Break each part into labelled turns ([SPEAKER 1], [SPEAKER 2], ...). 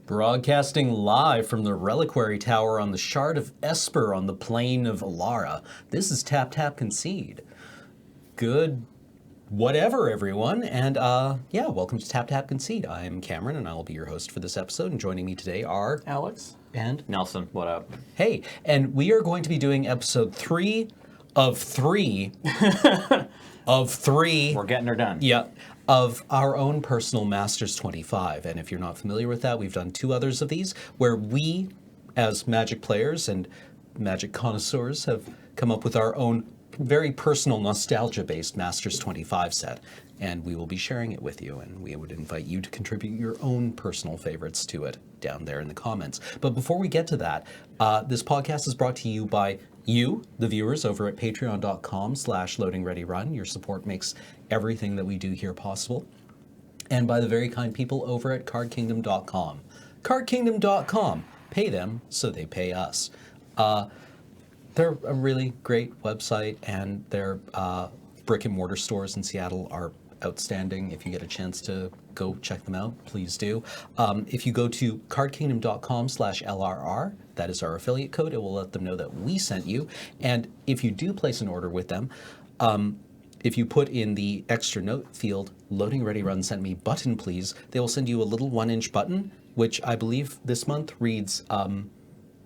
[SPEAKER 1] Broadcasting live from the Reliquary Tower on the Shard of Esper on the plain of Alara. This is Tap Tap Concede. Good whatever, everyone. And welcome to Tap Tap Concede. I'm Cameron, and I will be your host for this episode. And joining me today are...
[SPEAKER 2] Alex.
[SPEAKER 1] And...
[SPEAKER 3] Nelson, what up?
[SPEAKER 1] Hey, and we are going to be doing episode 3 of 3 of 3.
[SPEAKER 3] We're getting her done.
[SPEAKER 1] Yeah. Of our own personal Masters 25. And if you're not familiar with that, we've done 2 others of these where we, as Magic players and Magic connoisseurs, have come up with our own very personal nostalgia-based Masters 25 set. And we will be sharing it with you, and we would invite you to contribute your own personal favorites to it down there in the comments. But before we get to that, this podcast is brought to you by you, the viewers, over at patreon.com/LoadingReadyRun. Your support makes everything that we do here possible. And by the very kind people over at cardkingdom.com. Cardkingdom.com. Pay them so they pay us. They're a really great website, and their brick and mortar stores in Seattle are outstanding. If you get a chance to go check them out, please do. If you go to cardkingdom.com/LRR, that is our affiliate code. It will let them know that we sent you. And if you do place an order with them, if you put in the extra note field, Loading Ready Run sent me button please, they will send you a little 1-inch button, which I believe this month reads,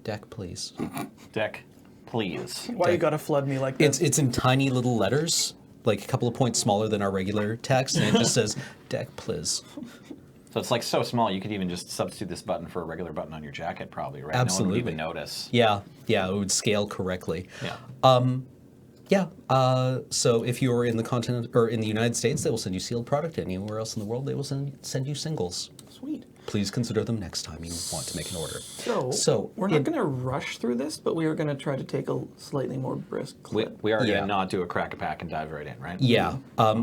[SPEAKER 1] deck please.
[SPEAKER 3] Deck, please.
[SPEAKER 2] Why you gotta flood me like this?
[SPEAKER 1] It's in tiny little letters, like a couple of points smaller than our regular text, and it just says, deck please.
[SPEAKER 3] So it's like so small, you could even just substitute this button for a regular button on your jacket probably, right?
[SPEAKER 1] Absolutely.
[SPEAKER 3] No one would even notice.
[SPEAKER 1] Yeah, it would scale correctly.
[SPEAKER 3] Yeah.
[SPEAKER 1] So if you're in the continent or in the United States, they will send you sealed product. Anywhere else in the world, they will send you singles.
[SPEAKER 2] Sweet.
[SPEAKER 1] Please consider them next time you want to make an order.
[SPEAKER 2] So we're not going to rush through this, but we are going to try to take a slightly more brisk clip.
[SPEAKER 3] We are going to not do a crack a pack and dive right in, right?
[SPEAKER 1] Yeah.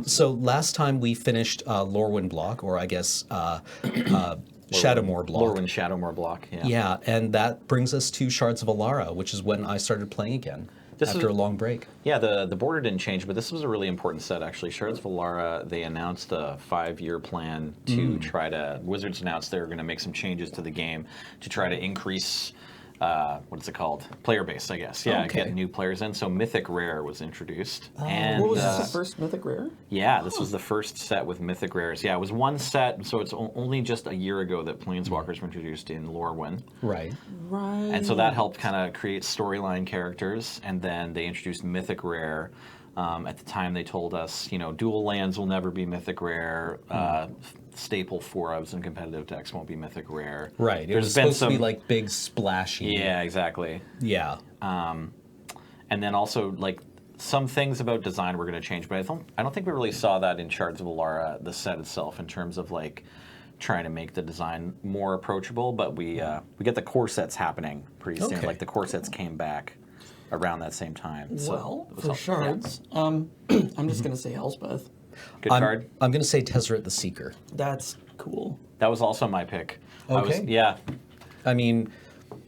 [SPEAKER 1] So last time we finished Lorwyn block, or I guess Shadowmoor block.
[SPEAKER 3] Lorwyn Shadowmoor block, yeah.
[SPEAKER 1] Yeah, and that brings us to Shards of Alara, which is when I started playing again. After a long break.
[SPEAKER 3] Yeah, the border didn't change, but this was a really important set, actually. Shards of Alara, they announced a 5-year plan to try to... Wizards announced they were going to make some changes to the game to try to increase... what is it called? Player base, I guess. Yeah, get new players in. So Mythic Rare was introduced. And,
[SPEAKER 2] what was this, the first Mythic Rare?
[SPEAKER 3] Yeah, this was the first set with Mythic Rares. Yeah, it was one set, so it's only just a year ago that Planeswalkers were introduced in Lorwyn.
[SPEAKER 1] Right.
[SPEAKER 2] Right.
[SPEAKER 3] And so that helped kind of create storyline characters, and then they introduced Mythic Rare. At the time, they told us, dual lands will never be Mythic Rare. Staple 4-ofs in competitive decks won't be Mythic Rare.
[SPEAKER 1] Right. It was supposed to be like big splashy.
[SPEAKER 3] Yeah, exactly.
[SPEAKER 1] Yeah.
[SPEAKER 3] And then also like some things about design were going to change, but I don't think we really saw that in Shards of Alara, the set itself, in terms of like trying to make the design more approachable. But we get the core sets happening pretty soon. Like the core sets came back around that same time.
[SPEAKER 2] Well, for Shards, I'm just going to say Elspeth.
[SPEAKER 3] Good card.
[SPEAKER 1] I'm going to say Tezzeret the Seeker.
[SPEAKER 2] That's cool.
[SPEAKER 3] That was also my pick.
[SPEAKER 1] Okay. I mean,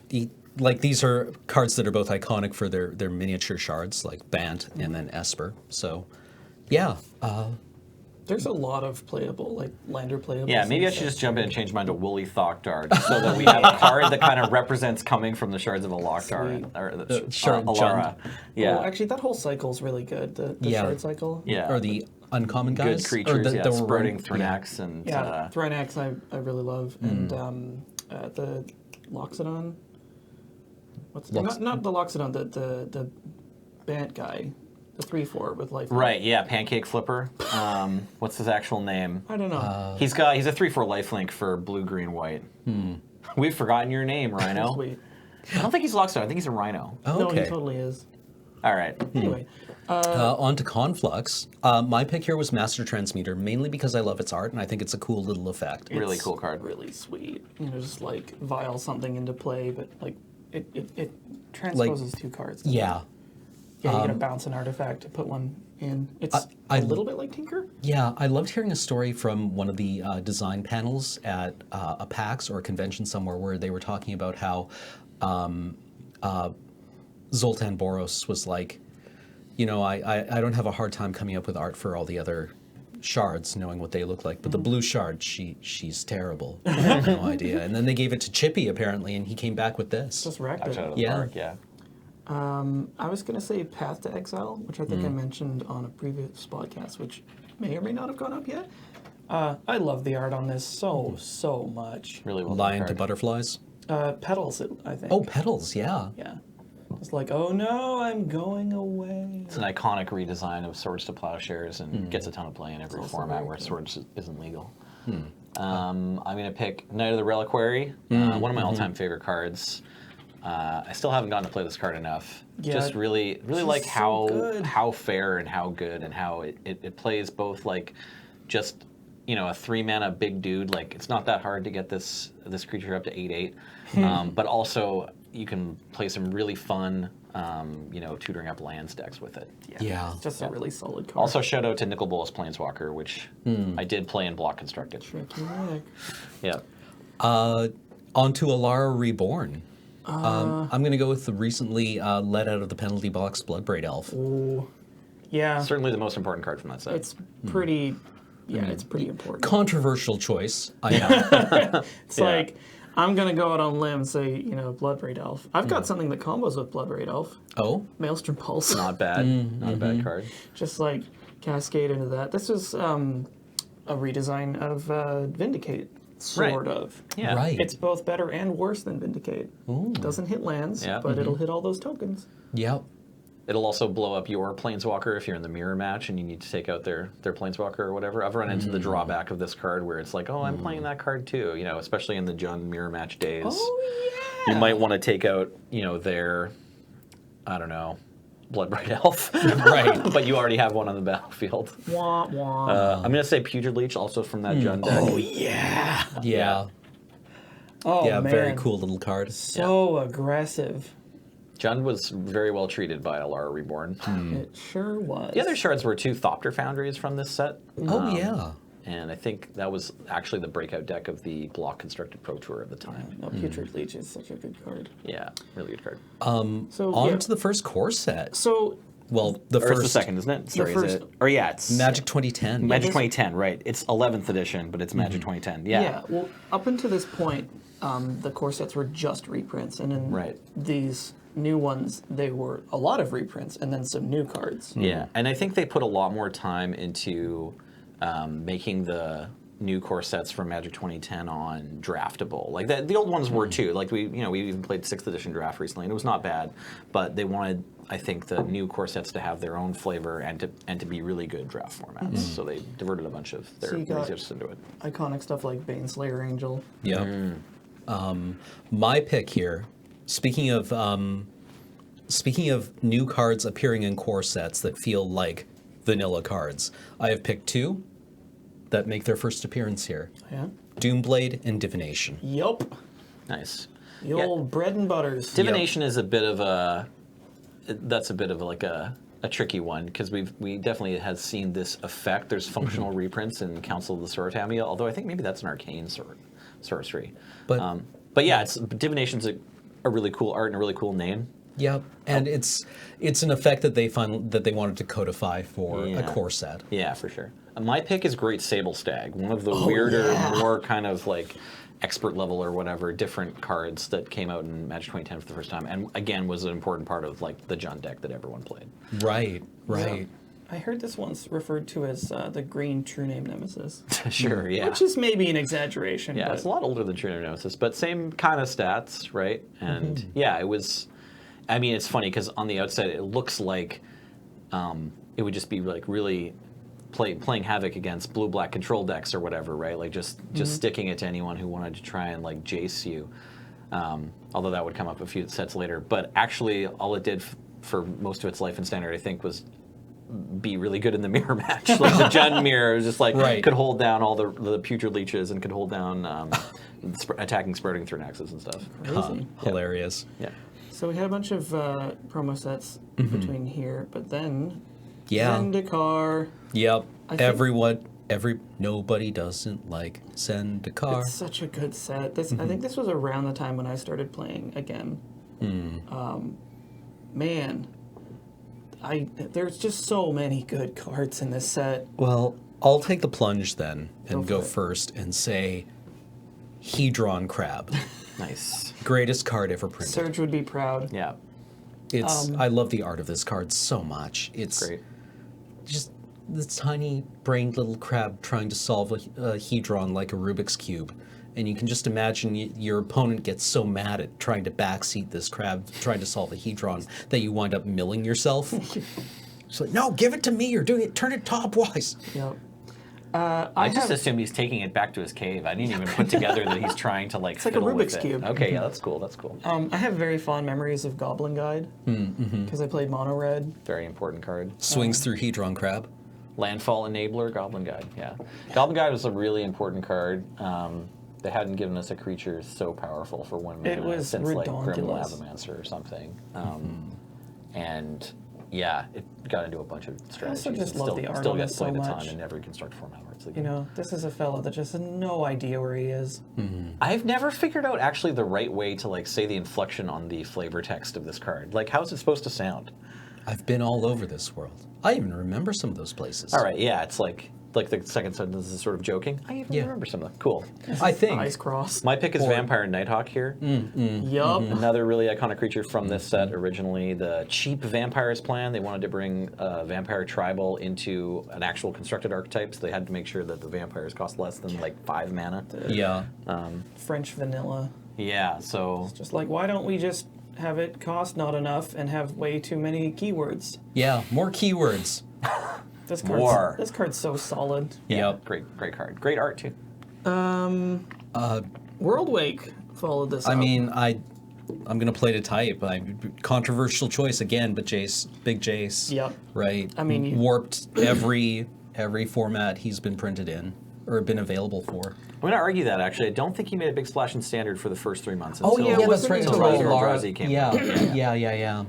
[SPEAKER 1] these are cards that are both iconic for their miniature shards, like Bant and then Esper. So, yeah.
[SPEAKER 2] There's a lot of playable, like lander playable.
[SPEAKER 3] Yeah, maybe I should just jump in and change mine to Woolly Thokdard, so that we have a card that kind of represents coming from the Shards of Alara, or the Alara. Yeah.
[SPEAKER 2] Well, actually, that whole cycle is really good. The shard cycle.
[SPEAKER 3] Yeah.
[SPEAKER 1] Or the uncommon guys.
[SPEAKER 3] Good creatures. Sprouting Thrynax and
[SPEAKER 2] Thrynax I really love, and the Loxodon. What's not the Loxodon, the Bant guy. The 3/4 with life.
[SPEAKER 3] Right, yeah, Pancake Flipper. What's his actual name?
[SPEAKER 2] I don't know.
[SPEAKER 3] He's a 3/4 lifelink for blue, green, white. We've forgotten your name, Rhino.
[SPEAKER 2] Sweet.
[SPEAKER 3] I don't think he's Loxodon. I think he's a Rhino.
[SPEAKER 1] Oh,
[SPEAKER 2] No,
[SPEAKER 1] okay.
[SPEAKER 2] he totally is.
[SPEAKER 3] All right.
[SPEAKER 2] Anyway.
[SPEAKER 1] On to Conflux. My pick here was Master Transmuter, mainly because I love its art, and I think it's a cool little effect.
[SPEAKER 3] Really cool card.
[SPEAKER 2] Really sweet. Just like vial something into play, but like it transposes 2 cards.
[SPEAKER 1] Yeah.
[SPEAKER 2] Yeah, you're going to bounce an artifact to put one in. It's a little bit like Tinker.
[SPEAKER 1] Yeah, I loved hearing a story from one of the design panels at a PAX or a convention somewhere where they were talking about how Zoltan Boros was like, I don't have a hard time coming up with art for all the other shards, knowing what they look like. But the blue shard, she's terrible. I have no idea. And then they gave it to Chippy, apparently, and he came back with this.
[SPEAKER 2] Just wrecked
[SPEAKER 3] Out
[SPEAKER 2] it.
[SPEAKER 3] of the
[SPEAKER 1] Yeah.
[SPEAKER 3] park, yeah.
[SPEAKER 2] I was going to say Path to Exile, which I think I mentioned on a previous podcast, which may or may not have gone up yet. I love the art on this so much.
[SPEAKER 3] Really well done
[SPEAKER 1] Lion to
[SPEAKER 3] card.
[SPEAKER 1] butterflies.
[SPEAKER 2] Petals, I think.
[SPEAKER 1] Oh, petals, yeah.
[SPEAKER 2] Yeah. It's like, oh no, I'm going away.
[SPEAKER 3] It's an iconic redesign of Swords to Plowshares and gets a ton of play in every
[SPEAKER 2] also
[SPEAKER 3] format
[SPEAKER 2] very
[SPEAKER 3] where
[SPEAKER 2] good.
[SPEAKER 3] Swords isn't legal. I'm going to pick Knight of the Reliquary, one of my all-time favorite cards. I still haven't gotten to play this card enough.
[SPEAKER 2] Yeah,
[SPEAKER 3] Just really
[SPEAKER 2] just
[SPEAKER 3] like
[SPEAKER 2] so good.
[SPEAKER 3] how fair and how good and how it plays both like just a 3-mana big dude. Like it's not that hard to get this creature up to 8/8, but also you can play some really fun tutoring up lands decks with it.
[SPEAKER 1] Yeah.
[SPEAKER 2] It's just a really solid card.
[SPEAKER 3] Also, shout out to Nicol Bolas Planeswalker, which I did play in Block Constructed.
[SPEAKER 2] Tricky Nick.
[SPEAKER 3] Yeah.
[SPEAKER 1] Onto Alara Reborn. I'm going to go with the recently let out of the penalty box Bloodbraid Elf.
[SPEAKER 2] Ooh. Yeah.
[SPEAKER 3] Certainly the most important card from that set.
[SPEAKER 2] It's pretty, it's pretty important.
[SPEAKER 1] Controversial choice, I know.
[SPEAKER 2] It's like, I'm going to go out on a limb and say, Bloodbraid Elf. I've got something that combos with Bloodbraid Elf.
[SPEAKER 1] Oh?
[SPEAKER 2] Maelstrom Pulse.
[SPEAKER 3] Not bad. Not a bad card.
[SPEAKER 2] Just like cascade into that. This is a redesign of Vindicate, sort of.
[SPEAKER 3] Yeah.
[SPEAKER 1] Right.
[SPEAKER 2] It's both better and worse than Vindicate. Doesn't hit lands,
[SPEAKER 3] Yeah.
[SPEAKER 2] but it'll hit all those tokens.
[SPEAKER 1] Yep.
[SPEAKER 3] It'll also blow up your Planeswalker if you're in the mirror match and you need to take out their Planeswalker or whatever. I've run into the drawback of this card where it's like, oh, I'm playing that card too. Especially in the Jund mirror match days.
[SPEAKER 2] Oh, yeah.
[SPEAKER 3] You might want to take out, their, I don't know, Bloodbraid Elf.
[SPEAKER 1] Right.
[SPEAKER 3] But you already have one on the battlefield.
[SPEAKER 2] Wah, wah.
[SPEAKER 3] I'm going to say Putrid Leech, also from that Jund deck.
[SPEAKER 2] Oh, yeah.
[SPEAKER 1] Yeah.
[SPEAKER 2] Oh,
[SPEAKER 1] Yeah,
[SPEAKER 2] man.
[SPEAKER 1] very cool little card.
[SPEAKER 2] So aggressive.
[SPEAKER 3] Jund was very well treated by Alara Reborn.
[SPEAKER 2] It sure was.
[SPEAKER 3] The other shards were 2 Thopter Foundries from this set.
[SPEAKER 1] Oh, yeah.
[SPEAKER 3] And I think that was actually the breakout deck of the Block Constructed Pro Tour at the time.
[SPEAKER 2] No, Putrid Leech is such a good card.
[SPEAKER 3] Yeah, really good card.
[SPEAKER 2] So,
[SPEAKER 1] On to the first core set.
[SPEAKER 2] So,
[SPEAKER 1] Well, the
[SPEAKER 3] Or it's the
[SPEAKER 1] first
[SPEAKER 3] second, isn't it? Sorry,
[SPEAKER 2] first-
[SPEAKER 3] is it? Or yeah, it's
[SPEAKER 1] Magic 2010.
[SPEAKER 3] Magic
[SPEAKER 2] this-
[SPEAKER 3] 2010, right. It's 11th edition, but it's Magic 2010. Yeah.
[SPEAKER 2] well, up until this point, the core sets were just reprints. And in
[SPEAKER 3] Right.
[SPEAKER 2] these new ones, they were a lot of reprints and then some new cards.
[SPEAKER 3] Yeah, and I think they put a lot more time into making the new core sets from Magic 2010 on draftable. Like the old ones were too. Like we even played 6th edition draft recently, and it was not bad. But they wanted, I think, the new core sets to have their own flavor and to be really good draft formats. So they diverted a bunch of their
[SPEAKER 2] So you got-
[SPEAKER 3] resources into it.
[SPEAKER 2] Iconic stuff like Baneslayer Angel.
[SPEAKER 1] Yep. My pick here, speaking of new cards appearing in core sets that feel like vanilla cards, I have picked 2 that make their first appearance here.
[SPEAKER 2] Yeah.
[SPEAKER 1] Doomblade and Divination.
[SPEAKER 2] Yup.
[SPEAKER 3] Nice.
[SPEAKER 2] The old bread and butters.
[SPEAKER 3] Divination is a bit of a tricky one because we definitely has seen this effect. There's functional reprints in Council of the Sortamia, although I think maybe that's an arcane sorcery.
[SPEAKER 1] But
[SPEAKER 3] yeah, Divination's a really cool art and a really cool name.
[SPEAKER 1] Yep, and it's an effect that they wanted to codify for a core set.
[SPEAKER 3] Yeah, for sure. My pick is Great Sable Stag, one of the weirder, more kind of like expert level or whatever, different cards that came out in Magic 2010 for the first time, and again was an important part of like the Jund deck that everyone played.
[SPEAKER 1] Right.
[SPEAKER 2] I heard this once referred to as the green true name nemesis.
[SPEAKER 3] Sure, yeah.
[SPEAKER 2] Which is maybe an exaggeration.
[SPEAKER 3] Yeah,
[SPEAKER 2] but
[SPEAKER 3] it's a lot older than True Nemesis, but same kind of stats, right? And yeah, it was. I mean, it's funny because on the outside it looks like it would just be like really playing havoc against blue-black control decks or whatever, right? Like just sticking it to anyone who wanted to try and like jace you. Although that would come up a few sets later. But actually, all it did for most of its life in Standard, I think, was be really good in the mirror match. Like the Jund mirror was just like could hold down all the Putrid Leeches and could hold down attacking Sprouting Thornaxes and stuff.
[SPEAKER 2] Crazy.
[SPEAKER 1] Hilarious.
[SPEAKER 3] Yeah.
[SPEAKER 2] So we had a bunch of promo sets between here, but then
[SPEAKER 1] Yeah.
[SPEAKER 2] Zendikar.
[SPEAKER 1] Yep.
[SPEAKER 2] I think-
[SPEAKER 1] Nobody doesn't like Zendikar.
[SPEAKER 2] It's such a good set. I think this was around the time when I started playing again. Man, there's just so many good cards in this set.
[SPEAKER 1] Well, I'll take the plunge then and
[SPEAKER 2] Go
[SPEAKER 1] go
[SPEAKER 2] for it.
[SPEAKER 1] first and say Hedron Crab.
[SPEAKER 3] Nice.
[SPEAKER 1] Greatest card ever printed.
[SPEAKER 2] Serge would be proud.
[SPEAKER 3] Yeah.
[SPEAKER 1] It's I love the art of this card so much. It's
[SPEAKER 3] Great.
[SPEAKER 1] just the tiny brained little crab trying to solve a hedron like a Rubik's Cube. And you can just imagine your opponent gets so mad at trying to backseat this crab, trying to solve a hedron, that you wind up milling yourself. It's like, no, give it to me. You're doing it. Turn it topwise.
[SPEAKER 2] Yep.
[SPEAKER 3] I just assumed he's taking it back to his cave. I didn't even put together that he's trying to like.
[SPEAKER 2] It's like a
[SPEAKER 3] fiddle with
[SPEAKER 2] Rubik's
[SPEAKER 3] it.
[SPEAKER 2] Cube.
[SPEAKER 3] Okay, yeah, that's cool. That's cool.
[SPEAKER 2] I have very fond memories of Goblin Guide because I played Mono Red.
[SPEAKER 3] Very important card.
[SPEAKER 1] Swings through hedron crab.
[SPEAKER 3] Landfall Enabler, Goblin Guide. Yeah, Goblin Guide was a really important card. They hadn't given us a creature so powerful for 1 mana
[SPEAKER 2] It was
[SPEAKER 3] since like Grim
[SPEAKER 2] redonkulous.
[SPEAKER 3] Lavamancer or something. And yeah, it got into a bunch of strategies.
[SPEAKER 2] just
[SPEAKER 3] and
[SPEAKER 2] love
[SPEAKER 3] still,
[SPEAKER 2] the art
[SPEAKER 3] still
[SPEAKER 2] on it
[SPEAKER 3] gets
[SPEAKER 2] so
[SPEAKER 3] played a ton
[SPEAKER 2] much.
[SPEAKER 3] in every construct format where it's like,
[SPEAKER 2] You know, this is a fellow that just has no idea where he is.
[SPEAKER 3] I've never figured out actually the right way to like say the inflection on the flavor text of this card. Like, how's it supposed to sound?
[SPEAKER 1] I've been all over this world. I even remember some of those places.
[SPEAKER 3] All right, yeah, it's like the second sentence is sort of joking. I even remember some of them. Cool.
[SPEAKER 1] I think.
[SPEAKER 2] Eyes crossed.
[SPEAKER 3] My pick is Vampire Nighthawk here.
[SPEAKER 2] Yup.
[SPEAKER 3] Another really iconic creature from this set. Originally, the cheap vampires plan. They wanted to bring vampire tribal into an actual constructed archetype, so they had to make sure that the vampires cost less than like 5 mana.
[SPEAKER 1] Yeah.
[SPEAKER 2] French vanilla.
[SPEAKER 3] Yeah, so
[SPEAKER 2] Just like, why don't we just have it cost not enough and have way too many keywords?
[SPEAKER 1] Yeah. More keywords.
[SPEAKER 2] This
[SPEAKER 3] More.
[SPEAKER 2] This card's so solid.
[SPEAKER 1] Yep.
[SPEAKER 3] great card. Great art too.
[SPEAKER 2] Worldwake followed this
[SPEAKER 1] I
[SPEAKER 2] up.
[SPEAKER 1] mean, I'm gonna play to type. Controversial choice again, but Jace, big Jace.
[SPEAKER 2] Yep.
[SPEAKER 1] Right.
[SPEAKER 2] I mean, you-
[SPEAKER 1] warped every format he's been printed in or been available for.
[SPEAKER 3] I'm going to argue that actually. I don't think he made a big splash in Standard for the first 3 months.
[SPEAKER 2] Oh,
[SPEAKER 3] until,
[SPEAKER 2] yeah,
[SPEAKER 1] that's
[SPEAKER 2] wasn't
[SPEAKER 1] right.
[SPEAKER 2] it
[SPEAKER 1] Until
[SPEAKER 3] Rise of
[SPEAKER 1] Alara
[SPEAKER 3] Eldrazi came
[SPEAKER 1] yeah.
[SPEAKER 3] out.
[SPEAKER 1] Yeah.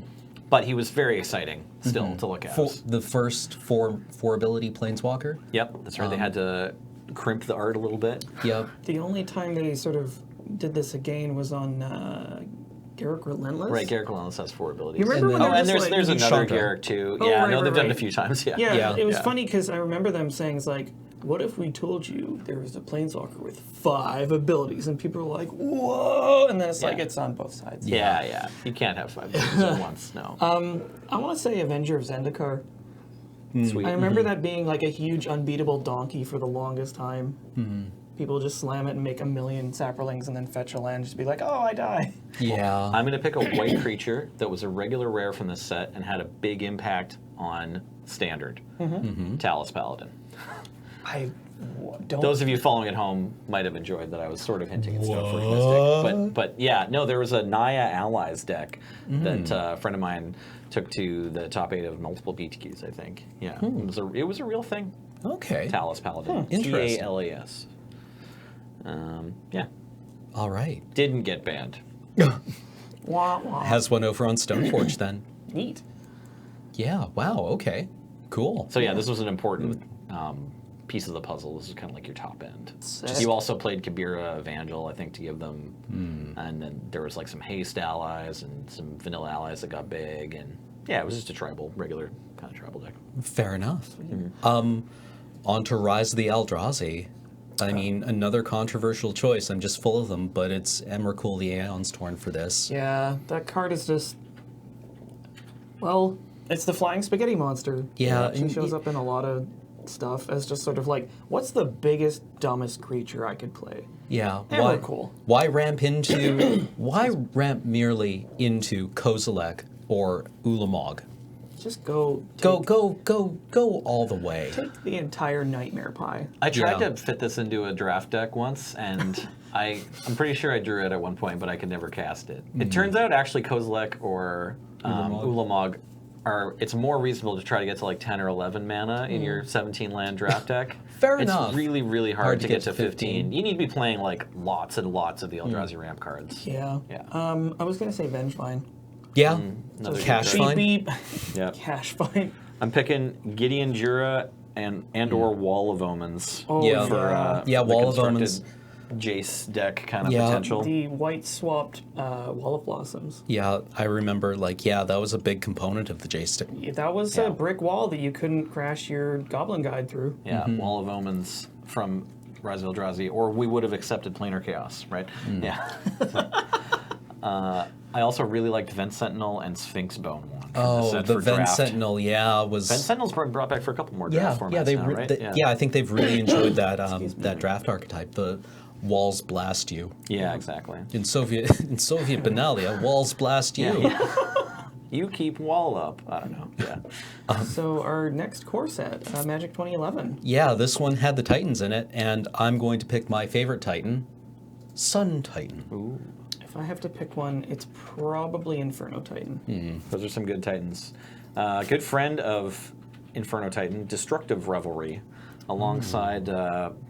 [SPEAKER 3] But he was very exciting still to look at.
[SPEAKER 1] The first four ability planeswalker.
[SPEAKER 3] Yep, that's right. They had to crimp the art a little bit.
[SPEAKER 1] Yep.
[SPEAKER 2] the only time they sort of did this again was on Garruk Relentless.
[SPEAKER 3] Right, Garruk Relentless has 4 abilities.
[SPEAKER 2] You remember
[SPEAKER 1] And
[SPEAKER 2] when
[SPEAKER 1] then-
[SPEAKER 2] they were
[SPEAKER 3] and
[SPEAKER 2] just
[SPEAKER 3] there's
[SPEAKER 2] like,
[SPEAKER 3] another
[SPEAKER 1] Chandra.
[SPEAKER 3] Garruk too.
[SPEAKER 2] Oh,
[SPEAKER 3] Yeah,
[SPEAKER 2] right,
[SPEAKER 3] no, they've
[SPEAKER 2] right,
[SPEAKER 3] done it a
[SPEAKER 2] right.
[SPEAKER 3] few times. Yeah.
[SPEAKER 2] Yeah, it was
[SPEAKER 3] Yeah.
[SPEAKER 2] funny because I remember them saying, it's like, what if we told you there was a planeswalker with 5 abilities? And people were like, whoa! And then it's like,
[SPEAKER 3] Yeah.
[SPEAKER 2] it's on both sides.
[SPEAKER 3] Yeah. You can't have 5 abilities at once. No.
[SPEAKER 2] I want to say Avenger of Zendikar.
[SPEAKER 3] Sweet.
[SPEAKER 2] I remember that being like a huge unbeatable donkey for the longest time. People just slam it and make a million saprolings and then fetch a land, just be like, oh, I die.
[SPEAKER 1] Yeah.
[SPEAKER 3] I'm going to pick a white creature that was a regular rare from this set and had a big impact on Standard. Talus Paladin.
[SPEAKER 2] I don't.
[SPEAKER 3] Those of you following at home might have enjoyed that I was sort of hinting at Stoneforge Mystic. But yeah, no, there was a Naya Allies deck that a friend of mine took to the top 8 of multiple BTQs, I think. Yeah, it was a real thing.
[SPEAKER 1] Okay.
[SPEAKER 3] Talus Paladin.
[SPEAKER 1] Interesting.
[SPEAKER 3] Talas. Yeah.
[SPEAKER 1] All right.
[SPEAKER 3] Didn't get banned.
[SPEAKER 2] Wah, wah.
[SPEAKER 1] Has one over on Stoneforge then.
[SPEAKER 2] Neat.
[SPEAKER 1] Yeah. Wow. Okay. Cool.
[SPEAKER 3] So yeah, this was an important piece of the puzzle. This is kind of like your top end.
[SPEAKER 2] Sick.
[SPEAKER 3] You also played Kabira Evangel, I think, to give them, and then there was like some haste allies and some vanilla allies that got big, and yeah, it was just a tribal, regular kind of tribal deck.
[SPEAKER 1] Fair enough. On to Rise of the Eldrazi. I mean, another controversial choice. I'm just full of them, but it's Emrakul the Aeon's Torn for this.
[SPEAKER 2] Yeah, that card is just. Well, it's the flying spaghetti monster.
[SPEAKER 1] Yeah,
[SPEAKER 2] She
[SPEAKER 1] and
[SPEAKER 2] shows up in a lot of stuff as just sort of like, what's the biggest, dumbest creature I could play?
[SPEAKER 1] Yeah.
[SPEAKER 2] Emrakul.
[SPEAKER 1] Why ramp into? Why ramp merely into Kozilek or Ulamog?
[SPEAKER 2] Just go.
[SPEAKER 1] Go all the way.
[SPEAKER 2] Take the entire nightmare pie.
[SPEAKER 3] I tried
[SPEAKER 1] Yeah.
[SPEAKER 3] to fit this into a draft deck once, and I'm pretty sure I drew it at one point, but I could never cast it. It turns out actually Kozilek or Ulamog it's more reasonable to try to get to like 10 or 11 mana in your 17 land draft deck.
[SPEAKER 1] Fair
[SPEAKER 3] it's
[SPEAKER 1] enough.
[SPEAKER 3] It's really, really hard to get to 15. You need to be playing like lots and lots of the Eldrazi ramp cards.
[SPEAKER 2] Yeah.
[SPEAKER 3] Yeah.
[SPEAKER 2] I was gonna say Vengevine.
[SPEAKER 1] Yeah.
[SPEAKER 3] Another
[SPEAKER 1] Cash
[SPEAKER 3] good card.
[SPEAKER 1] fine.
[SPEAKER 2] Beep.
[SPEAKER 3] Yeah.
[SPEAKER 2] Cash fine.
[SPEAKER 3] I'm picking Gideon Jura and or Wall of Omens.
[SPEAKER 2] Oh,
[SPEAKER 1] Yeah.
[SPEAKER 3] For,
[SPEAKER 1] Yeah,
[SPEAKER 3] the
[SPEAKER 1] Wall of
[SPEAKER 3] constructed
[SPEAKER 1] Omens.
[SPEAKER 3] Jace deck kind of
[SPEAKER 1] Yeah.
[SPEAKER 3] potential.
[SPEAKER 2] The white swapped Wall of Blossoms.
[SPEAKER 1] Yeah, I remember, like, yeah, that was a big component of the joystick.
[SPEAKER 2] Yeah, that was
[SPEAKER 3] Yeah.
[SPEAKER 2] a brick wall that you couldn't crash your Goblin Guide through.
[SPEAKER 3] Yeah, Wall of Omens from Rise of Eldrazi, or we would have accepted Planar Chaos, right? Yeah. I also really liked Vent Sentinel and Sphinx Bone one. from
[SPEAKER 1] Oh,
[SPEAKER 3] set
[SPEAKER 1] the
[SPEAKER 3] for
[SPEAKER 1] Vent
[SPEAKER 3] draft.
[SPEAKER 1] Sentinel, yeah, was...
[SPEAKER 3] Vent Sentinel's brought back for a couple more
[SPEAKER 1] Yeah,
[SPEAKER 3] draft formats
[SPEAKER 1] yeah,
[SPEAKER 3] now, right?
[SPEAKER 1] yeah, I think they've really enjoyed that that draft archetype. The walls blast you.
[SPEAKER 3] Yeah, exactly.
[SPEAKER 1] In Soviet Benalia, walls blast you.
[SPEAKER 3] Yeah. You keep wall up. I don't know. Yeah.
[SPEAKER 2] So our next core set, Magic 2011.
[SPEAKER 1] Yeah, this one had the Titans in it, and I'm going to pick my favorite Titan, Sun Titan.
[SPEAKER 3] Ooh.
[SPEAKER 2] If I have to pick one, it's probably Inferno Titan.
[SPEAKER 3] Those are some good Titans. Good friend of Inferno Titan, Destructive Revelry. Alongside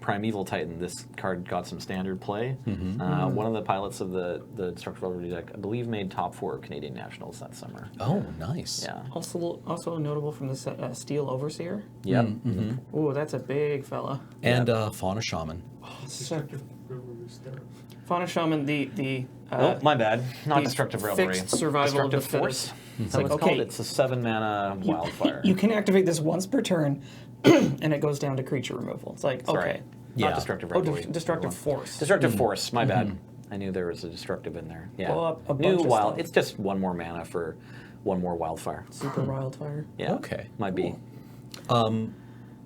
[SPEAKER 3] Primeval Titan, this card got some standard play. One of the pilots of the Destructive Revelry deck, I believe, made top 4 Canadian Nationals that summer.
[SPEAKER 1] Oh, nice.
[SPEAKER 3] Yeah.
[SPEAKER 2] Also notable from the set, Steel Overseer.
[SPEAKER 3] Yep.
[SPEAKER 2] Ooh, that's a big fella.
[SPEAKER 1] And Fauna Shaman.
[SPEAKER 2] Fauna Shaman, the
[SPEAKER 3] Oh, my bad. Not
[SPEAKER 2] the
[SPEAKER 3] Destructive Revelry.
[SPEAKER 2] fixed survival of
[SPEAKER 3] Destructive
[SPEAKER 2] the
[SPEAKER 3] Force.
[SPEAKER 2] fittest.
[SPEAKER 3] It's
[SPEAKER 2] like,
[SPEAKER 3] like, it's
[SPEAKER 2] okay,
[SPEAKER 3] called. It's a 7-mana wildfire.
[SPEAKER 2] you can activate this once per turn, and it goes down to creature removal. It's like,
[SPEAKER 3] Sorry.
[SPEAKER 2] okay.
[SPEAKER 3] Not
[SPEAKER 1] Yeah.
[SPEAKER 3] Destructive
[SPEAKER 2] Oh,
[SPEAKER 3] Revelry.
[SPEAKER 2] Destructive Force.
[SPEAKER 3] Destructive Force, my bad. I knew there was a destructive in there. Yeah.
[SPEAKER 2] Blow up a
[SPEAKER 3] New
[SPEAKER 2] bunch of
[SPEAKER 3] wild.
[SPEAKER 2] stuff.
[SPEAKER 3] It's just 1 more mana for 1 more wildfire.
[SPEAKER 2] Super Wildfire.
[SPEAKER 3] Yeah.
[SPEAKER 1] Okay.
[SPEAKER 3] Might be.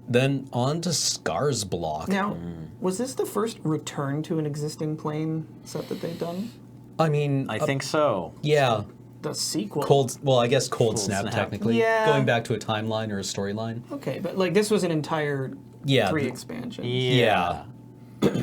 [SPEAKER 1] Then on to Scars Block.
[SPEAKER 2] Now, was this the first return to an existing plane set that they've done?
[SPEAKER 1] I mean,
[SPEAKER 3] I think so.
[SPEAKER 1] yeah,
[SPEAKER 2] The sequel.
[SPEAKER 1] I guess Cold Snap,
[SPEAKER 3] Snap.
[SPEAKER 1] technically.
[SPEAKER 2] Yeah.
[SPEAKER 1] Going back to a timeline or a storyline.
[SPEAKER 2] Okay, but like this was an entire
[SPEAKER 1] Yeah,
[SPEAKER 2] 3
[SPEAKER 1] the-
[SPEAKER 2] expansion.
[SPEAKER 1] Yeah.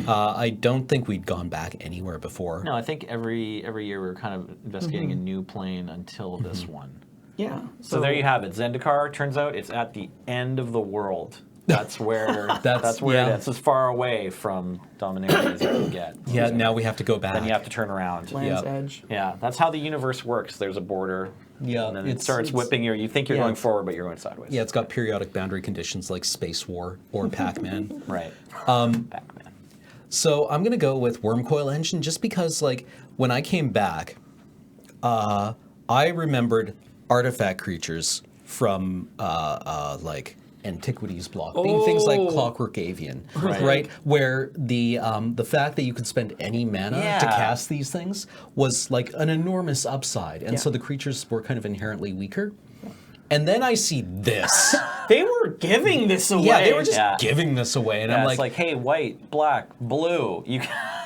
[SPEAKER 1] I don't think we'd gone back anywhere before.
[SPEAKER 3] No, I think every year we were kind of investigating a new plane until this one.
[SPEAKER 2] Yeah.
[SPEAKER 3] So there you have it. Zendikar, turns out it's at the end of the world. That's where that's where
[SPEAKER 1] yeah.
[SPEAKER 3] it is. As far away from domination as you can get.
[SPEAKER 1] Yeah, now we have to go back.
[SPEAKER 3] Then you have to turn around.
[SPEAKER 2] Land's
[SPEAKER 1] Yep.
[SPEAKER 2] Edge.
[SPEAKER 3] Yeah, that's how the universe works. There's a border.
[SPEAKER 1] Yeah,
[SPEAKER 3] And then it
[SPEAKER 1] it's-
[SPEAKER 3] starts
[SPEAKER 1] it's-
[SPEAKER 3] whipping you. You think you're
[SPEAKER 2] yeah.
[SPEAKER 3] going forward, but you're going sideways.
[SPEAKER 1] Yeah, it's got periodic boundary conditions like Space War or Pac-Man.
[SPEAKER 3] Right. Pac-Man.
[SPEAKER 1] So I'm gonna go with Wormcoil Engine just because, like, when I came back, I remembered artifact creatures from like Antiquities block, being things like
[SPEAKER 2] Oh.
[SPEAKER 1] Clockwork Avian,
[SPEAKER 3] Right.
[SPEAKER 1] right? Where the fact that you could spend any mana to
[SPEAKER 3] Yeah.
[SPEAKER 1] cast these things was like an enormous upside, and
[SPEAKER 2] Yeah.
[SPEAKER 1] so the creatures were kind of inherently weaker. And then I see this.
[SPEAKER 2] They were giving this away.
[SPEAKER 1] Yeah, they were just
[SPEAKER 3] Yeah.
[SPEAKER 1] giving this away, and
[SPEAKER 3] Yeah,
[SPEAKER 1] I'm
[SPEAKER 3] it's like, hey, white, black, blue. You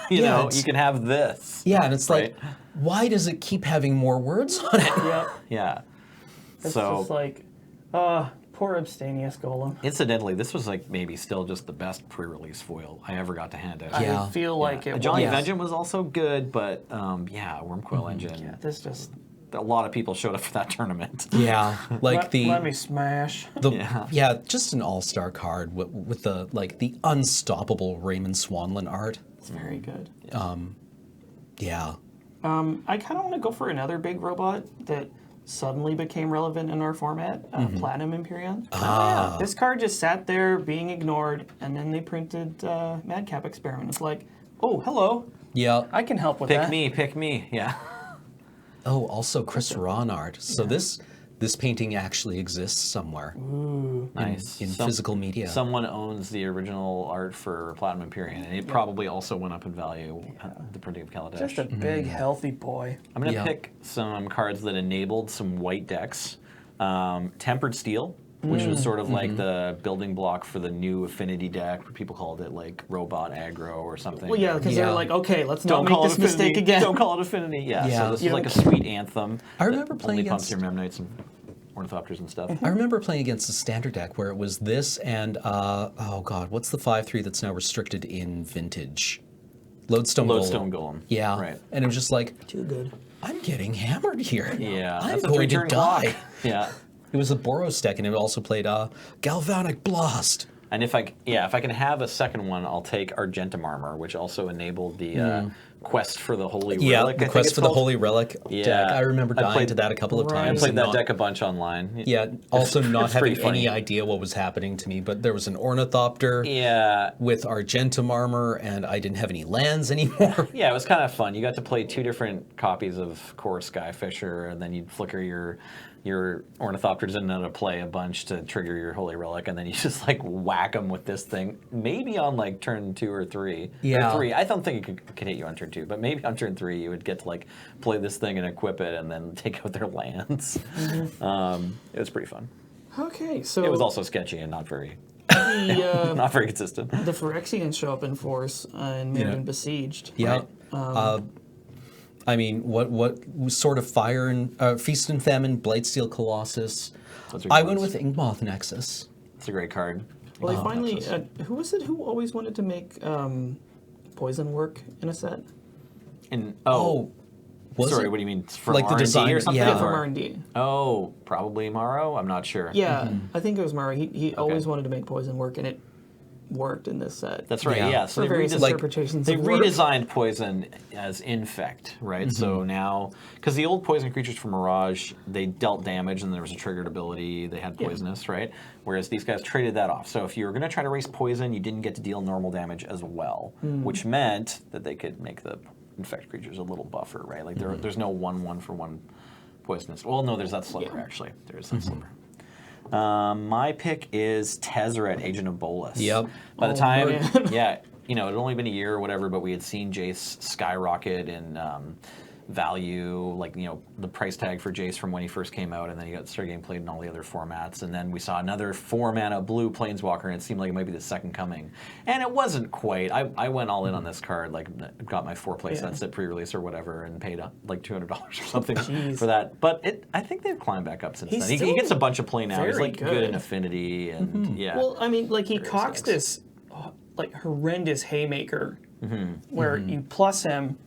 [SPEAKER 1] Yeah,
[SPEAKER 3] know,
[SPEAKER 1] it's-
[SPEAKER 3] you can have this.
[SPEAKER 1] yeah, and it's
[SPEAKER 3] Right.
[SPEAKER 1] like, why does it keep having more words on it?
[SPEAKER 2] Yeah.
[SPEAKER 3] Yeah.
[SPEAKER 2] It's
[SPEAKER 3] So
[SPEAKER 2] just like, poor Abstanious Golem.
[SPEAKER 3] incidentally, this was like maybe still just the best pre-release foil I ever got to hand out.
[SPEAKER 1] Yeah.
[SPEAKER 2] I feel like it
[SPEAKER 3] Johnny
[SPEAKER 2] was.
[SPEAKER 3] Vengeance was also good, but yeah, Wormcoil Engine.
[SPEAKER 2] Yeah, this just
[SPEAKER 3] A lot of people showed up for that tournament.
[SPEAKER 1] Yeah, like
[SPEAKER 2] let me smash.
[SPEAKER 1] yeah, just an all-star card with the like the unstoppable Raymond Swanlin art.
[SPEAKER 2] It's very good.
[SPEAKER 1] Yeah,
[SPEAKER 2] I kind of want to go for another big robot that suddenly became relevant in our format, Platinum Imperion. This card just sat there being ignored, and then they printed Madcap Experiment. It's like, oh, hello,
[SPEAKER 1] yeah.
[SPEAKER 2] I can help with that.
[SPEAKER 3] Pick me. Yeah.
[SPEAKER 1] Oh, also Chris Ron art. So this painting actually exists somewhere
[SPEAKER 3] Nice.
[SPEAKER 1] in physical media.
[SPEAKER 3] Someone owns the original art for Platinum Imperium, and it probably also went up in value at the printing of Kaladesh.
[SPEAKER 2] Just a big, healthy boy.
[SPEAKER 3] I'm going to
[SPEAKER 1] Yeah.
[SPEAKER 3] pick some cards that enabled some white decks. Tempered Steel, which was sort of like the building block for the new Affinity deck. People called it like Robot Aggro or something.
[SPEAKER 2] Well, yeah, because
[SPEAKER 1] Yeah.
[SPEAKER 2] they're like, okay, let's not
[SPEAKER 3] Don't
[SPEAKER 2] make
[SPEAKER 3] call
[SPEAKER 2] this
[SPEAKER 3] it Affinity.
[SPEAKER 2] mistake again.
[SPEAKER 3] Don't call it Affinity. Yeah,
[SPEAKER 1] Yeah.
[SPEAKER 3] so this
[SPEAKER 2] You
[SPEAKER 3] is like a
[SPEAKER 2] don't-
[SPEAKER 3] sweet anthem.
[SPEAKER 1] I remember
[SPEAKER 3] that
[SPEAKER 1] playing
[SPEAKER 3] only pumps
[SPEAKER 1] against-
[SPEAKER 3] your Memnites and Ornithopters and stuff.
[SPEAKER 1] I remember playing against the standard deck where it was this and oh god, what's the 5/3 that's now restricted in Vintage? Lodestone
[SPEAKER 3] Golem.
[SPEAKER 1] Yeah,
[SPEAKER 3] Right.
[SPEAKER 1] And it was just like,
[SPEAKER 2] Too good.
[SPEAKER 1] I'm getting hammered here.
[SPEAKER 3] Yeah.
[SPEAKER 1] I'm
[SPEAKER 3] that's a
[SPEAKER 1] going to
[SPEAKER 3] 3-turn
[SPEAKER 1] die.
[SPEAKER 3] clock. Yeah.
[SPEAKER 1] It was a Boros deck, and it also played Galvanic Blast.
[SPEAKER 3] And if I can have a second one, I'll take Argentum Armor, which also enabled the Quest for the Holy
[SPEAKER 1] Yeah,
[SPEAKER 3] Relic.
[SPEAKER 1] the
[SPEAKER 3] I think
[SPEAKER 1] Quest
[SPEAKER 3] it's
[SPEAKER 1] for the
[SPEAKER 3] called.
[SPEAKER 1] Holy Relic deck. I remember dying to that a couple of
[SPEAKER 2] Right.
[SPEAKER 1] times.
[SPEAKER 3] I played
[SPEAKER 1] and
[SPEAKER 3] that
[SPEAKER 1] not-
[SPEAKER 3] deck a bunch online.
[SPEAKER 1] Yeah, also not
[SPEAKER 3] it's
[SPEAKER 1] having
[SPEAKER 3] pretty funny.
[SPEAKER 1] any idea what was happening to me, but there was an Ornithopter
[SPEAKER 3] Yeah.
[SPEAKER 1] with Argentum armor, and I didn't have any lands anymore.
[SPEAKER 3] Yeah, it was kind of fun. You got to play 2 different copies of Core Skyfisher, and then you'd flicker your Ornithopters in to play a bunch to trigger your Holy Relic, and then you just like whack them with this thing. Maybe on like turn 2 or 3.
[SPEAKER 1] Yeah.
[SPEAKER 3] Or 3. I don't think it could hit you on turn 2, but maybe on turn 3 you would get to like play this thing and equip it, and then take out their lands. It was pretty fun.
[SPEAKER 2] Okay, so
[SPEAKER 3] It was also sketchy and not very
[SPEAKER 2] the,
[SPEAKER 3] not very consistent.
[SPEAKER 2] the Phyrexians show up in force and Mirrodin
[SPEAKER 1] Yeah.
[SPEAKER 2] Besieged.
[SPEAKER 1] Yeah.
[SPEAKER 2] Right?
[SPEAKER 1] I mean, what sort of fire and Feast and Famine, Blightsteel Colossus?
[SPEAKER 3] Those are
[SPEAKER 1] I
[SPEAKER 3] good
[SPEAKER 1] went
[SPEAKER 3] ones.
[SPEAKER 1] with Inkmoth Nexus.
[SPEAKER 3] It's a great card.
[SPEAKER 2] Well, they
[SPEAKER 3] Oh,
[SPEAKER 2] finally.
[SPEAKER 3] Nexus.
[SPEAKER 2] Who was it who always wanted to make poison work in a set?
[SPEAKER 3] And
[SPEAKER 1] Was
[SPEAKER 3] sorry,
[SPEAKER 1] it?
[SPEAKER 3] what do you mean? From
[SPEAKER 1] Like the
[SPEAKER 3] R&D
[SPEAKER 1] design-
[SPEAKER 3] or something?
[SPEAKER 1] yeah.
[SPEAKER 2] From
[SPEAKER 3] Or-
[SPEAKER 2] R&D.
[SPEAKER 3] Oh, probably Morrow? I'm not sure.
[SPEAKER 2] Yeah, I think it was Mara. He always
[SPEAKER 3] Okay.
[SPEAKER 2] wanted to make poison work, and it worked in this set.
[SPEAKER 3] That's right,
[SPEAKER 1] Yeah.
[SPEAKER 3] yeah. So
[SPEAKER 2] For various
[SPEAKER 1] like-
[SPEAKER 2] interpretations
[SPEAKER 3] they
[SPEAKER 2] of work.
[SPEAKER 3] redesigned Poison as Infect, right? So now, because the old Poison creatures from Mirage, they dealt damage and there was a triggered ability, they had
[SPEAKER 2] Yeah.
[SPEAKER 3] Poisonous, right? Whereas these guys traded that off. So if you were going to try to race Poison, you didn't get to deal normal damage as well, which meant that they could make the Infect creatures a little buffer, right? Like there's no 1/1 for 1 Poisonous. Well, no, there's that sliver, actually. There is that sliver. My pick is Tezzeret, Agent of Bolus.
[SPEAKER 1] Yep.
[SPEAKER 3] By the
[SPEAKER 2] Oh,
[SPEAKER 3] time,
[SPEAKER 2] man.
[SPEAKER 3] yeah, it had only been a year or whatever, but we had seen Jace skyrocket in value, like, the price tag for Jace from when he first came out, and then he started getting played in all the other formats, and then we saw another 4-mana blue Planeswalker, and it seemed like it might be the second coming. And it wasn't quite. I went all in on this card, like, got my 4 play sets at pre-release or whatever, and paid like $200 or something
[SPEAKER 2] Jeez.
[SPEAKER 3] for that. But I think they've climbed back up since
[SPEAKER 2] He's
[SPEAKER 3] then. He
[SPEAKER 2] still
[SPEAKER 3] gets a bunch of play now. He's
[SPEAKER 2] very
[SPEAKER 3] like good
[SPEAKER 2] good.
[SPEAKER 3] in Affinity, and yeah.
[SPEAKER 2] Well, I mean, like he
[SPEAKER 3] Various
[SPEAKER 2] cocks
[SPEAKER 3] decks.
[SPEAKER 2] this like horrendous haymaker, where you plus him,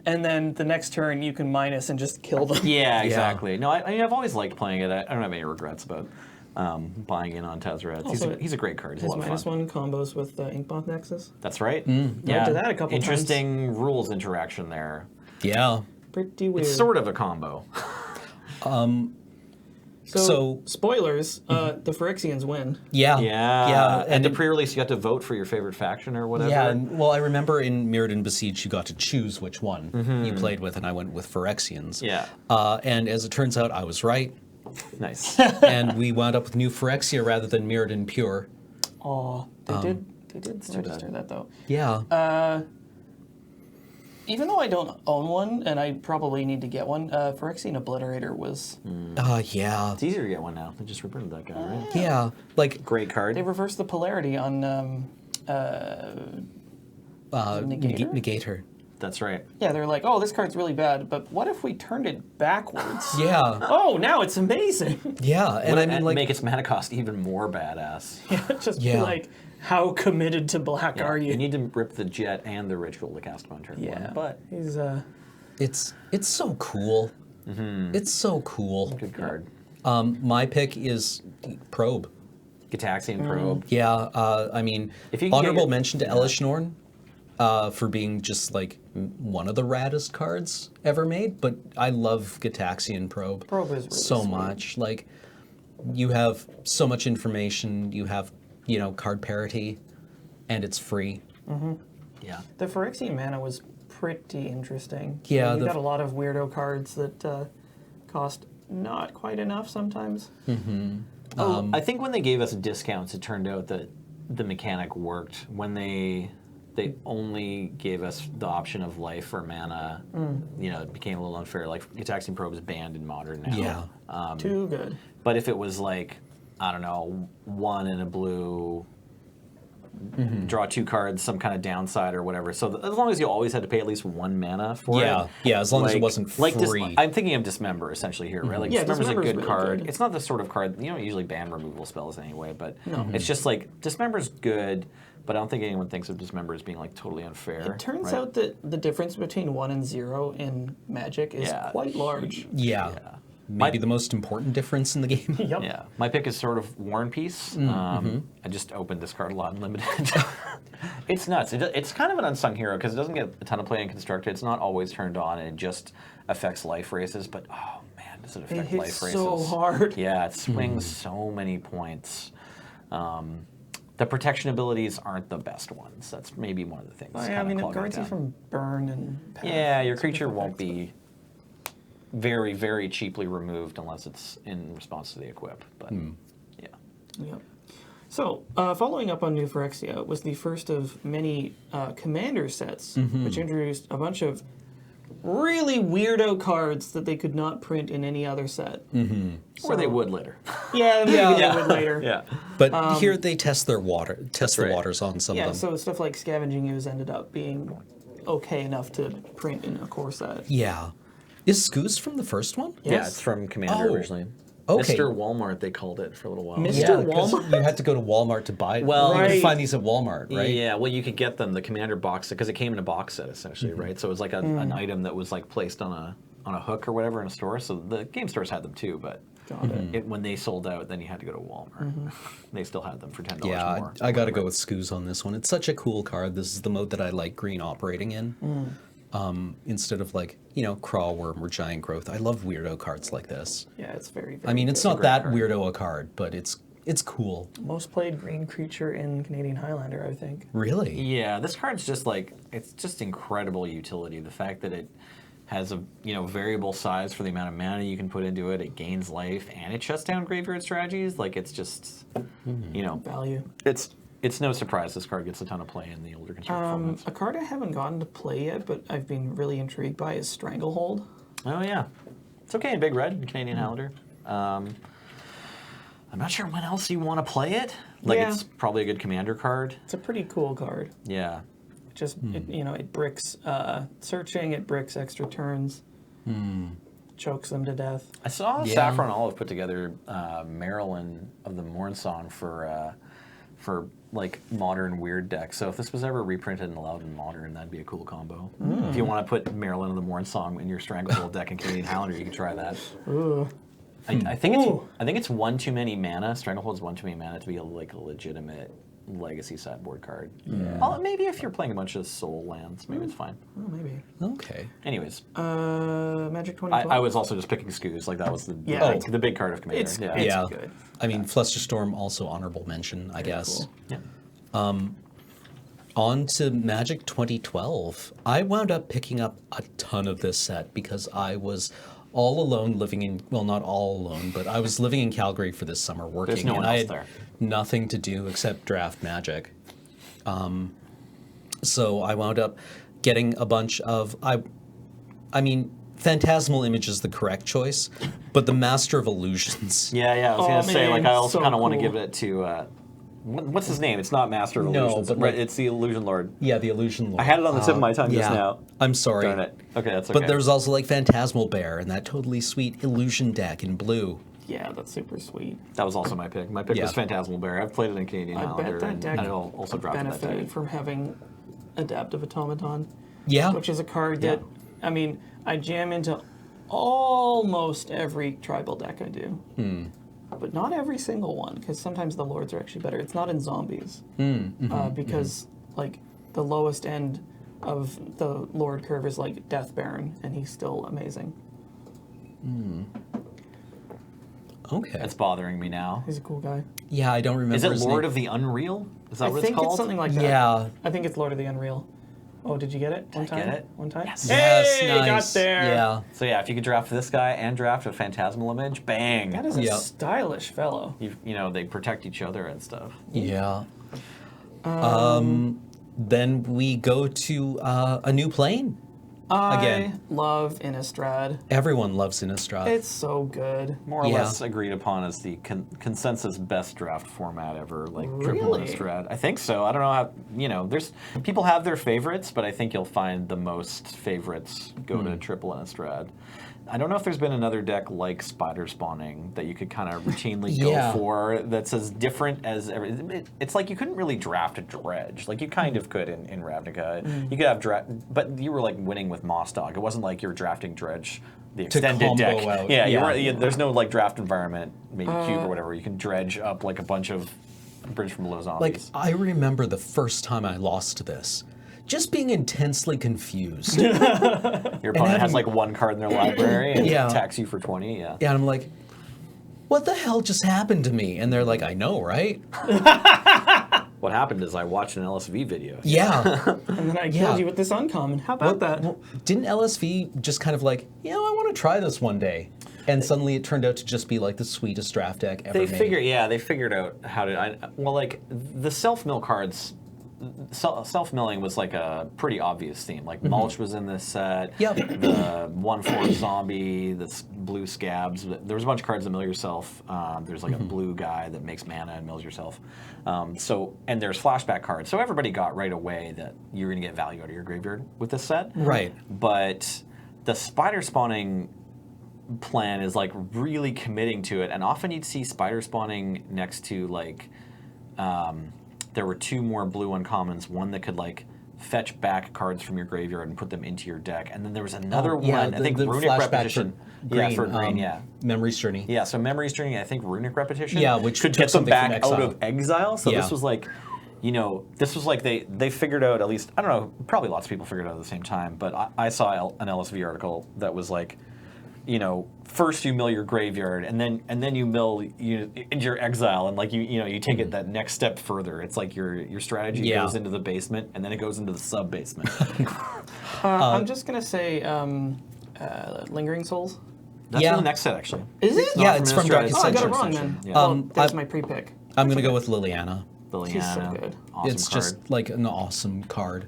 [SPEAKER 2] and then the next turn you can minus and just kill them.
[SPEAKER 3] Yeah, exactly. No, I mean, I've always liked playing it. I don't have any regrets about buying in on Tezzeret.
[SPEAKER 2] Also,
[SPEAKER 3] He's a great card. He's a
[SPEAKER 2] His
[SPEAKER 3] lot of fun.
[SPEAKER 2] -1 combos with Inkmoth Nexus.
[SPEAKER 3] That's right.
[SPEAKER 2] Went to that a couple
[SPEAKER 3] Interesting rules interaction there.
[SPEAKER 1] Yeah.
[SPEAKER 2] Pretty weird.
[SPEAKER 3] It's sort of a combo.
[SPEAKER 1] So-
[SPEAKER 2] spoilers, the Phyrexians win.
[SPEAKER 1] Yeah.
[SPEAKER 3] Yeah.
[SPEAKER 1] Yeah.
[SPEAKER 3] And the
[SPEAKER 1] it-
[SPEAKER 3] pre-release, you got to vote for your favorite faction or whatever.
[SPEAKER 1] Yeah, well, I remember in Mirrodin Besieged, you got to choose which one you played with, and I went with Phyrexians.
[SPEAKER 3] Yeah.
[SPEAKER 1] And as it turns out, I was right,
[SPEAKER 3] Nice.
[SPEAKER 1] and we wound up with New Phyrexia rather than Mirrodin Pure.
[SPEAKER 2] Oh, they did register that though.
[SPEAKER 1] Yeah.
[SPEAKER 2] Even though I don't own one, and I probably need to get one, Phyrexian Obliterator was.
[SPEAKER 1] Yeah.
[SPEAKER 3] It's easier to get one now. They just reprinted that guy, right?
[SPEAKER 1] Yeah. Like,
[SPEAKER 3] Great card.
[SPEAKER 2] They reversed the polarity on Negator?
[SPEAKER 1] Negator.
[SPEAKER 3] That's right.
[SPEAKER 2] Yeah, they're like, oh, this card's really bad, but what if we turned it backwards?
[SPEAKER 1] Yeah.
[SPEAKER 2] Oh, now it's amazing.
[SPEAKER 1] Yeah. And I mean, like,
[SPEAKER 3] make its mana cost even more badass.
[SPEAKER 2] Just be
[SPEAKER 1] Yeah.
[SPEAKER 2] like, how committed to black are you?
[SPEAKER 3] You need to rip the Jet and the Ritual to cast him on turn
[SPEAKER 2] Yeah,
[SPEAKER 3] one, but
[SPEAKER 2] he's
[SPEAKER 1] it's so cool. It's so cool.
[SPEAKER 3] good card.
[SPEAKER 1] My pick is Probe.
[SPEAKER 3] Gataxian Probe.
[SPEAKER 1] Yeah. I mean,
[SPEAKER 3] If you can get
[SPEAKER 1] honorable
[SPEAKER 3] your-
[SPEAKER 1] mention to Elishnorn for being just like one of the raddest cards ever made. But I love Gataxian Probe.
[SPEAKER 2] Probe is really
[SPEAKER 1] so
[SPEAKER 2] sweet.
[SPEAKER 1] much. Like, you have so much information. You have, card parity, and it's free. Yeah.
[SPEAKER 2] the Phyrexian mana was pretty interesting.
[SPEAKER 1] Yeah,
[SPEAKER 2] you
[SPEAKER 1] the-
[SPEAKER 2] got a lot of weirdo cards that cost not quite enough sometimes.
[SPEAKER 3] I think when they gave us discounts, it turned out that the mechanic worked. When they only gave us the option of life or mana, it became a little unfair. Like, Gataxian Probe is banned in Modern now.
[SPEAKER 1] Yeah.
[SPEAKER 2] Too good.
[SPEAKER 3] But if it was like, I don't know, 1 in a blue, draw 2 cards, some kind of downside or whatever. So as long as you always had to pay at least 1 mana for it.
[SPEAKER 1] Yeah, as long as it wasn't free.
[SPEAKER 3] I'm thinking of Dismember essentially here, right? Like,
[SPEAKER 2] Yeah,
[SPEAKER 3] Dismember's a
[SPEAKER 2] Dismember's
[SPEAKER 3] good
[SPEAKER 2] really
[SPEAKER 3] card.
[SPEAKER 2] good.
[SPEAKER 3] It's not the sort of card, you don't usually ban removal spells anyway, but it's just like, Dismember's good, but I don't think anyone thinks of Dismember as being like totally unfair.
[SPEAKER 2] It turns
[SPEAKER 3] right?
[SPEAKER 2] out that the difference between 1 and 0 in Magic is
[SPEAKER 3] Yeah,
[SPEAKER 2] quite large.
[SPEAKER 1] Yeah. maybe the most important difference in the game.
[SPEAKER 2] Yep.
[SPEAKER 3] Yeah, my pick is sort of War and Peace. I just opened discard a lot in Limited. It's nuts. It's kind of an unsung hero because it doesn't get a ton of play in Constructed. It's not always turned on, and it just affects life races. But oh man, does it affect
[SPEAKER 2] It
[SPEAKER 3] life
[SPEAKER 2] hits
[SPEAKER 3] races?
[SPEAKER 2] so hard.
[SPEAKER 3] Yeah, it swings so many points. The protection abilities aren't the best ones. That's maybe one of the things.
[SPEAKER 2] I mean, it guards you from burn and path.
[SPEAKER 3] Yeah, your
[SPEAKER 2] It's
[SPEAKER 3] creature
[SPEAKER 2] different
[SPEAKER 3] won't
[SPEAKER 2] effects,
[SPEAKER 3] be very, very cheaply removed unless it's in response to the equip. But yeah.
[SPEAKER 2] Yep. So, following up on New Phyrexia was the first of many Commander sets, which introduced a bunch of really weirdo cards that they could not print in any other set.
[SPEAKER 3] Or they would later.
[SPEAKER 2] Yeah, maybe they would later.
[SPEAKER 3] Yeah.
[SPEAKER 1] But here they test the
[SPEAKER 3] right.
[SPEAKER 1] waters on some
[SPEAKER 2] Yeah,
[SPEAKER 1] of them.
[SPEAKER 2] so stuff like Scavenging Ooze ended up being okay enough to print in a core set.
[SPEAKER 1] Yeah. Is Scoos from the first one?
[SPEAKER 2] Yes.
[SPEAKER 3] Yeah, it's from Commander
[SPEAKER 1] Oh,
[SPEAKER 3] originally.
[SPEAKER 1] okay.
[SPEAKER 3] Mr. Walmart, they called it for a little while.
[SPEAKER 2] Mr.
[SPEAKER 1] Yeah, 'cause
[SPEAKER 2] Walmart?
[SPEAKER 1] you had to go to Walmart to buy it.
[SPEAKER 3] Well,
[SPEAKER 1] you could
[SPEAKER 2] Right.
[SPEAKER 1] find these at Walmart, right?
[SPEAKER 3] Yeah, well, you could get them, the Commander box, because it came in a box set, essentially, right? So it was like an item that was like placed on a hook or whatever in a store. So the game stores had them too, but
[SPEAKER 2] Got it.
[SPEAKER 3] when they sold out, then you had to go to Walmart. They still had them for $10
[SPEAKER 1] Yeah,
[SPEAKER 3] more.
[SPEAKER 1] I got to go with Scoos on this one. It's such a cool card. This is the mode that I like green operating in. Instead of like, Crawl Worm or Giant Growth. I love weirdo cards like this.
[SPEAKER 2] Yeah, it's very,
[SPEAKER 1] I mean, it's
[SPEAKER 2] good.
[SPEAKER 1] not that weirdo a card, but it's cool.
[SPEAKER 2] Most played green creature in Canadian Highlander, I think.
[SPEAKER 1] Really?
[SPEAKER 3] Yeah, this card's just like, it's just incredible utility. The fact that it has a variable size for the amount of mana you can put into it, it gains life, and it shuts down graveyard strategies. Like, it's just,
[SPEAKER 2] Value.
[SPEAKER 3] it's no surprise this card gets a ton of play in the older constructed formats.
[SPEAKER 2] A card I haven't gotten to play yet, but I've been really intrigued by is Stranglehold.
[SPEAKER 3] Oh yeah, it's okay in Big Red in Canadian Highlander. I'm not sure when else you want to play it. Like,
[SPEAKER 2] Yeah.
[SPEAKER 3] it's probably a good commander card.
[SPEAKER 2] It's a pretty cool card.
[SPEAKER 3] Yeah.
[SPEAKER 2] Just, it bricks searching, it bricks extra turns, chokes them to death.
[SPEAKER 3] I saw
[SPEAKER 1] Yeah.
[SPEAKER 3] Saffron Olive put together Marilyn of the Mornsong for like modern weird decks. So if this was ever reprinted and allowed in modern, that'd be a cool combo. If you want to put Marilyn of the Mornsong in your Stranglehold deck in Canadian Highlander, you can try that.
[SPEAKER 2] Ooh.
[SPEAKER 3] I think it's one too many mana. Stranglehold's one too many mana to be a legitimate legacy sideboard card. Yeah. Maybe if you're playing a bunch of soul lands, maybe it's fine.
[SPEAKER 2] Oh, maybe.
[SPEAKER 1] Okay.
[SPEAKER 3] Anyways,
[SPEAKER 2] Magic 2012.
[SPEAKER 3] I was also just picking Scoos. Like, that was the the big card of Commander.
[SPEAKER 2] It's
[SPEAKER 1] Yeah.
[SPEAKER 2] good.
[SPEAKER 1] I mean, Flusterstorm also honorable mention, I guess.
[SPEAKER 2] cool.
[SPEAKER 3] Yeah.
[SPEAKER 1] On to Magic 2012. I wound up picking up a ton of this set because I was all alone living in, well, not all alone, but I was living in Calgary for this summer working.
[SPEAKER 3] There's no one
[SPEAKER 1] and I
[SPEAKER 3] else
[SPEAKER 1] had
[SPEAKER 3] there.
[SPEAKER 1] nothing to do except draft Magic. So I wound up getting a bunch of, I mean, Phantasmal Image is the correct choice, but the Master of Illusions.
[SPEAKER 3] Yeah, I was
[SPEAKER 2] Oh,
[SPEAKER 3] gonna say, like,
[SPEAKER 2] man,
[SPEAKER 3] I also
[SPEAKER 2] so
[SPEAKER 3] kind of want to
[SPEAKER 2] cool.
[SPEAKER 3] give it to what's his name? It's not Master of
[SPEAKER 1] No,
[SPEAKER 3] Illusions,
[SPEAKER 1] but
[SPEAKER 3] right?
[SPEAKER 1] like-
[SPEAKER 3] It's the Illusion Lord.
[SPEAKER 1] Yeah, the Illusion Lord.
[SPEAKER 3] I had it on the tip of my tongue just
[SPEAKER 1] yeah.
[SPEAKER 3] now.
[SPEAKER 1] I'm sorry.
[SPEAKER 3] Darn it. Okay, that's okay.
[SPEAKER 1] But there's also like Phantasmal Bear and that totally sweet Illusion deck in blue.
[SPEAKER 2] Yeah, that's super sweet.
[SPEAKER 3] That was also my pick. My pick
[SPEAKER 1] Yeah.
[SPEAKER 3] was Phantasmal Bear. I've played it in Canadian
[SPEAKER 2] I
[SPEAKER 3] Highlander,
[SPEAKER 2] bet that
[SPEAKER 3] and
[SPEAKER 2] deck
[SPEAKER 3] I also drafted that
[SPEAKER 2] benefited
[SPEAKER 3] deck.
[SPEAKER 2] from having Adaptive Automaton,
[SPEAKER 1] Yeah.
[SPEAKER 2] which is a card that, I mean, I jam into almost every tribal deck I do. But not every single one, because sometimes the lords are actually better. It's not in zombies. Because, like, the lowest end of the lord curve is, like, Death Baron, and he's still amazing.
[SPEAKER 1] Okay.
[SPEAKER 3] It's bothering me now.
[SPEAKER 2] He's a cool guy.
[SPEAKER 1] Yeah, I don't remember.
[SPEAKER 3] Is it
[SPEAKER 1] his
[SPEAKER 3] Lord
[SPEAKER 1] name.
[SPEAKER 3] of the Unreal? Is that
[SPEAKER 2] I
[SPEAKER 3] what it's
[SPEAKER 2] think
[SPEAKER 3] called?
[SPEAKER 2] it's something like that.
[SPEAKER 1] Yeah.
[SPEAKER 2] I think it's Lord of the Unreal. Oh, did you get it? One
[SPEAKER 3] I
[SPEAKER 2] time?
[SPEAKER 3] get it?
[SPEAKER 2] One time?
[SPEAKER 3] Yes.
[SPEAKER 1] Yes,
[SPEAKER 2] Hey,
[SPEAKER 1] nice.
[SPEAKER 2] got there.
[SPEAKER 1] Yeah.
[SPEAKER 3] So yeah, if you could draft this guy and draft a Phantasmal Image, bang!
[SPEAKER 2] That is a
[SPEAKER 1] Yep.
[SPEAKER 2] stylish fellow.
[SPEAKER 3] They protect each other and stuff.
[SPEAKER 1] Yeah. Then we go to a new plane. Again.
[SPEAKER 2] I love Innistrad.
[SPEAKER 1] Everyone loves Innistrad.
[SPEAKER 2] It's so good.
[SPEAKER 3] More or
[SPEAKER 1] Yeah.
[SPEAKER 3] less agreed upon as the consensus best draft format ever, like triple
[SPEAKER 2] Really?
[SPEAKER 3] Innistrad. I think so. I don't know how, there's people have their favorites, but I think you'll find the most favorites go to triple Innistrad. I don't know if there's been another deck like Spider Spawning that you could kind of routinely
[SPEAKER 1] Yeah.
[SPEAKER 3] go for that's as different as it's like you couldn't really draft a Dredge. Like you kind of could in Ravnica. You could have but you were like winning with Moss Dog. It wasn't like you were drafting Dredge the extended
[SPEAKER 1] combo
[SPEAKER 3] deck.
[SPEAKER 1] out.
[SPEAKER 3] Yeah,
[SPEAKER 1] Yeah.
[SPEAKER 3] there's no like draft environment, maybe cube or whatever. You can dredge up like a bunch of Bridge from Below
[SPEAKER 1] Like,
[SPEAKER 3] zombies.
[SPEAKER 1] I remember the first time I lost this, just being intensely confused.
[SPEAKER 3] Your opponent has like one card in their library and
[SPEAKER 1] Yeah.
[SPEAKER 3] attacks you for 20. Yeah.
[SPEAKER 1] Yeah, and I'm like, what the hell just happened to me? And they're like, I know, right?
[SPEAKER 3] What happened is I watched an LSV video.
[SPEAKER 1] Yeah.
[SPEAKER 2] And then I
[SPEAKER 1] Yeah.
[SPEAKER 2] killed you with this uncommon. How about that?
[SPEAKER 1] Well, didn't LSV just kind of like, I want to try this one day? And suddenly it turned out to just be like the sweetest draft deck ever made.
[SPEAKER 3] They figured out how to. Like the self-mill cards. Self-milling was like a pretty obvious theme. Like Mulch was in this set.
[SPEAKER 1] Yep.
[SPEAKER 3] The 1/4 zombie, the blue scabs. There was a bunch of cards that mill yourself. There's like a blue guy that makes mana and mills yourself. And there's flashback cards. So everybody got right away that you're going to get value out of your graveyard with this set.
[SPEAKER 1] Right.
[SPEAKER 3] But the Spider Spawning plan is like really committing to it, and often you'd see Spider Spawning next to like. There were two more blue uncommons, one that could like fetch back cards from your graveyard and put them into your deck, and then there was another one, I think
[SPEAKER 1] the
[SPEAKER 3] Runic
[SPEAKER 1] flashback
[SPEAKER 3] Repetition.
[SPEAKER 1] green,
[SPEAKER 3] for green, yeah.
[SPEAKER 1] Memory's Journey.
[SPEAKER 3] Yeah, so Memory's Journey, I think Runic Repetition
[SPEAKER 1] Yeah, which
[SPEAKER 3] could
[SPEAKER 1] took
[SPEAKER 3] get them
[SPEAKER 1] something from
[SPEAKER 3] back out of exile. So
[SPEAKER 1] Yeah.
[SPEAKER 3] this was like, this was like they figured out, at least, I don't know, probably lots of people figured it out at the same time, but I saw an LSV article that was like, first you mill your graveyard, and then you mill into your exile, and like you take it that next step further. It's like your strategy goes into the basement, and then it goes into the sub basement.
[SPEAKER 2] I'm just gonna say, Lingering Souls.
[SPEAKER 3] That's
[SPEAKER 1] Yeah.
[SPEAKER 3] from the next set, actually.
[SPEAKER 2] Is it?
[SPEAKER 1] Yeah, it's from Dark
[SPEAKER 2] Oh, I got it
[SPEAKER 1] Ascension.
[SPEAKER 2] wrong then.
[SPEAKER 3] Yeah.
[SPEAKER 2] Well, that's
[SPEAKER 1] I-
[SPEAKER 2] my pre-pick.
[SPEAKER 1] I'm going to go with Liliana.
[SPEAKER 3] Liliana,
[SPEAKER 2] She's so good.
[SPEAKER 3] awesome
[SPEAKER 1] It's
[SPEAKER 3] card.
[SPEAKER 1] just like an awesome card.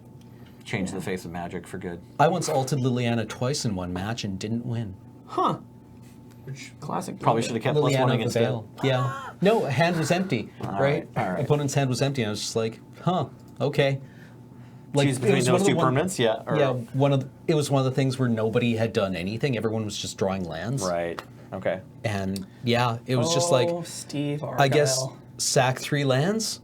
[SPEAKER 3] Changed the face of Magic for good.
[SPEAKER 1] I once ulted Liliana twice in one match and didn't win.
[SPEAKER 2] Huh. Classic.
[SPEAKER 3] Probably should have kept plus one
[SPEAKER 1] Liliana of the
[SPEAKER 3] against it.
[SPEAKER 1] Veil. Yeah. No, hand was empty, right?
[SPEAKER 3] all right.
[SPEAKER 1] Opponent's hand was empty, and I was just like, okay. Like,
[SPEAKER 3] Choose
[SPEAKER 1] it
[SPEAKER 3] between
[SPEAKER 1] was
[SPEAKER 3] those
[SPEAKER 1] one of the
[SPEAKER 3] two permanents, yeah. Or,
[SPEAKER 1] Yeah, it was one of the things where nobody had done anything. Everyone was just drawing lands.
[SPEAKER 3] Right. Okay.
[SPEAKER 1] And yeah, it was just like,
[SPEAKER 2] Steve Argyle.
[SPEAKER 1] I guess, sack 3 lands.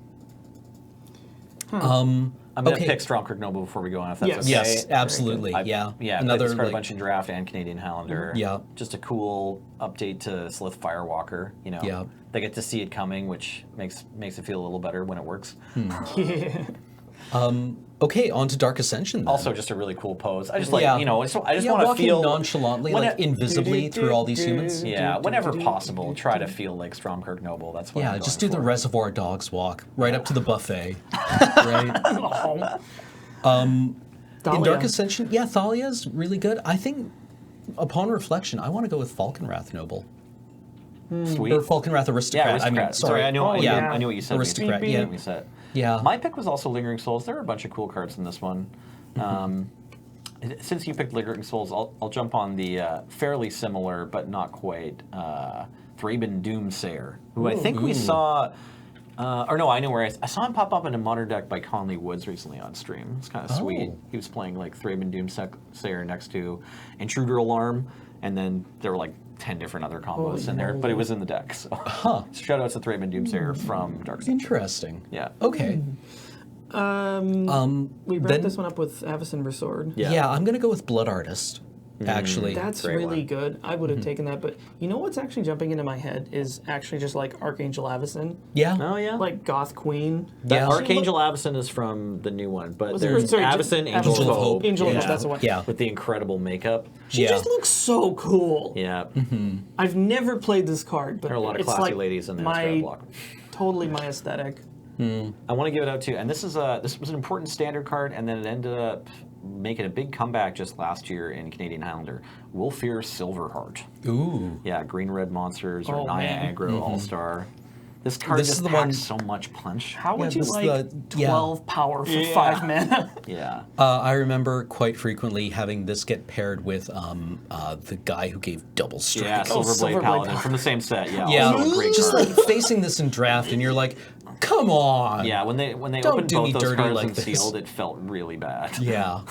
[SPEAKER 3] I'm going to
[SPEAKER 1] Okay.
[SPEAKER 3] pick Stromkirk Noble before we go on, if that's
[SPEAKER 2] Yes.
[SPEAKER 3] okay.
[SPEAKER 1] Yes, absolutely.
[SPEAKER 3] Yeah,
[SPEAKER 1] Yeah.
[SPEAKER 3] another
[SPEAKER 1] Another
[SPEAKER 3] card a
[SPEAKER 1] like,
[SPEAKER 3] bunch in draft and Canadian Highlander.
[SPEAKER 1] Yeah.
[SPEAKER 3] Just a cool update to Slith Firewalker.
[SPEAKER 1] Yeah.
[SPEAKER 3] They get to see it coming, which makes it feel a little better when it works.
[SPEAKER 1] okay, on to Dark Ascension then.
[SPEAKER 3] Also, just a really cool pose. I just like
[SPEAKER 1] Yeah.
[SPEAKER 3] I just
[SPEAKER 1] Yeah,
[SPEAKER 3] want to
[SPEAKER 1] walking
[SPEAKER 3] feel
[SPEAKER 1] nonchalantly,
[SPEAKER 3] when
[SPEAKER 1] like
[SPEAKER 3] it-
[SPEAKER 1] invisibly through all these humans.
[SPEAKER 3] Yeah, whenever possible, try to feel like Stromkirk Noble. That's what.
[SPEAKER 1] Yeah,
[SPEAKER 3] I'm
[SPEAKER 1] just do
[SPEAKER 3] going
[SPEAKER 1] the
[SPEAKER 3] for.
[SPEAKER 1] Reservoir Dogs walk right up to the buffet. Right? In
[SPEAKER 2] Dahlia.
[SPEAKER 1] Dark Ascension, yeah, Thalia's really good. I think, upon reflection, I want to go with Falconwrath Noble.
[SPEAKER 3] Sweet.
[SPEAKER 1] Or Falconwrath Aristocrat.
[SPEAKER 3] Yeah, Aristocrat.
[SPEAKER 1] I mean, sorry.
[SPEAKER 3] I knew.
[SPEAKER 2] Oh, yeah.
[SPEAKER 3] I knew what you said.
[SPEAKER 1] Aristocrat,
[SPEAKER 3] maybe.
[SPEAKER 1] yeah.
[SPEAKER 3] We said.
[SPEAKER 1] Yeah.
[SPEAKER 3] My pick was also Lingering Souls. There are a bunch of cool cards in this one. Since you picked Lingering Souls, I'll jump on the fairly similar but not quite Thraben Doomsayer, who I think we saw. Or no, I know where I saw him pop up in a modern deck by Conley Woods recently on stream. It's kind of sweet.
[SPEAKER 1] Oh.
[SPEAKER 3] He was playing like Thraben Doomsayer next to Intruder Alarm, and then there were like 10 different other combos in there, but it was in the deck. So shout out to Thraben Doomsayer from Dark Ascension.
[SPEAKER 1] Interesting.
[SPEAKER 3] Yeah.
[SPEAKER 1] Okay.
[SPEAKER 2] We wrapped
[SPEAKER 1] then-
[SPEAKER 2] this one up with Avacyn Resword.
[SPEAKER 1] Yeah, I'm going to go with Blood Artist, actually.
[SPEAKER 2] That's
[SPEAKER 3] Great
[SPEAKER 2] really
[SPEAKER 3] one.
[SPEAKER 2] good. I would have taken that, but you know what's actually jumping into my head is actually just like Archangel Avacyn,
[SPEAKER 1] Yeah.
[SPEAKER 3] Oh yeah.
[SPEAKER 2] like Goth Queen.
[SPEAKER 1] Yeah.
[SPEAKER 3] Archangel Avacyn is from the new one, but
[SPEAKER 2] Was it-
[SPEAKER 3] there's
[SPEAKER 2] sorry, just
[SPEAKER 3] Avacyn, Angel
[SPEAKER 1] Angel
[SPEAKER 3] of
[SPEAKER 1] of
[SPEAKER 3] Hope.
[SPEAKER 1] Hope.
[SPEAKER 2] Angel of
[SPEAKER 1] Yeah.
[SPEAKER 2] Hope, that's the one.
[SPEAKER 1] Yeah.
[SPEAKER 3] With the incredible makeup.
[SPEAKER 2] She
[SPEAKER 1] Yeah.
[SPEAKER 2] just looks so cool.
[SPEAKER 3] Yeah.
[SPEAKER 2] I've never played this card, but
[SPEAKER 3] There are a lot of
[SPEAKER 2] it's
[SPEAKER 3] classy
[SPEAKER 2] like
[SPEAKER 3] ladies in there.
[SPEAKER 2] my
[SPEAKER 3] block.
[SPEAKER 2] totally my aesthetic.
[SPEAKER 3] I want to give it out to, and this was an important standard card, and then it ended up making a big comeback just last year in Canadian Highlander. Wolfear Silverheart.
[SPEAKER 1] Ooh.
[SPEAKER 3] Yeah, green-red monsters or
[SPEAKER 2] Oh,
[SPEAKER 3] Naya
[SPEAKER 2] man.
[SPEAKER 3] aggro all-star. This card
[SPEAKER 1] This is
[SPEAKER 3] just
[SPEAKER 1] the
[SPEAKER 3] packs
[SPEAKER 1] one-
[SPEAKER 3] so much punch.
[SPEAKER 2] How would
[SPEAKER 1] Yeah,
[SPEAKER 2] you
[SPEAKER 1] this is
[SPEAKER 2] like
[SPEAKER 1] the- yeah.
[SPEAKER 2] 12 power for
[SPEAKER 3] Yeah.
[SPEAKER 2] 5 mana?
[SPEAKER 3] Yeah.
[SPEAKER 1] I remember quite frequently having this get paired with the guy who gave double strike.
[SPEAKER 3] Yeah, Silverblade
[SPEAKER 2] Silverblade
[SPEAKER 3] Paladin from the same set. Yeah,
[SPEAKER 1] Yeah,
[SPEAKER 3] also a great
[SPEAKER 1] just
[SPEAKER 3] card.
[SPEAKER 1] like facing this in draft, and you're like, come on.
[SPEAKER 3] Yeah, when they
[SPEAKER 1] Don't
[SPEAKER 3] opened
[SPEAKER 1] do
[SPEAKER 3] both
[SPEAKER 1] me
[SPEAKER 3] those
[SPEAKER 1] dirty
[SPEAKER 3] cards
[SPEAKER 1] like
[SPEAKER 3] and
[SPEAKER 1] this.
[SPEAKER 3] sealed, it felt really bad.
[SPEAKER 1] Yeah.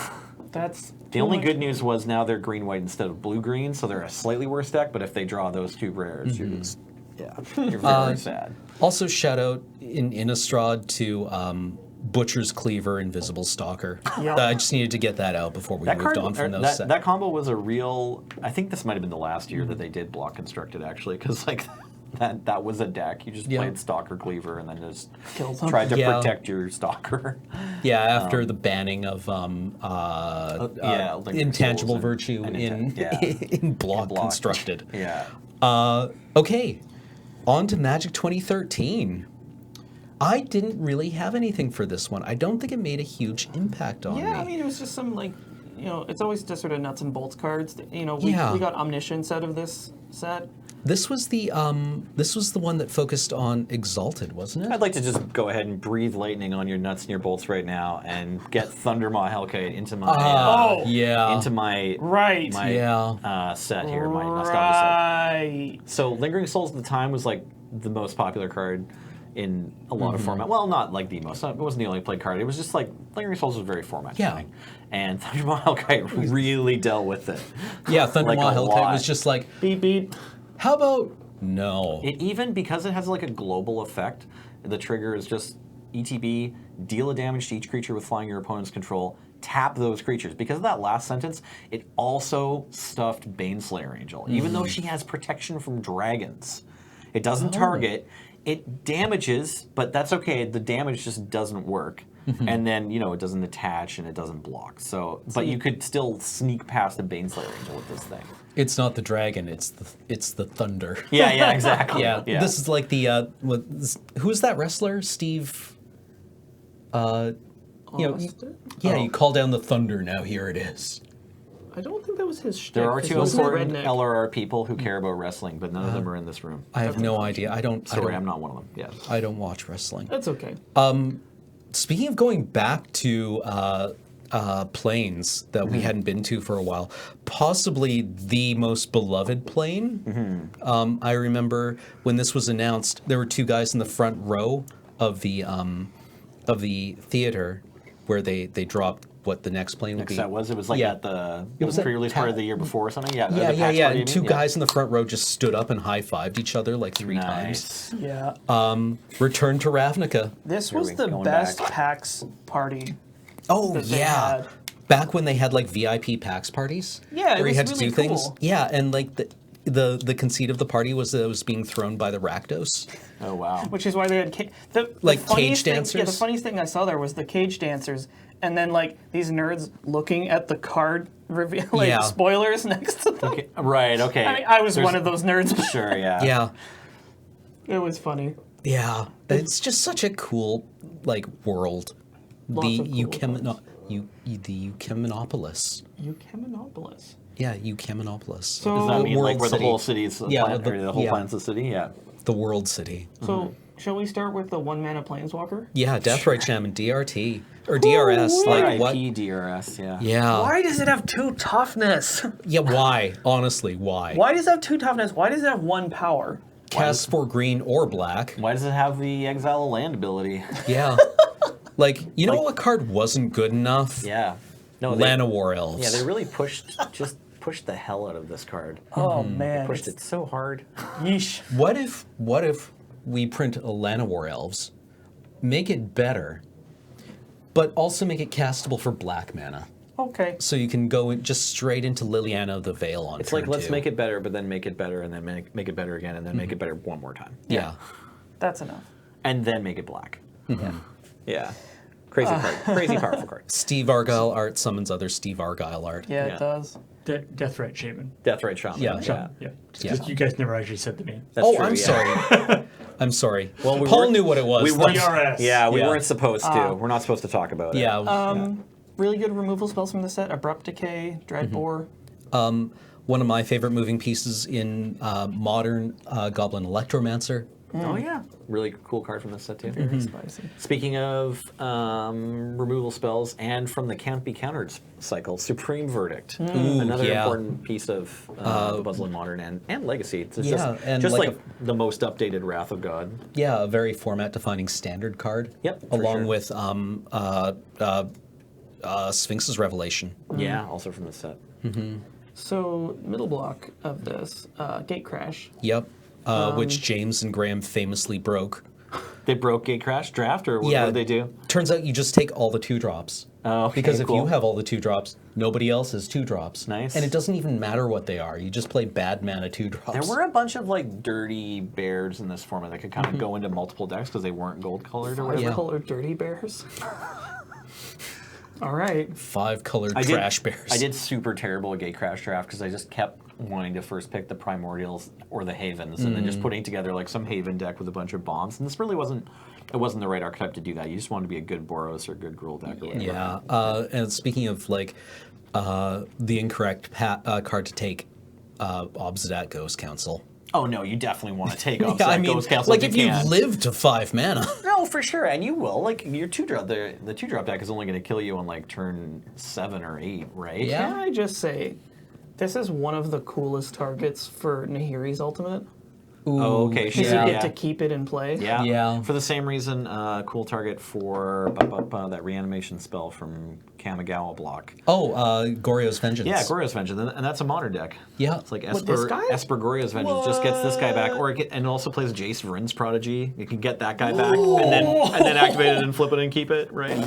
[SPEAKER 2] That's
[SPEAKER 3] The only good news was now they're green-white instead of blue-green, so they're a slightly worse deck, but if they draw those 2 rares, you're just, you're very sad.
[SPEAKER 1] Also, shout out in Innistrad to Butcher's Cleaver, Invisible Stalker.
[SPEAKER 2] Yeah.
[SPEAKER 1] I just needed to get that out before we moved on from those.
[SPEAKER 3] That combo was a real. I think this might have been the last year that they did block constructed actually, because like that was a deck. You just played Stalker Cleaver and then just tried to protect your Stalker.
[SPEAKER 1] Yeah, after the banning of intangible virtue in block constructed.
[SPEAKER 3] Yeah.
[SPEAKER 1] Okay, on to Magic 2013. I didn't really have anything for this one. I don't think it made a huge impact on me.
[SPEAKER 2] Yeah, I mean, it was just some, like, it's always just sort of nuts and bolts cards. That, we got Omniscience out of this set.
[SPEAKER 1] This was the one that focused on Exalted, wasn't it?
[SPEAKER 3] I'd like to just go ahead and breathe lightning on your nuts and your bolts right now and get Thundermaw Hellkite into my into my set here, my nostalgia set. So Lingering Souls at the time was like the most popular card in a lot of format. Well, not like the most. It wasn't the only played card. It was just like Lingering Souls was very format thing. And Thundermaw Hellkite really dealt with it.
[SPEAKER 1] Yeah, Thundermaw Hellkite was just like
[SPEAKER 2] beep beep.
[SPEAKER 1] How about no?
[SPEAKER 3] It even because it has like a global effect, the trigger is just ETB, deal a damage to each creature with flying your opponent's control, tap those creatures. Because of that last sentence, it also stuffed Baneslayer Angel. Even though she has protection from dragons. It doesn't target. It damages, but that's okay. The damage just doesn't work. And then, it doesn't attach and it doesn't block. So, but you could still sneak past the Baneslayer Angel with this thing.
[SPEAKER 1] It's not the dragon, it's the thunder.
[SPEAKER 3] Yeah, exactly.
[SPEAKER 1] Yeah. This is like the who's that wrestler? Steve you call down the thunder, now here it is.
[SPEAKER 2] I don't think that was his shtick.
[SPEAKER 3] There are 2 important LRR people who care about wrestling, but none of them are in this room.
[SPEAKER 1] I have no idea.
[SPEAKER 3] I'm not one of them. Yeah.
[SPEAKER 1] I don't watch wrestling.
[SPEAKER 2] That's okay.
[SPEAKER 1] Speaking of going back to planes that we hadn't been to for a while, possibly the most beloved plane. I remember when this was announced, there were 2 guys in the front row of the theater where they dropped what the next plane would be.
[SPEAKER 3] It was like at the pre-release party the year before or something. Yeah.
[SPEAKER 1] And 2 guys in the front row just stood up and high-fived each other like 3 times.
[SPEAKER 2] Yeah.
[SPEAKER 1] Return to Ravnica.
[SPEAKER 2] This was the best PAX party.
[SPEAKER 1] Oh yeah. Back when they had like VIP PAX parties.
[SPEAKER 2] Yeah,
[SPEAKER 1] where you had
[SPEAKER 2] really
[SPEAKER 1] to do things. Yeah, and like the conceit of the party was that it was being thrown by the Rakdos.
[SPEAKER 3] Oh wow.
[SPEAKER 2] Which is why they had
[SPEAKER 1] cage dancers.
[SPEAKER 2] Yeah, the funniest thing I saw there was the cage dancers, and then like these nerds looking at the card reveal, spoilers next to them.
[SPEAKER 3] Okay. Right. Okay.
[SPEAKER 2] I mean, I was one of those nerds.
[SPEAKER 3] Sure. Yeah.
[SPEAKER 1] Yeah.
[SPEAKER 2] It was funny.
[SPEAKER 1] Yeah, it's just such a cool world. The Eucheminopolis.
[SPEAKER 2] Eucheminopolis.
[SPEAKER 1] Yeah, Eucheminopolis.
[SPEAKER 2] So
[SPEAKER 3] does that mean
[SPEAKER 1] World
[SPEAKER 3] where the
[SPEAKER 1] City.
[SPEAKER 3] whole city's the whole planet's a city? Yeah.
[SPEAKER 1] The World City.
[SPEAKER 2] So shall we start with the 1-mana Planeswalker?
[SPEAKER 1] Yeah, Deathrite Shaman, DRT. Or DRS. Like what?
[SPEAKER 3] DRS, yeah.
[SPEAKER 1] Yeah.
[SPEAKER 2] Why does it have 2 toughness?
[SPEAKER 1] Yeah, why? Honestly, why?
[SPEAKER 2] Why does it have 2 toughness? Why does it have 1 power?
[SPEAKER 1] Cast for green or black.
[SPEAKER 3] Why does it have the Exile a Land ability?
[SPEAKER 1] Yeah. know what card wasn't good enough?
[SPEAKER 3] Yeah. No,
[SPEAKER 1] Llanowar Elves.
[SPEAKER 3] Yeah, they really pushed the hell out of this card.
[SPEAKER 2] Oh man.
[SPEAKER 3] They pushed it so hard.
[SPEAKER 2] Yeesh.
[SPEAKER 1] What if we print a Llanowar Elves, make it better, but also make it castable for black mana?
[SPEAKER 2] Okay.
[SPEAKER 1] So you can go just straight into Liliana of the Veil on
[SPEAKER 3] It's
[SPEAKER 1] turn
[SPEAKER 3] like, let's
[SPEAKER 1] 2.
[SPEAKER 3] make it better, but then make it better, and then make it better again, and then make it better one more time.
[SPEAKER 1] Yeah.
[SPEAKER 2] That's enough.
[SPEAKER 3] And then make it black. Yeah. Crazy card. Crazy powerful card.
[SPEAKER 1] Steve Argyle art summons other Steve Argyle art.
[SPEAKER 2] Yeah,
[SPEAKER 3] Yeah.
[SPEAKER 2] it does.
[SPEAKER 4] Deathrite Shaman.
[SPEAKER 3] Deathrite Shaman.
[SPEAKER 1] Yeah.
[SPEAKER 4] Yeah. Just you guys never actually said the name.
[SPEAKER 3] That's true,
[SPEAKER 1] I'm
[SPEAKER 3] yeah.
[SPEAKER 1] sorry. I'm sorry.
[SPEAKER 3] Well,
[SPEAKER 1] Paul knew what it was.
[SPEAKER 3] We
[SPEAKER 1] though.
[SPEAKER 3] weren't,
[SPEAKER 4] DRS.
[SPEAKER 3] yeah, we
[SPEAKER 1] Yeah.
[SPEAKER 3] weren't supposed to. We're not supposed to talk about it.
[SPEAKER 1] Yeah.
[SPEAKER 2] Really good removal spells from the set. Abrupt Decay, Dreadbore.
[SPEAKER 1] One of my favorite moving pieces in modern Goblin Electromancer.
[SPEAKER 3] Oh yeah, really cool card from this set too.
[SPEAKER 2] Very spicy.
[SPEAKER 3] Speaking of removal spells, and from the Can't Be Countered cycle, Supreme Verdict, another important piece of the Puzzle in Modern and Legacy. It's just like the most updated Wrath of God.
[SPEAKER 1] Yeah, a very format-defining standard card.
[SPEAKER 3] Yep, for
[SPEAKER 1] along
[SPEAKER 3] sure.
[SPEAKER 1] with Sphinx's Revelation.
[SPEAKER 3] Yeah, also from the set.
[SPEAKER 2] So middle block of this, Gatecrash.
[SPEAKER 1] Yep. Which James and Graham famously broke.
[SPEAKER 3] They broke Gatecrash draft, or what did they do?
[SPEAKER 1] Turns out you just take all the 2-drops.
[SPEAKER 3] Oh, okay,
[SPEAKER 1] because if
[SPEAKER 3] cool.
[SPEAKER 1] you have all the 2-drops, nobody else has 2-drops.
[SPEAKER 3] Nice.
[SPEAKER 1] And it doesn't even matter what they are. You just play bad mana 2-drops.
[SPEAKER 3] There were a bunch of like dirty bears in this format that could kind of go into multiple decks because they weren't gold colored or whatever.
[SPEAKER 2] Colored dirty bears. All right.
[SPEAKER 1] 5-colored trash bears.
[SPEAKER 3] I did super terrible at Gatecrash draft because I just kept wanting to first pick the Primordials or the Havens, and then just putting together like some Haven deck with a bunch of bombs. And this really wasn't the right archetype to do that. You just wanted to be a good Boros or a good Gruul deck or whatever.
[SPEAKER 1] Yeah. And speaking of like the incorrect card to take, Obsidat Ghost Council.
[SPEAKER 3] Oh no, you definitely want to take off
[SPEAKER 1] Yeah, I mean,
[SPEAKER 3] Ghost Council
[SPEAKER 1] like
[SPEAKER 3] if
[SPEAKER 1] if
[SPEAKER 3] you
[SPEAKER 1] you
[SPEAKER 3] can.
[SPEAKER 1] live to 5 mana.
[SPEAKER 3] No, for sure, and you will. Like your 2-drop, the 2-drop deck is only going to kill you on like turn 7 or 8, right?
[SPEAKER 1] Yeah.
[SPEAKER 2] Can I just say, this is one of the coolest targets for Nahiri's ultimate.
[SPEAKER 3] Oh, okay.
[SPEAKER 2] Because you get to keep it in play.
[SPEAKER 3] Yeah.
[SPEAKER 1] Yeah.
[SPEAKER 3] For the same reason, cool target for that reanimation spell from Kamigawa block.
[SPEAKER 1] Oh, Goryo's Vengeance.
[SPEAKER 3] Yeah, Goryo's Vengeance, and that's a modern deck.
[SPEAKER 1] Yeah.
[SPEAKER 3] It's like
[SPEAKER 2] this guy?
[SPEAKER 3] Esper Goryo's Vengeance just gets this guy back, and it also plays Jace Vryn's Prodigy. You can get that guy back, and then activate it and flip it and keep it, right?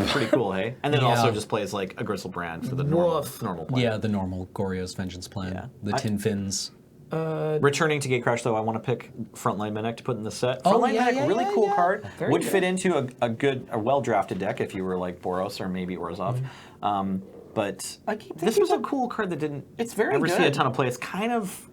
[SPEAKER 3] Pretty cool, hey? And then it also just plays like a Gristlebrand for the normal play.
[SPEAKER 1] Yeah, the normal Goryo's Vengeance plan.
[SPEAKER 3] Yeah.
[SPEAKER 1] The Tin Fins.
[SPEAKER 3] Returning to Gatecrash, though, I want to pick Frontline Medic to put in the set.
[SPEAKER 1] Oh,
[SPEAKER 3] Frontline
[SPEAKER 1] yeah,
[SPEAKER 3] Medic,
[SPEAKER 1] yeah,
[SPEAKER 3] really
[SPEAKER 1] yeah,
[SPEAKER 3] cool
[SPEAKER 1] yeah.
[SPEAKER 3] card.
[SPEAKER 2] Very
[SPEAKER 3] Would
[SPEAKER 2] good.
[SPEAKER 3] fit into a well-drafted deck if you were like Boros or maybe Orzhov. But
[SPEAKER 2] I keep
[SPEAKER 3] this
[SPEAKER 2] thinking
[SPEAKER 3] was a cool card that didn't
[SPEAKER 2] It's very
[SPEAKER 3] ever see a
[SPEAKER 2] good.
[SPEAKER 3] ton of play. It's kind of,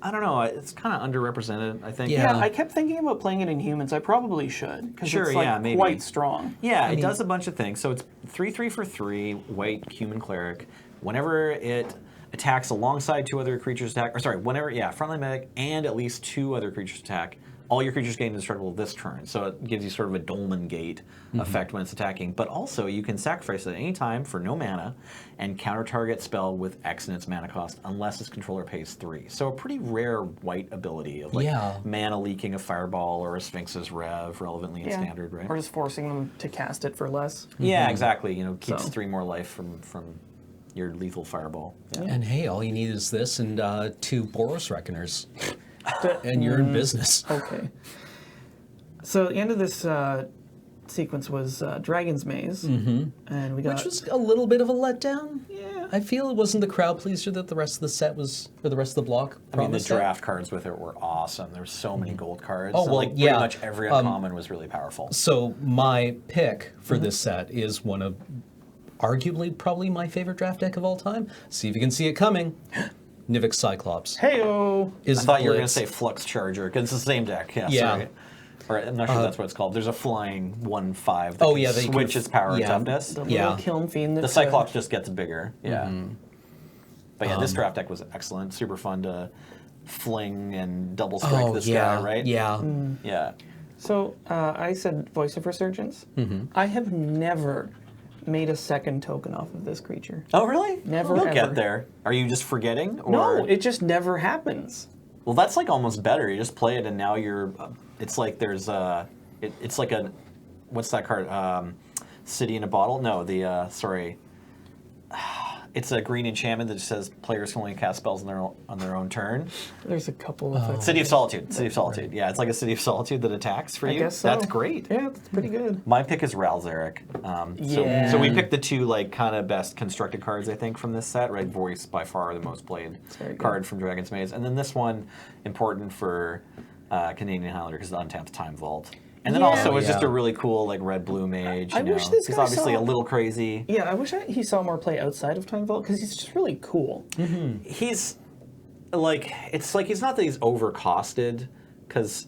[SPEAKER 3] I don't know, it's kind of underrepresented, I think.
[SPEAKER 1] Yeah.
[SPEAKER 2] Yeah, I kept thinking about playing it in humans. I probably should. Because
[SPEAKER 3] Sure,
[SPEAKER 2] it's like
[SPEAKER 3] yeah, maybe.
[SPEAKER 2] quite strong.
[SPEAKER 3] Yeah, it does a bunch of things. So it's 3/3 for 3, white human cleric. Whenever it attacks alongside 2 other creatures Frontline Medic and at least 2 other creatures attack, all your creatures gain indestructible this turn. So it gives you sort of a Dolmen Gate effect when it's attacking. But also you can sacrifice it at any time for no mana and counter target spell with X in its mana cost unless its controller pays 3. So a pretty rare white ability of like mana leaking a Fireball or a Sphinx's Rev relevantly in Standard, right?
[SPEAKER 2] Or just forcing them to cast it for less.
[SPEAKER 3] Yeah, exactly. You know, keeps
[SPEAKER 2] So.
[SPEAKER 3] 3 more life from your lethal Fireball. Yeah.
[SPEAKER 1] And hey, all you need is this and 2 Boros Reckoners. And you're in business.
[SPEAKER 2] Okay. So the end of this sequence was Dragon's Maze. And we got...
[SPEAKER 1] Which was a little bit of a letdown.
[SPEAKER 2] Yeah.
[SPEAKER 1] I feel it wasn't the crowd pleaser that the rest of the set was, or the rest of the block
[SPEAKER 3] I mean, the
[SPEAKER 1] promised that.
[SPEAKER 3] draft cards with it were awesome. There were so many gold cards.
[SPEAKER 1] Oh,
[SPEAKER 3] and,
[SPEAKER 1] well,
[SPEAKER 3] like,
[SPEAKER 1] yeah.
[SPEAKER 3] pretty much every uncommon was really powerful.
[SPEAKER 1] So my pick for this set is one of arguably probably my favorite draft deck of all time. See if you can see it coming. Nivix Cyclops.
[SPEAKER 2] Hey-o!
[SPEAKER 1] Is
[SPEAKER 3] I thought you were going to
[SPEAKER 1] Blitz.
[SPEAKER 3] say Flux Charger, because it's the same deck. Yeah,
[SPEAKER 1] Yeah.
[SPEAKER 3] sorry. Or I'm not sure that's what it's called. There's a flying 1/5 that
[SPEAKER 1] Oh,
[SPEAKER 3] can
[SPEAKER 1] yeah, that you can
[SPEAKER 3] switch its power and
[SPEAKER 1] yeah.
[SPEAKER 3] toughness.
[SPEAKER 2] The
[SPEAKER 1] Yeah.
[SPEAKER 2] little kiln fiend.
[SPEAKER 3] The Cyclops just gets bigger. Yeah. But yeah, this draft deck was excellent. Super fun to fling and double strike this guy, right?
[SPEAKER 1] Yeah.
[SPEAKER 3] Yeah.
[SPEAKER 2] So I said Voice of Resurgence. I have never made a second token off of this creature.
[SPEAKER 3] Oh, really?
[SPEAKER 2] Never,
[SPEAKER 3] You'll
[SPEAKER 2] ever.
[SPEAKER 3] get there. Are you just forgetting? Or?
[SPEAKER 2] No, it just never happens.
[SPEAKER 3] Well, that's like almost better. You just play it, and now you're. It's like there's it's like a. What's that card? City in a Bottle? No, sorry. It's a green enchantment that just says players can only cast spells on their own turn.
[SPEAKER 2] There's a couple of...
[SPEAKER 3] City of Solitude. City of Solitude. Yeah, it's like a City of Solitude that attacks for
[SPEAKER 2] I
[SPEAKER 3] you.
[SPEAKER 2] guess so.
[SPEAKER 3] That's great.
[SPEAKER 2] Yeah, that's pretty good.
[SPEAKER 3] My pick is Ralzeric.
[SPEAKER 2] Yeah.
[SPEAKER 3] So we picked the 2 like kind of best constructed cards I think from this set. Right, Voice by far the most played
[SPEAKER 2] very good.
[SPEAKER 3] card from Dragon's Maze, and then this one important for Canadian Highlander because the untapped Time Vault. And then
[SPEAKER 2] Yeah.
[SPEAKER 3] also it's just
[SPEAKER 1] Yeah.
[SPEAKER 3] a really cool like red blue mage.
[SPEAKER 2] I
[SPEAKER 3] You know,
[SPEAKER 2] wish this
[SPEAKER 3] he's
[SPEAKER 2] guy
[SPEAKER 3] obviously
[SPEAKER 2] saw-
[SPEAKER 3] a little crazy.
[SPEAKER 2] Yeah, I wish he saw more play outside of Time Vault because he's just really cool.
[SPEAKER 3] He's like it's like he's not that he's overcosted because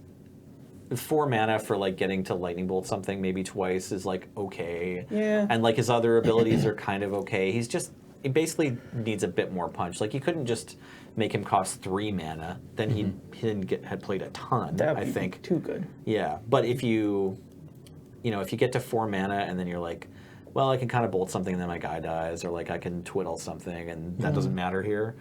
[SPEAKER 3] 4 mana for like getting to lightning bolt something maybe twice is like okay.
[SPEAKER 2] Yeah.
[SPEAKER 3] And like his other abilities are kind of okay. He basically needs a bit more punch. Like you couldn't just make him cost 3 mana. Then he had played a ton.
[SPEAKER 2] That would
[SPEAKER 3] I
[SPEAKER 2] be
[SPEAKER 3] think.
[SPEAKER 2] too good.
[SPEAKER 3] Yeah, but if you get to 4 mana and then you're like, well, I can kind of bolt something and then my guy dies, or like I can twiddle something and that doesn't matter here.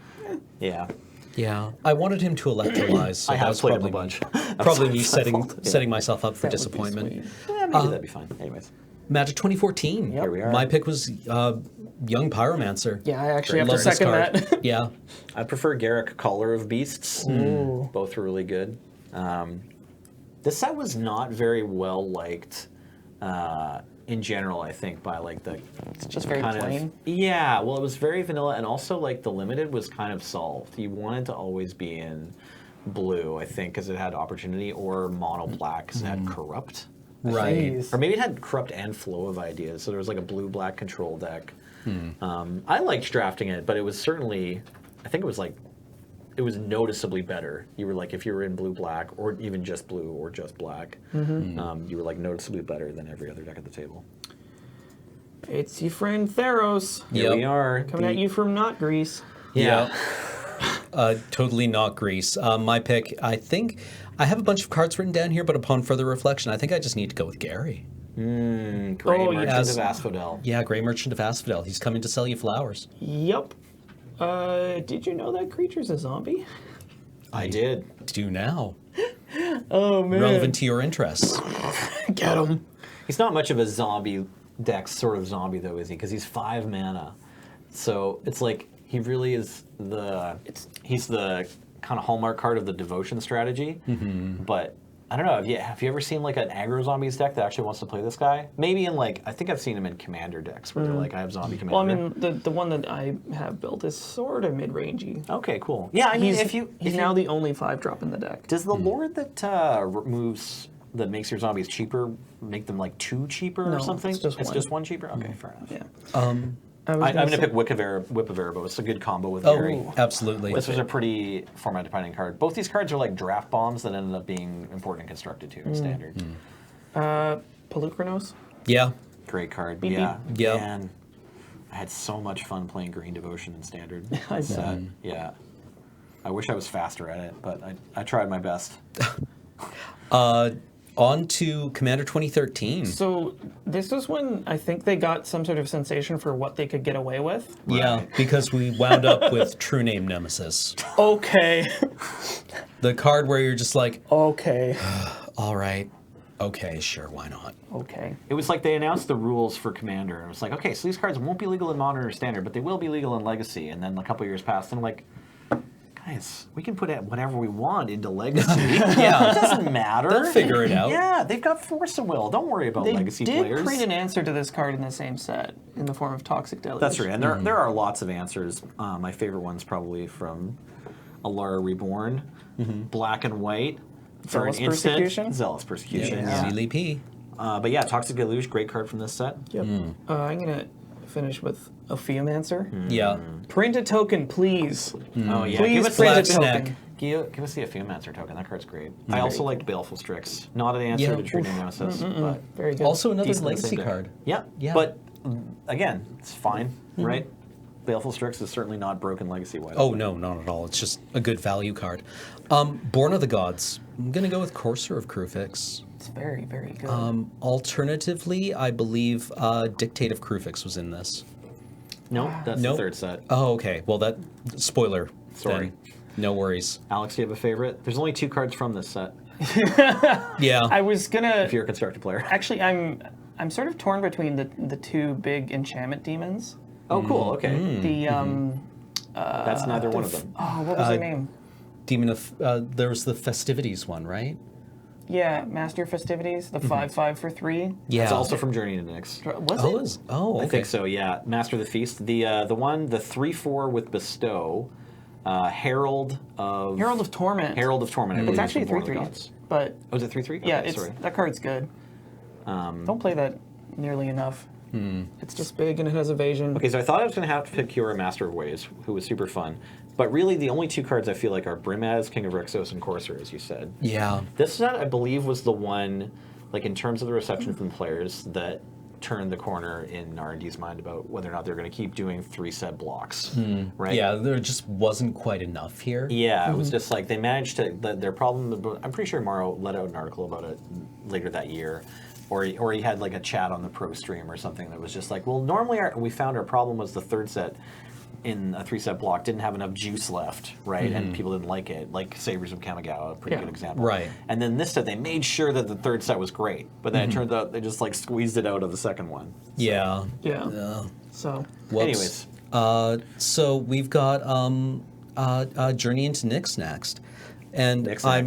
[SPEAKER 3] Yeah.
[SPEAKER 1] Yeah. I wanted him to electrolyze. So
[SPEAKER 3] I
[SPEAKER 1] that
[SPEAKER 3] have
[SPEAKER 1] was
[SPEAKER 3] played him
[SPEAKER 1] probably
[SPEAKER 3] a bunch.
[SPEAKER 1] Probably me
[SPEAKER 3] That's my fault.
[SPEAKER 1] setting myself up for
[SPEAKER 2] That would be
[SPEAKER 1] disappointment.
[SPEAKER 2] sweet.
[SPEAKER 3] Yeah, maybe that'd be fine. Anyways.
[SPEAKER 1] Magic 2014.
[SPEAKER 2] Yep.
[SPEAKER 3] Here we are.
[SPEAKER 1] My pick was Young Pyromancer.
[SPEAKER 2] Yeah, I actually have to
[SPEAKER 1] Love this
[SPEAKER 2] second
[SPEAKER 1] card.
[SPEAKER 2] that.
[SPEAKER 1] Yeah.
[SPEAKER 3] I prefer Garrick Caller of Beasts. Both are really good. This set was not very well liked in general, I think, by like the
[SPEAKER 2] It's just very
[SPEAKER 3] kind
[SPEAKER 2] plain.
[SPEAKER 3] Yeah, well, it was very vanilla, and also like the limited was kind of solved. You wanted to always be in blue, I think, because it had opportunity, or mono black because it had corrupt.
[SPEAKER 1] Right.
[SPEAKER 2] Jeez.
[SPEAKER 3] Or maybe it had corrupt and flow of ideas. So there was like a blue-black control deck. I liked drafting it, but it was certainly, I think it was noticeably better. You were like, if you were in blue-black, or even just blue or just black, you were like noticeably better than every other deck at the table.
[SPEAKER 2] It's your friend Theros.
[SPEAKER 3] Here we are.
[SPEAKER 2] Coming at you from not Greece.
[SPEAKER 3] Yeah.
[SPEAKER 1] Totally not Greece. My pick, I think, I have a bunch of cards written down here, but upon further reflection, I think I just need to go with Gary.
[SPEAKER 3] Grey
[SPEAKER 2] Oh,
[SPEAKER 3] Merchant
[SPEAKER 1] yes.
[SPEAKER 3] of Asphodel.
[SPEAKER 1] Yeah, Grey Merchant of Asphodel. He's coming to sell you flowers.
[SPEAKER 2] Yep. Did you know that creature's a zombie?
[SPEAKER 3] I did.
[SPEAKER 1] Do now.
[SPEAKER 2] Oh, man.
[SPEAKER 1] Relevant to your interests.
[SPEAKER 2] Get him.
[SPEAKER 3] He's not much of a zombie deck sort of zombie, though, is he? Because he's 5 mana. So it's like he really is he's the kind of hallmark card of the devotion strategy. But I don't know. Have you ever seen like an aggro zombies deck that actually wants to play this guy? Maybe in like, I think I've seen him in commander decks where they're like, I have zombie commander.
[SPEAKER 2] Well, I mean, the one that I have built is sort of mid-rangey.
[SPEAKER 3] Okay, cool. Yeah, I mean,
[SPEAKER 2] He's now the only 5-drop in the deck.
[SPEAKER 3] does the lord that that makes your zombies cheaper make them like 2 cheaper
[SPEAKER 2] No,
[SPEAKER 3] or something?
[SPEAKER 2] it's just one.
[SPEAKER 3] just 1 cheaper. Okay, fair enough.
[SPEAKER 2] Yeah.
[SPEAKER 3] I'm going to pick Whip of Erebos. It's a good combo with Gary.
[SPEAKER 1] Oh, absolutely.
[SPEAKER 3] This was a pretty format-defining card. Both these cards are like draft bombs that ended up being important and constructed too in Standard.
[SPEAKER 2] Pelucranos?
[SPEAKER 1] Yeah.
[SPEAKER 3] Great card.
[SPEAKER 2] Beep,
[SPEAKER 3] Yeah.
[SPEAKER 1] beep. Yeah.
[SPEAKER 3] Man, I had so much fun playing Green Devotion in Standard.
[SPEAKER 2] I
[SPEAKER 3] Set. Yeah. I wish I was faster at it, but I tried my best.
[SPEAKER 1] On to Commander 2013.
[SPEAKER 2] So this was when I think they got some sort of sensation for what they could get away with.
[SPEAKER 1] Yeah, because we wound up with True Name Nemesis.
[SPEAKER 2] Okay.
[SPEAKER 1] The card where you're just like,
[SPEAKER 2] Okay.
[SPEAKER 1] all right, okay, sure, why not?
[SPEAKER 2] Okay.
[SPEAKER 3] It was like they announced the rules for Commander. It was like, okay, so these cards won't be legal in Modern or Standard, but they will be legal in Legacy. And then a couple years passed, and I'm like, guys, we can put whatever we want into Legacy.
[SPEAKER 1] Yeah.
[SPEAKER 3] It doesn't matter.
[SPEAKER 1] They'll figure it out.
[SPEAKER 3] Yeah, they've got Force of Will. Don't worry about
[SPEAKER 2] They
[SPEAKER 3] Legacy
[SPEAKER 2] did
[SPEAKER 3] players.
[SPEAKER 2] print an answer to this card in the same set in the form of Toxic Deluge.
[SPEAKER 3] That's right, and there are lots of answers. My favorite one's probably from Alara Reborn, black and white. For
[SPEAKER 2] Zealous
[SPEAKER 3] an instant,
[SPEAKER 2] Persecution?
[SPEAKER 3] Zealous Persecution.
[SPEAKER 2] Yeah.
[SPEAKER 3] Yeah.
[SPEAKER 1] ZLP.
[SPEAKER 3] But yeah, Toxic Deluge, great card from this set.
[SPEAKER 2] Yep. I'm going to finish with a Theomancer.
[SPEAKER 1] Yeah.
[SPEAKER 2] Print a token, please.
[SPEAKER 3] Oh yeah,
[SPEAKER 2] Please
[SPEAKER 3] give us
[SPEAKER 2] print a
[SPEAKER 1] Black
[SPEAKER 2] token.
[SPEAKER 1] Snack.
[SPEAKER 3] give us the Theomancer token. That card's great. I also liked Baleful Strix. Not an answer
[SPEAKER 1] Yeah.
[SPEAKER 3] to True Name Nemesis, but
[SPEAKER 2] Very good.
[SPEAKER 1] Also another
[SPEAKER 3] decent in the same
[SPEAKER 1] legacy
[SPEAKER 3] deck.
[SPEAKER 1] card.
[SPEAKER 3] Yeah,
[SPEAKER 1] Yeah.
[SPEAKER 3] but again, it's fine, right? Baleful Strix is certainly not broken legacy wise.
[SPEAKER 1] Oh, no, not at all. It's just a good value card. Born of the Gods. I'm going to go with Courser of Crufix.
[SPEAKER 2] It's very, very good.
[SPEAKER 1] Alternatively, I believe Dictate of Crufix was in this.
[SPEAKER 3] no, that's
[SPEAKER 1] Nope.
[SPEAKER 3] the third set.
[SPEAKER 1] Oh, okay. Well, that spoiler.
[SPEAKER 3] Sorry.
[SPEAKER 1] then. No worries.
[SPEAKER 3] Alex, do you have a favorite? There's only 2 cards from this set.
[SPEAKER 1] Yeah.
[SPEAKER 2] I was going
[SPEAKER 3] If
[SPEAKER 2] to...
[SPEAKER 3] you're a constructed player.
[SPEAKER 2] Actually, I'm sort of torn between the 2 big enchantment demons.
[SPEAKER 3] Oh, cool. Okay,
[SPEAKER 2] The,
[SPEAKER 3] that's neither one of them.
[SPEAKER 2] oh, what was their name?
[SPEAKER 1] Demon of there was the Festivities one, right?
[SPEAKER 2] Yeah, Master Festivities, the 5/5 for 3.
[SPEAKER 1] Yeah.
[SPEAKER 3] It's also from Journey to Nyx.
[SPEAKER 2] Was
[SPEAKER 1] Oh,
[SPEAKER 2] it?
[SPEAKER 1] okay.
[SPEAKER 3] I think so. Yeah, Master of the Feast. The 3/4 with Bestow, Herald of
[SPEAKER 2] Torment.
[SPEAKER 3] Herald of Torment. I
[SPEAKER 2] It's
[SPEAKER 3] believe,
[SPEAKER 2] actually
[SPEAKER 3] is from Born of the
[SPEAKER 2] 3/3,
[SPEAKER 3] Gods.
[SPEAKER 2] but
[SPEAKER 3] Oh, is it 3/3?
[SPEAKER 2] yeah,
[SPEAKER 3] Okay,
[SPEAKER 2] it's
[SPEAKER 3] sorry.
[SPEAKER 2] that card's good. Don't play that nearly enough. It's just big and it has evasion.
[SPEAKER 3] Okay, so I thought I was going to have to pick Kiora, Master of Ways, who was super fun. But really, the only 2 cards I feel like are Brimaz, King of Rixos, and Courser, as you said.
[SPEAKER 1] Yeah.
[SPEAKER 3] This set, I believe, was the one, like in terms of the reception from players, that turned the corner in R&D's mind about whether or not they're going to keep doing 3-set blocks, right?
[SPEAKER 1] Yeah, there just wasn't quite enough here.
[SPEAKER 3] Yeah, it was just like they managed to. Their problem. I'm pretty sure Morrow let out an article about it later that year, or he had like a chat on the pro stream or something that was just like, well, normally we found our problem was the 3rd set. in a 3-set block didn't have enough juice left, right? And people didn't like it, like Sabres of Kamigawa, a pretty good example.
[SPEAKER 1] Right.
[SPEAKER 3] And then this set, they made sure that the third set was great, but then it turns out they just like squeezed it out of the second one.
[SPEAKER 1] Yeah.
[SPEAKER 2] So,
[SPEAKER 3] Anyways.
[SPEAKER 1] So we've got Journey into Nyx next. And I'm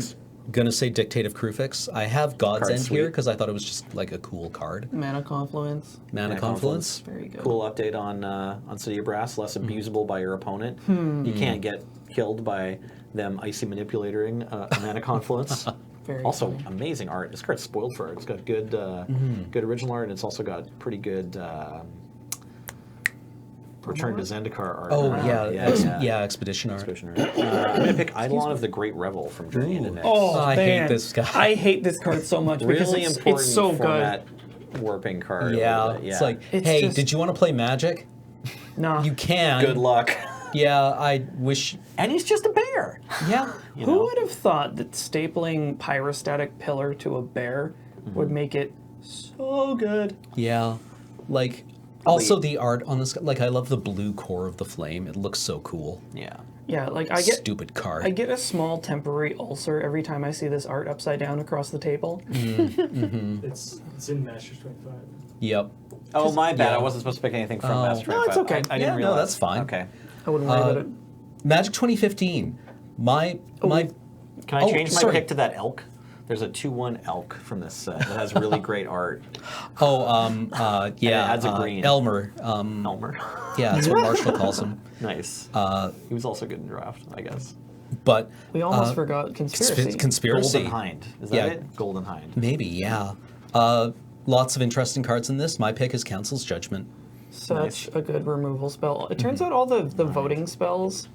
[SPEAKER 1] going to say Dictate of Krufix. I have God's
[SPEAKER 3] Card
[SPEAKER 1] End
[SPEAKER 3] sweet.
[SPEAKER 1] here because I thought it was just like a cool card.
[SPEAKER 2] Mana Confluence.
[SPEAKER 1] Mana Confluence.
[SPEAKER 2] Very good.
[SPEAKER 3] Cool update on City of Brass, less abusable by your opponent. You can't get killed by them icy manipulating Mana Confluence.
[SPEAKER 2] Very
[SPEAKER 3] Also,
[SPEAKER 2] funny.
[SPEAKER 3] amazing art. This card's spoiled for art. It's got good good original art, and it's also got pretty good Return to Zendikar art.
[SPEAKER 1] Oh, yeah, Expedition art.
[SPEAKER 3] Expedition art. I'm going to pick Eidolon of the Great Revel from Journey into Nyx.
[SPEAKER 2] Oh,
[SPEAKER 1] I
[SPEAKER 2] man.
[SPEAKER 1] hate this guy.
[SPEAKER 2] I hate this card so much because
[SPEAKER 3] Really
[SPEAKER 2] it's
[SPEAKER 3] important
[SPEAKER 2] so
[SPEAKER 3] format warping card.
[SPEAKER 1] Yeah,
[SPEAKER 3] Yeah.
[SPEAKER 1] it's like,
[SPEAKER 2] It's
[SPEAKER 1] hey,
[SPEAKER 2] just-
[SPEAKER 1] did you want to play Magic?
[SPEAKER 2] good. Nah.
[SPEAKER 1] You can.
[SPEAKER 3] Good luck.
[SPEAKER 1] Yeah, I wish.
[SPEAKER 3] And he's just a bear.
[SPEAKER 1] Yeah.
[SPEAKER 3] You
[SPEAKER 2] Who
[SPEAKER 3] know?
[SPEAKER 2] would have thought that stapling Pyrostatic Pillar to a bear would make it so good?
[SPEAKER 1] Yeah. Like, also the art on this, like, I love the blue core of the flame. It looks so cool.
[SPEAKER 3] Yeah.
[SPEAKER 2] Yeah, like I get
[SPEAKER 1] Stupid card.
[SPEAKER 2] I get a small temporary ulcer every time I see this art upside down across the table.
[SPEAKER 4] It's in Masters 25.
[SPEAKER 1] Yep.
[SPEAKER 3] Oh, my bad.
[SPEAKER 1] yeah.
[SPEAKER 3] I wasn't supposed to pick anything from
[SPEAKER 1] Oh.
[SPEAKER 3] Master
[SPEAKER 2] No, it's
[SPEAKER 3] 25.
[SPEAKER 2] okay.
[SPEAKER 3] I
[SPEAKER 1] Yeah,
[SPEAKER 3] didn't
[SPEAKER 1] no,
[SPEAKER 3] realize.
[SPEAKER 1] that's fine.
[SPEAKER 3] Okay.
[SPEAKER 2] I wouldn't worry about it.
[SPEAKER 1] Magic 2015. My
[SPEAKER 3] Can I
[SPEAKER 1] Oh,
[SPEAKER 3] change my
[SPEAKER 1] sorry.
[SPEAKER 3] pick to that elk? There's a 2/1 elk from this set that has really great art.
[SPEAKER 1] yeah,
[SPEAKER 3] adds a green.
[SPEAKER 1] Elmer.
[SPEAKER 3] Elmer.
[SPEAKER 1] Yeah, that's what Marshall calls him.
[SPEAKER 3] Nice. He was also good in draft, I guess.
[SPEAKER 1] But
[SPEAKER 2] We almost forgot conspiracy.
[SPEAKER 1] conspiracy.
[SPEAKER 3] Golden Hind. Is that
[SPEAKER 1] Yeah.
[SPEAKER 3] it? Golden Hind.
[SPEAKER 1] Maybe, yeah. Lots of interesting cards in this. My pick is Council's Judgment.
[SPEAKER 2] Such a good removal spell. It turns out all the voting spells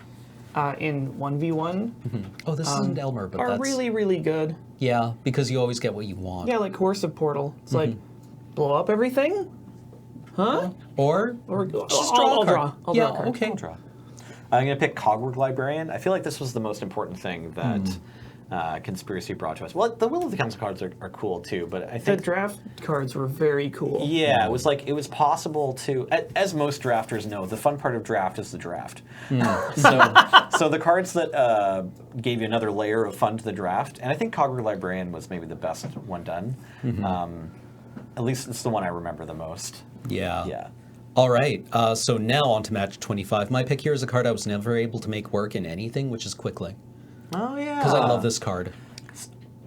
[SPEAKER 2] in 1v1
[SPEAKER 1] Oh, this isn't Elmer, but
[SPEAKER 2] are
[SPEAKER 1] that's
[SPEAKER 2] really, really good.
[SPEAKER 1] yeah, because you always get what you want.
[SPEAKER 2] Yeah, like Coercive Portal. It's like, blow up everything? Huh?
[SPEAKER 1] Or
[SPEAKER 2] Just draw a card. I'll
[SPEAKER 1] yeah,
[SPEAKER 2] draw a card.
[SPEAKER 1] okay.
[SPEAKER 3] I'll draw. I'm going to pick Cogwork Librarian. I feel like this was the most important thing that Conspiracy brought to us. Well, the Will of the Council cards are cool too, but I
[SPEAKER 2] The
[SPEAKER 3] think
[SPEAKER 2] draft cards were very cool.
[SPEAKER 3] yeah, it was possible to, as most drafters know, the fun part of draft is the draft. So the cards that gave you another layer of fun to the draft, and I think Cogwork Librarian was maybe the best one done. At least it's the one I remember the most.
[SPEAKER 1] Yeah.
[SPEAKER 3] Yeah.
[SPEAKER 1] All right. So now on to Magic 25. My pick here is a card I was never able to make work in anything, which is Quickling.
[SPEAKER 3] Oh yeah.
[SPEAKER 1] Because I love this card.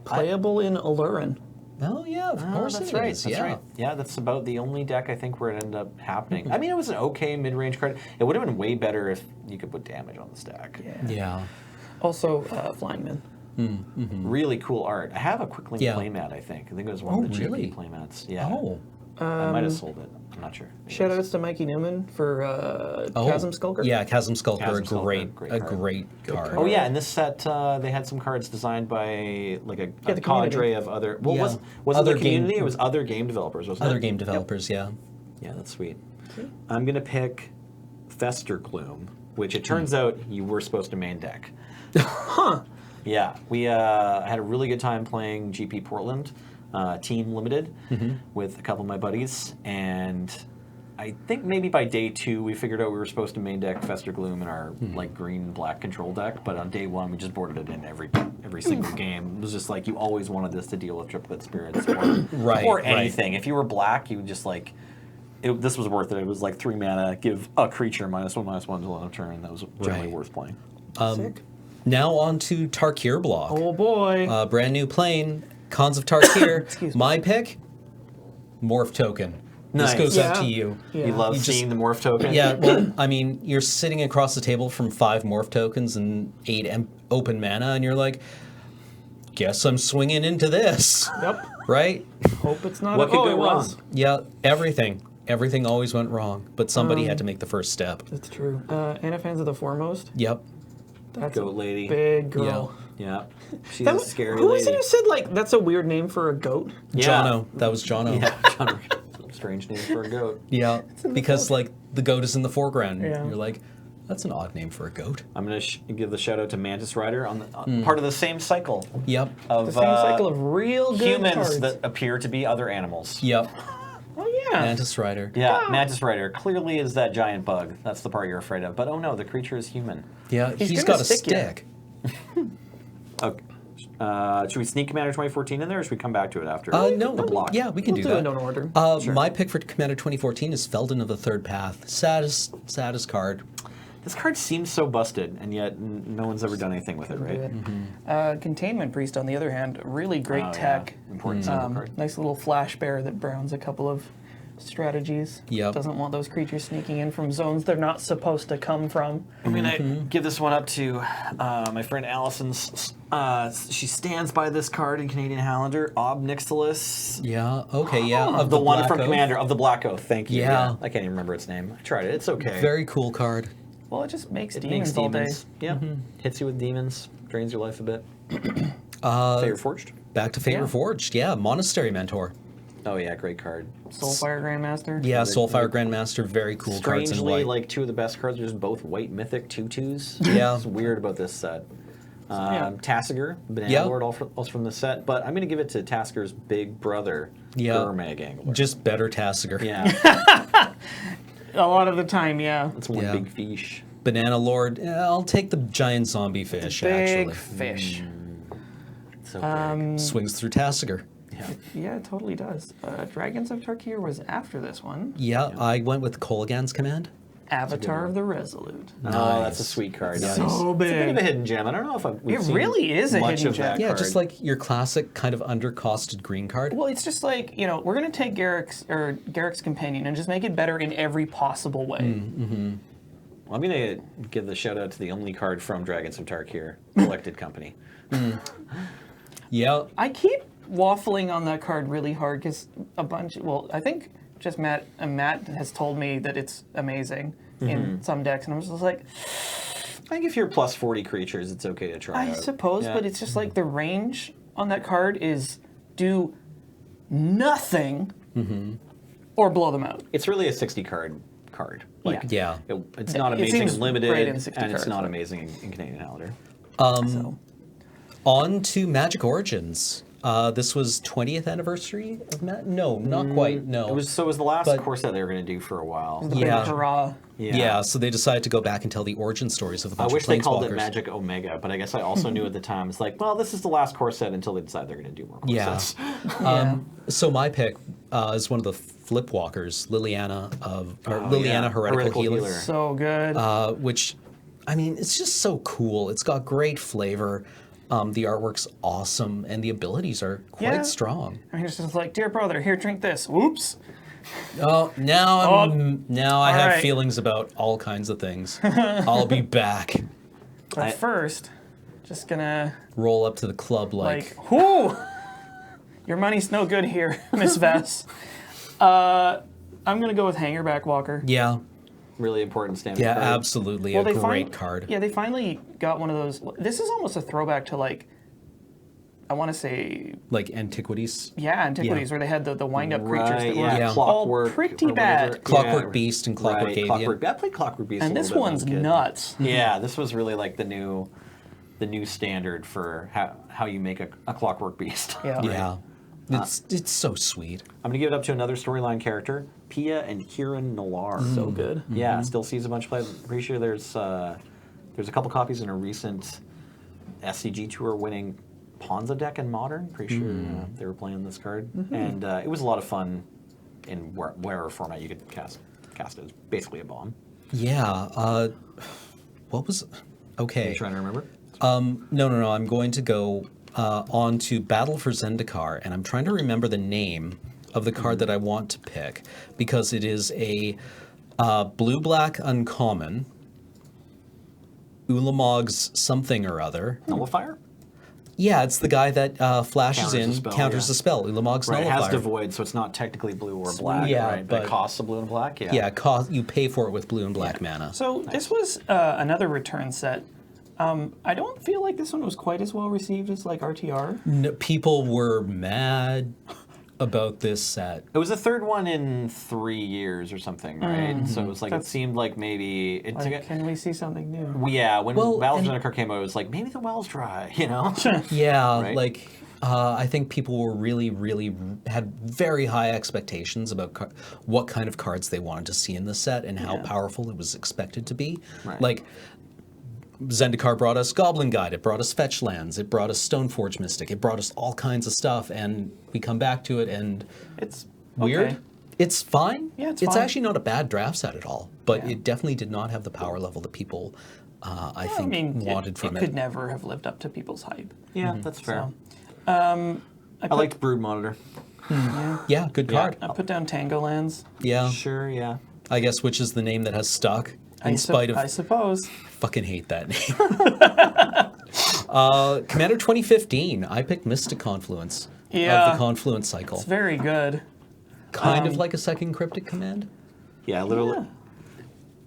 [SPEAKER 2] Playable in Alurin.
[SPEAKER 1] Oh, yeah, of course
[SPEAKER 3] that's
[SPEAKER 1] it
[SPEAKER 3] right.
[SPEAKER 1] is.
[SPEAKER 3] That's
[SPEAKER 1] yeah.
[SPEAKER 3] right. Yeah, that's about the only deck I think where it ended up happening. I mean, it was an okay mid-range card. It would have been way better if you could put damage on the stack.
[SPEAKER 1] Yeah.
[SPEAKER 2] Also, Flying Man.
[SPEAKER 3] Really cool art. I have a Quickling
[SPEAKER 1] Yeah.
[SPEAKER 3] playmat, I think. I think it was one
[SPEAKER 1] Oh,
[SPEAKER 3] of the
[SPEAKER 1] really?
[SPEAKER 3] GP playmats. Yeah.
[SPEAKER 1] Oh.
[SPEAKER 3] I might have sold it. I'm not sure.
[SPEAKER 2] Shout outs to Mikey Newman for Chasm Skulker.
[SPEAKER 1] Yeah, Chasm Skulker,
[SPEAKER 3] Chasm
[SPEAKER 1] a
[SPEAKER 3] Skulker,
[SPEAKER 1] great
[SPEAKER 3] great card.
[SPEAKER 1] card.
[SPEAKER 3] Oh yeah, in this set they had some cards designed by like a
[SPEAKER 2] the
[SPEAKER 3] cadre
[SPEAKER 2] community.
[SPEAKER 3] of other. Well,
[SPEAKER 1] Yeah.
[SPEAKER 3] was
[SPEAKER 1] Other
[SPEAKER 3] it the community?
[SPEAKER 1] game-
[SPEAKER 3] It was other game developers, wasn't it?
[SPEAKER 1] Other game
[SPEAKER 3] Yep.
[SPEAKER 1] developers, yeah.
[SPEAKER 3] Yeah, that's sweet. I'm gonna pick Fester Gloom, which it turns out you were supposed to main deck.
[SPEAKER 2] Huh.
[SPEAKER 3] Yeah, we had a really good time playing GP Portland, Team Limited, with a couple of my buddies, and I think maybe by day 2 we figured out we were supposed to main deck Fester Gloom in our like green and black control deck, but on day 1 we just boarded it in every single game. It was just like you always wanted this to deal with triplet spirits or anything. If you were black, you would just like. This was worth it. It was like 3 mana, give a creature -1/-1 till end of turn. That was generally
[SPEAKER 1] Right.
[SPEAKER 3] worth playing.
[SPEAKER 2] Sick.
[SPEAKER 1] Now on to Tarkir block.
[SPEAKER 2] Oh boy.
[SPEAKER 1] Brand new plane, Cons of Tarkir.
[SPEAKER 2] Excuse me.
[SPEAKER 1] My pick, Morph Token.
[SPEAKER 3] Nice.
[SPEAKER 1] This goes out
[SPEAKER 2] Yeah.
[SPEAKER 1] to you.
[SPEAKER 2] Yeah.
[SPEAKER 3] You love
[SPEAKER 1] You just-
[SPEAKER 3] seeing the morph token?
[SPEAKER 1] Yeah, well, I mean, you're sitting across the table from 5 Morph tokens and 8 open mana, and you're like, guess I'm swinging into this,
[SPEAKER 2] Yep.
[SPEAKER 1] right?
[SPEAKER 2] Hope it's not.
[SPEAKER 3] What could go
[SPEAKER 2] it was.
[SPEAKER 3] wrong?
[SPEAKER 1] Yeah, everything. Everything always went wrong, but somebody had to make the first step.
[SPEAKER 2] That's true. Anna Fans of the Foremost.
[SPEAKER 1] Yep.
[SPEAKER 2] That's
[SPEAKER 3] Goat
[SPEAKER 2] a
[SPEAKER 3] lady.
[SPEAKER 2] big girl.
[SPEAKER 3] Yeah. She's
[SPEAKER 2] That
[SPEAKER 3] a
[SPEAKER 2] was,
[SPEAKER 3] scary
[SPEAKER 2] who was
[SPEAKER 3] lady.
[SPEAKER 2] it who said like that's a weird name for a goat?
[SPEAKER 3] Yeah.
[SPEAKER 1] Jono. That was Jono.
[SPEAKER 3] Yeah, John, strange name for a goat.
[SPEAKER 1] Yeah, because like the goat is in the foreground.
[SPEAKER 2] Yeah.
[SPEAKER 1] You're like, that's an odd name for a goat.
[SPEAKER 3] I'm going to give the shout out to Mantis Rider on the part of the same cycle
[SPEAKER 1] Yep.
[SPEAKER 3] of
[SPEAKER 2] The same cycle of real good
[SPEAKER 3] humans
[SPEAKER 2] cards.
[SPEAKER 3] that appear to be other animals.
[SPEAKER 1] Yep.
[SPEAKER 2] Oh
[SPEAKER 1] Mantis Rider.
[SPEAKER 3] Yeah, Mantis Rider clearly is that giant bug. That's the part you're afraid of. But oh no, the creature is human.
[SPEAKER 1] Yeah, he's
[SPEAKER 2] gonna
[SPEAKER 1] got a
[SPEAKER 2] stick ya.
[SPEAKER 1] stick.
[SPEAKER 3] Okay. Should we sneak Commander 2014 in there, or should we come back to it after
[SPEAKER 1] No,
[SPEAKER 3] the block?
[SPEAKER 1] Yeah, we can
[SPEAKER 2] We'll
[SPEAKER 1] do
[SPEAKER 2] do
[SPEAKER 1] that.
[SPEAKER 2] it in order.
[SPEAKER 1] My pick for Commander 2014 is Feldon of the Third Path. Saddest card.
[SPEAKER 3] This card seems so busted, and yet no one's ever done anything with it, right?
[SPEAKER 2] Containment Priest, on the other hand, really great
[SPEAKER 3] Oh,
[SPEAKER 2] tech.
[SPEAKER 3] yeah. Important symbol card.
[SPEAKER 2] Nice little flash bear that browns a couple of strategies.
[SPEAKER 1] Yep.
[SPEAKER 2] Doesn't want those creatures sneaking in from zones they're not supposed to come from.
[SPEAKER 3] I'm gonna give this one up to my friend Allison's. She stands by this card in Canadian Highlander, Ob Nixilis.
[SPEAKER 1] Yeah, okay, yeah. Of
[SPEAKER 3] The one
[SPEAKER 1] Black
[SPEAKER 3] from
[SPEAKER 1] Oath.
[SPEAKER 3] Commander of the Black Oath. Thank you.
[SPEAKER 1] Yeah.
[SPEAKER 3] I can't even remember its name. I tried it. It's okay.
[SPEAKER 1] Very cool card.
[SPEAKER 2] Well, it just makes
[SPEAKER 3] it
[SPEAKER 2] demons
[SPEAKER 3] makes
[SPEAKER 2] all day.
[SPEAKER 3] demons. Yeah. Hits you with demons. Drains your life a bit. Favorite Forged.
[SPEAKER 1] Back to Favor
[SPEAKER 2] Yeah.
[SPEAKER 1] Forged. Yeah, Monastery Mentor.
[SPEAKER 3] Oh yeah, great card.
[SPEAKER 2] Soulfire Grandmaster.
[SPEAKER 1] Yeah, Soulfire Grandmaster. Very cool cards in
[SPEAKER 3] Strangely,
[SPEAKER 1] white.
[SPEAKER 3] like two of the best cards are just both white mythic 2/2s.
[SPEAKER 1] Yeah.
[SPEAKER 3] It's weird about this set.
[SPEAKER 2] Yeah.
[SPEAKER 3] Tassiger, Banana
[SPEAKER 1] Yeah.
[SPEAKER 3] Lord, also from the set, but I'm going to give it to Tassiger's big brother,
[SPEAKER 1] Yeah.
[SPEAKER 3] Gurmag Angler.
[SPEAKER 1] Just better Tassiger.
[SPEAKER 3] Yeah,
[SPEAKER 2] A lot of the time, yeah.
[SPEAKER 3] it's one
[SPEAKER 1] Yeah.
[SPEAKER 3] big fish.
[SPEAKER 1] Banana Lord. I'll take the giant zombie fish,
[SPEAKER 2] Big
[SPEAKER 1] actually.
[SPEAKER 2] fish.
[SPEAKER 3] So big.
[SPEAKER 1] Swings through Tassiger.
[SPEAKER 2] Yeah, it totally does. Dragons of Tarkir was after this one.
[SPEAKER 1] Yeah, I went with Kolaghan's Command.
[SPEAKER 2] Avatar of the Resolute.
[SPEAKER 3] Oh, that's a sweet card.
[SPEAKER 1] Nice.
[SPEAKER 2] So
[SPEAKER 3] It's a bit of
[SPEAKER 2] big.
[SPEAKER 3] a hidden gem. I don't know if we've
[SPEAKER 2] It
[SPEAKER 3] seen
[SPEAKER 2] really is a
[SPEAKER 3] much
[SPEAKER 2] hidden
[SPEAKER 3] of
[SPEAKER 2] gem.
[SPEAKER 3] that
[SPEAKER 1] Yeah,
[SPEAKER 3] card.
[SPEAKER 1] just like your classic kind of undercosted green card.
[SPEAKER 2] Well, it's just like, we're going to take Garrick's Companion and just make it better in every possible way.
[SPEAKER 3] Well, I'm going to give the shout out to the only card from Dragons of Tarkir, Collected Company.
[SPEAKER 1] Yeah,
[SPEAKER 2] I keep waffling on that card really hard because I think just Matt has told me that it's amazing in some decks, and I was just like,
[SPEAKER 3] I think if you're plus 40 creatures, it's okay to try
[SPEAKER 2] I
[SPEAKER 3] out.
[SPEAKER 2] suppose,
[SPEAKER 3] Yeah.
[SPEAKER 2] but it's just like the range on that card is do nothing or blow them out.
[SPEAKER 3] It's really a 60 card. Like,
[SPEAKER 1] yeah.
[SPEAKER 3] it's not
[SPEAKER 2] It
[SPEAKER 3] amazing
[SPEAKER 2] seems
[SPEAKER 3] in limited,
[SPEAKER 2] great
[SPEAKER 3] and
[SPEAKER 2] in 60
[SPEAKER 3] it's
[SPEAKER 2] cards,
[SPEAKER 3] not
[SPEAKER 2] but-
[SPEAKER 3] amazing in Canadian Highlander.
[SPEAKER 2] So
[SPEAKER 1] On to Magic Origins. This was 20th anniversary of No, not quite. No.
[SPEAKER 3] It was the last
[SPEAKER 1] But-
[SPEAKER 3] core set they were going to do for a while.
[SPEAKER 2] the
[SPEAKER 1] Yeah.
[SPEAKER 2] big hurrah.
[SPEAKER 1] Yeah, so they decided to go back and tell the origin stories of a
[SPEAKER 3] I
[SPEAKER 1] bunch
[SPEAKER 3] wish
[SPEAKER 1] of
[SPEAKER 3] they called it
[SPEAKER 1] Planeswalkers.
[SPEAKER 3] Magic Omega, but I guess I also knew at the time, it's like, well, this is the last core set until they decide they're going to do more core
[SPEAKER 1] Yeah.
[SPEAKER 3] sets.
[SPEAKER 1] So my pick is one of the Flipwalkers, Liliana
[SPEAKER 3] yeah.
[SPEAKER 1] Heretical Healer.
[SPEAKER 2] So good.
[SPEAKER 1] Which, I mean, it's just so cool. It's got great flavor. The artwork's awesome, and the abilities are quite
[SPEAKER 2] Yeah.
[SPEAKER 1] strong.
[SPEAKER 2] I mean, it's just like, dear brother, here, drink this. Whoops.
[SPEAKER 1] Oh, now I have
[SPEAKER 2] right.
[SPEAKER 1] feelings about all kinds of things. I'll be back.
[SPEAKER 2] But first, just gonna
[SPEAKER 1] Roll up to the club like
[SPEAKER 2] whoo! Your money's no good here, Miss Vess. I'm gonna go with Hangerback Walker.
[SPEAKER 1] yeah,
[SPEAKER 3] Really important standard
[SPEAKER 1] yeah,
[SPEAKER 3] card.
[SPEAKER 1] absolutely
[SPEAKER 2] Well,
[SPEAKER 1] a
[SPEAKER 2] they
[SPEAKER 1] great card.
[SPEAKER 2] Yeah, they finally got one of those. This is almost a throwback to like, I want to say,
[SPEAKER 1] Like Antiquities.
[SPEAKER 2] Antiquities,
[SPEAKER 1] Yeah.
[SPEAKER 2] where they had the wind-up creatures
[SPEAKER 3] Right,
[SPEAKER 2] that
[SPEAKER 3] yeah.
[SPEAKER 2] were
[SPEAKER 1] Yeah.
[SPEAKER 3] Clockwork.
[SPEAKER 2] all pretty
[SPEAKER 3] or
[SPEAKER 2] bad.
[SPEAKER 3] whatever.
[SPEAKER 1] Clockwork
[SPEAKER 3] Yeah,
[SPEAKER 1] Beast and Clockwork
[SPEAKER 3] right,
[SPEAKER 1] Avian.
[SPEAKER 3] I played Clockwork Beast.
[SPEAKER 2] And
[SPEAKER 3] a
[SPEAKER 2] this
[SPEAKER 3] little bit when I was
[SPEAKER 2] one's
[SPEAKER 3] a kid.
[SPEAKER 2] nuts.
[SPEAKER 3] Yeah, this was really like the new standard for how you make a Clockwork Beast.
[SPEAKER 2] Yeah.
[SPEAKER 1] Yeah, it's so sweet.
[SPEAKER 3] I'm gonna give it up to another storyline character, Pia and Kieran Noir.
[SPEAKER 2] So good.
[SPEAKER 3] Yeah, still sees a bunch of play. I'm pretty sure there's a couple copies in a recent SCG tour winning Ponza deck in Modern. Pretty sure they were playing this card, and it was a lot of fun in wherever format you could cast it. It's basically a bomb.
[SPEAKER 1] Yeah. What was?
[SPEAKER 3] Are
[SPEAKER 1] Okay.
[SPEAKER 3] you trying to remember?
[SPEAKER 1] No. I'm going to go on to Battle for Zendikar, and I'm trying to remember the name of the card that I want to pick because it is a blue-black uncommon. Ulamog's something or other.
[SPEAKER 3] Nullifier.
[SPEAKER 1] Yeah, it's the guy that flashes
[SPEAKER 3] Counters
[SPEAKER 1] in,
[SPEAKER 3] the spell,
[SPEAKER 1] counters
[SPEAKER 3] yeah.
[SPEAKER 1] the spell. Ulamog's
[SPEAKER 3] Right, it
[SPEAKER 1] Nullifier.
[SPEAKER 3] has devoid, so it's not technically blue or black,
[SPEAKER 1] Yeah,
[SPEAKER 3] right? But it
[SPEAKER 1] but-
[SPEAKER 3] costs a blue and black, yeah.
[SPEAKER 1] Yeah, you pay for it with blue and black mana.
[SPEAKER 2] So this was another return set. I don't feel like this one was quite as well received as like RTR.
[SPEAKER 1] No, people were mad about this set.
[SPEAKER 3] It was the third one in 3 years or something, right? So it was like, it seemed like maybe... It took
[SPEAKER 2] Like, can we see something new?
[SPEAKER 3] yeah, when
[SPEAKER 1] Well,
[SPEAKER 3] Battle for
[SPEAKER 1] and-
[SPEAKER 3] Zendikar came out, it was like, maybe the well's dry, you know?
[SPEAKER 1] Yeah,
[SPEAKER 3] Right?
[SPEAKER 1] like I think people were really had very high expectations about what kind of cards they wanted to see in the set and how powerful it was expected to be.
[SPEAKER 3] Right.
[SPEAKER 1] Like, Zendikar brought us Goblin Guide, it brought us Fetch Lands, it brought us Stoneforge Mystic, it brought us all kinds of stuff, and we come back to it and
[SPEAKER 2] It's
[SPEAKER 1] weird.
[SPEAKER 2] okay.
[SPEAKER 1] It's fine.
[SPEAKER 2] Yeah, it's
[SPEAKER 1] It's
[SPEAKER 2] fine.
[SPEAKER 1] actually not a bad draft set at all, but
[SPEAKER 2] Yeah.
[SPEAKER 1] it definitely did not have the power level that people, I think, wanted from
[SPEAKER 2] it
[SPEAKER 1] it.
[SPEAKER 2] could never have lived up to people's hype.
[SPEAKER 3] Yeah, that's fair.
[SPEAKER 2] So,
[SPEAKER 3] I liked Brood Monitor.
[SPEAKER 1] Yeah, good card.
[SPEAKER 2] I put down Tango Lands.
[SPEAKER 1] Yeah,
[SPEAKER 3] Sure, yeah.
[SPEAKER 1] I guess which is the name that has stuck in spite of.
[SPEAKER 2] I suppose.
[SPEAKER 1] Fucking hate that name. Commander 2015. I picked Mystic Confluence of
[SPEAKER 2] Yeah.
[SPEAKER 1] the Confluence cycle.
[SPEAKER 2] It's very good.
[SPEAKER 1] Kind of like a second Cryptic Command.
[SPEAKER 3] Yeah, literally.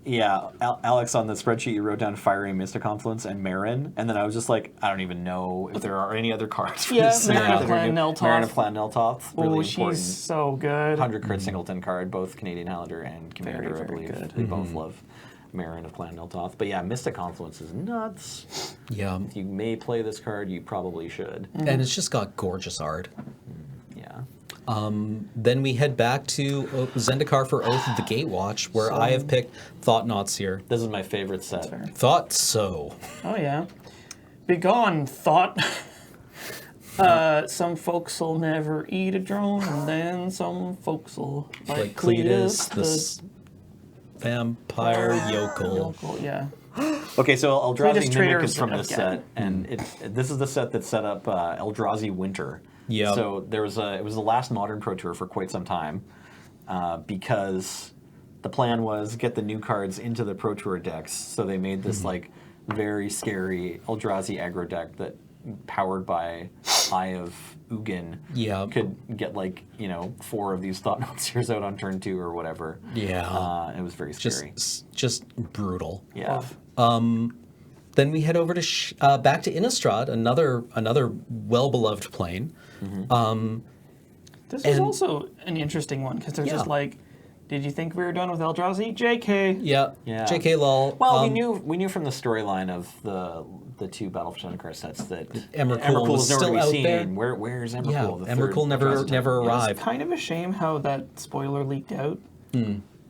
[SPEAKER 3] Yeah, Alex, on the spreadsheet you wrote down Fiery Mystic Confluence and Marin, and then I was just like, I don't even know if there are any other cards for
[SPEAKER 2] Yeah,
[SPEAKER 3] this set
[SPEAKER 2] Marin of
[SPEAKER 3] that are
[SPEAKER 2] Plan
[SPEAKER 3] new.
[SPEAKER 2] Neltoth.
[SPEAKER 3] Marin of Plan Neltoth, really
[SPEAKER 2] Oh,
[SPEAKER 3] important.
[SPEAKER 2] she's so good.
[SPEAKER 3] 100 crit singleton card, both Canadian Highlander and Commander,
[SPEAKER 2] Very,
[SPEAKER 3] I
[SPEAKER 2] very
[SPEAKER 3] believe.
[SPEAKER 2] good.
[SPEAKER 3] They both love Marin of Plan Neltoth. But yeah, Mystic Confluence is nuts.
[SPEAKER 1] Yeah,
[SPEAKER 3] If you may play this card, you probably should.
[SPEAKER 1] and it's just got gorgeous art.
[SPEAKER 3] Yeah.
[SPEAKER 1] Then we head back to Zendikar for Oath of the Gatewatch, where I have picked Thought Seer.
[SPEAKER 3] This is my favorite set.
[SPEAKER 2] Fair.
[SPEAKER 1] Thought so.
[SPEAKER 2] Oh yeah. Begone, thought. Some folks'll never eat a drone, and then some folks'll
[SPEAKER 1] Like Cletus, the vampire yokel.
[SPEAKER 2] Yeah.
[SPEAKER 3] Okay, so Eldrazi
[SPEAKER 2] Cletus
[SPEAKER 3] Mimic
[SPEAKER 2] Traders
[SPEAKER 3] is from
[SPEAKER 2] of
[SPEAKER 3] this
[SPEAKER 2] Gaia.
[SPEAKER 3] set, and this is the set that set up Eldrazi Winter.
[SPEAKER 1] Yep.
[SPEAKER 3] So it was the last Modern Pro Tour for quite some time, because the plan was get the new cards into the Pro Tour decks. So they made this like very scary Eldrazi aggro deck that, powered by Eye of Ugin,
[SPEAKER 1] Yeah.
[SPEAKER 3] could get 4 of these Thought Seers out on turn 2 or whatever.
[SPEAKER 1] Yeah.
[SPEAKER 3] It was very scary.
[SPEAKER 1] Just brutal.
[SPEAKER 3] Yeah.
[SPEAKER 1] Then we head over to back to Innistrad, another well-beloved plane.
[SPEAKER 2] This is
[SPEAKER 1] And-
[SPEAKER 2] also an interesting one because they're
[SPEAKER 1] Yeah.
[SPEAKER 2] just like, did you think we were done with Eldrazi? JK.
[SPEAKER 1] Yeah.
[SPEAKER 3] Yeah.
[SPEAKER 1] JK lol.
[SPEAKER 3] Well, we knew from the storyline of the 2 Battle for Zendikar sets that
[SPEAKER 1] Emrakul was
[SPEAKER 3] never
[SPEAKER 1] still
[SPEAKER 3] to be
[SPEAKER 1] out
[SPEAKER 3] seen.
[SPEAKER 1] there.
[SPEAKER 3] Where's Emrakul?
[SPEAKER 1] Yeah,
[SPEAKER 3] the third
[SPEAKER 1] Emrakul never
[SPEAKER 3] Eldrazi type?
[SPEAKER 1] arrived.
[SPEAKER 2] It's kind of a shame how that spoiler leaked out.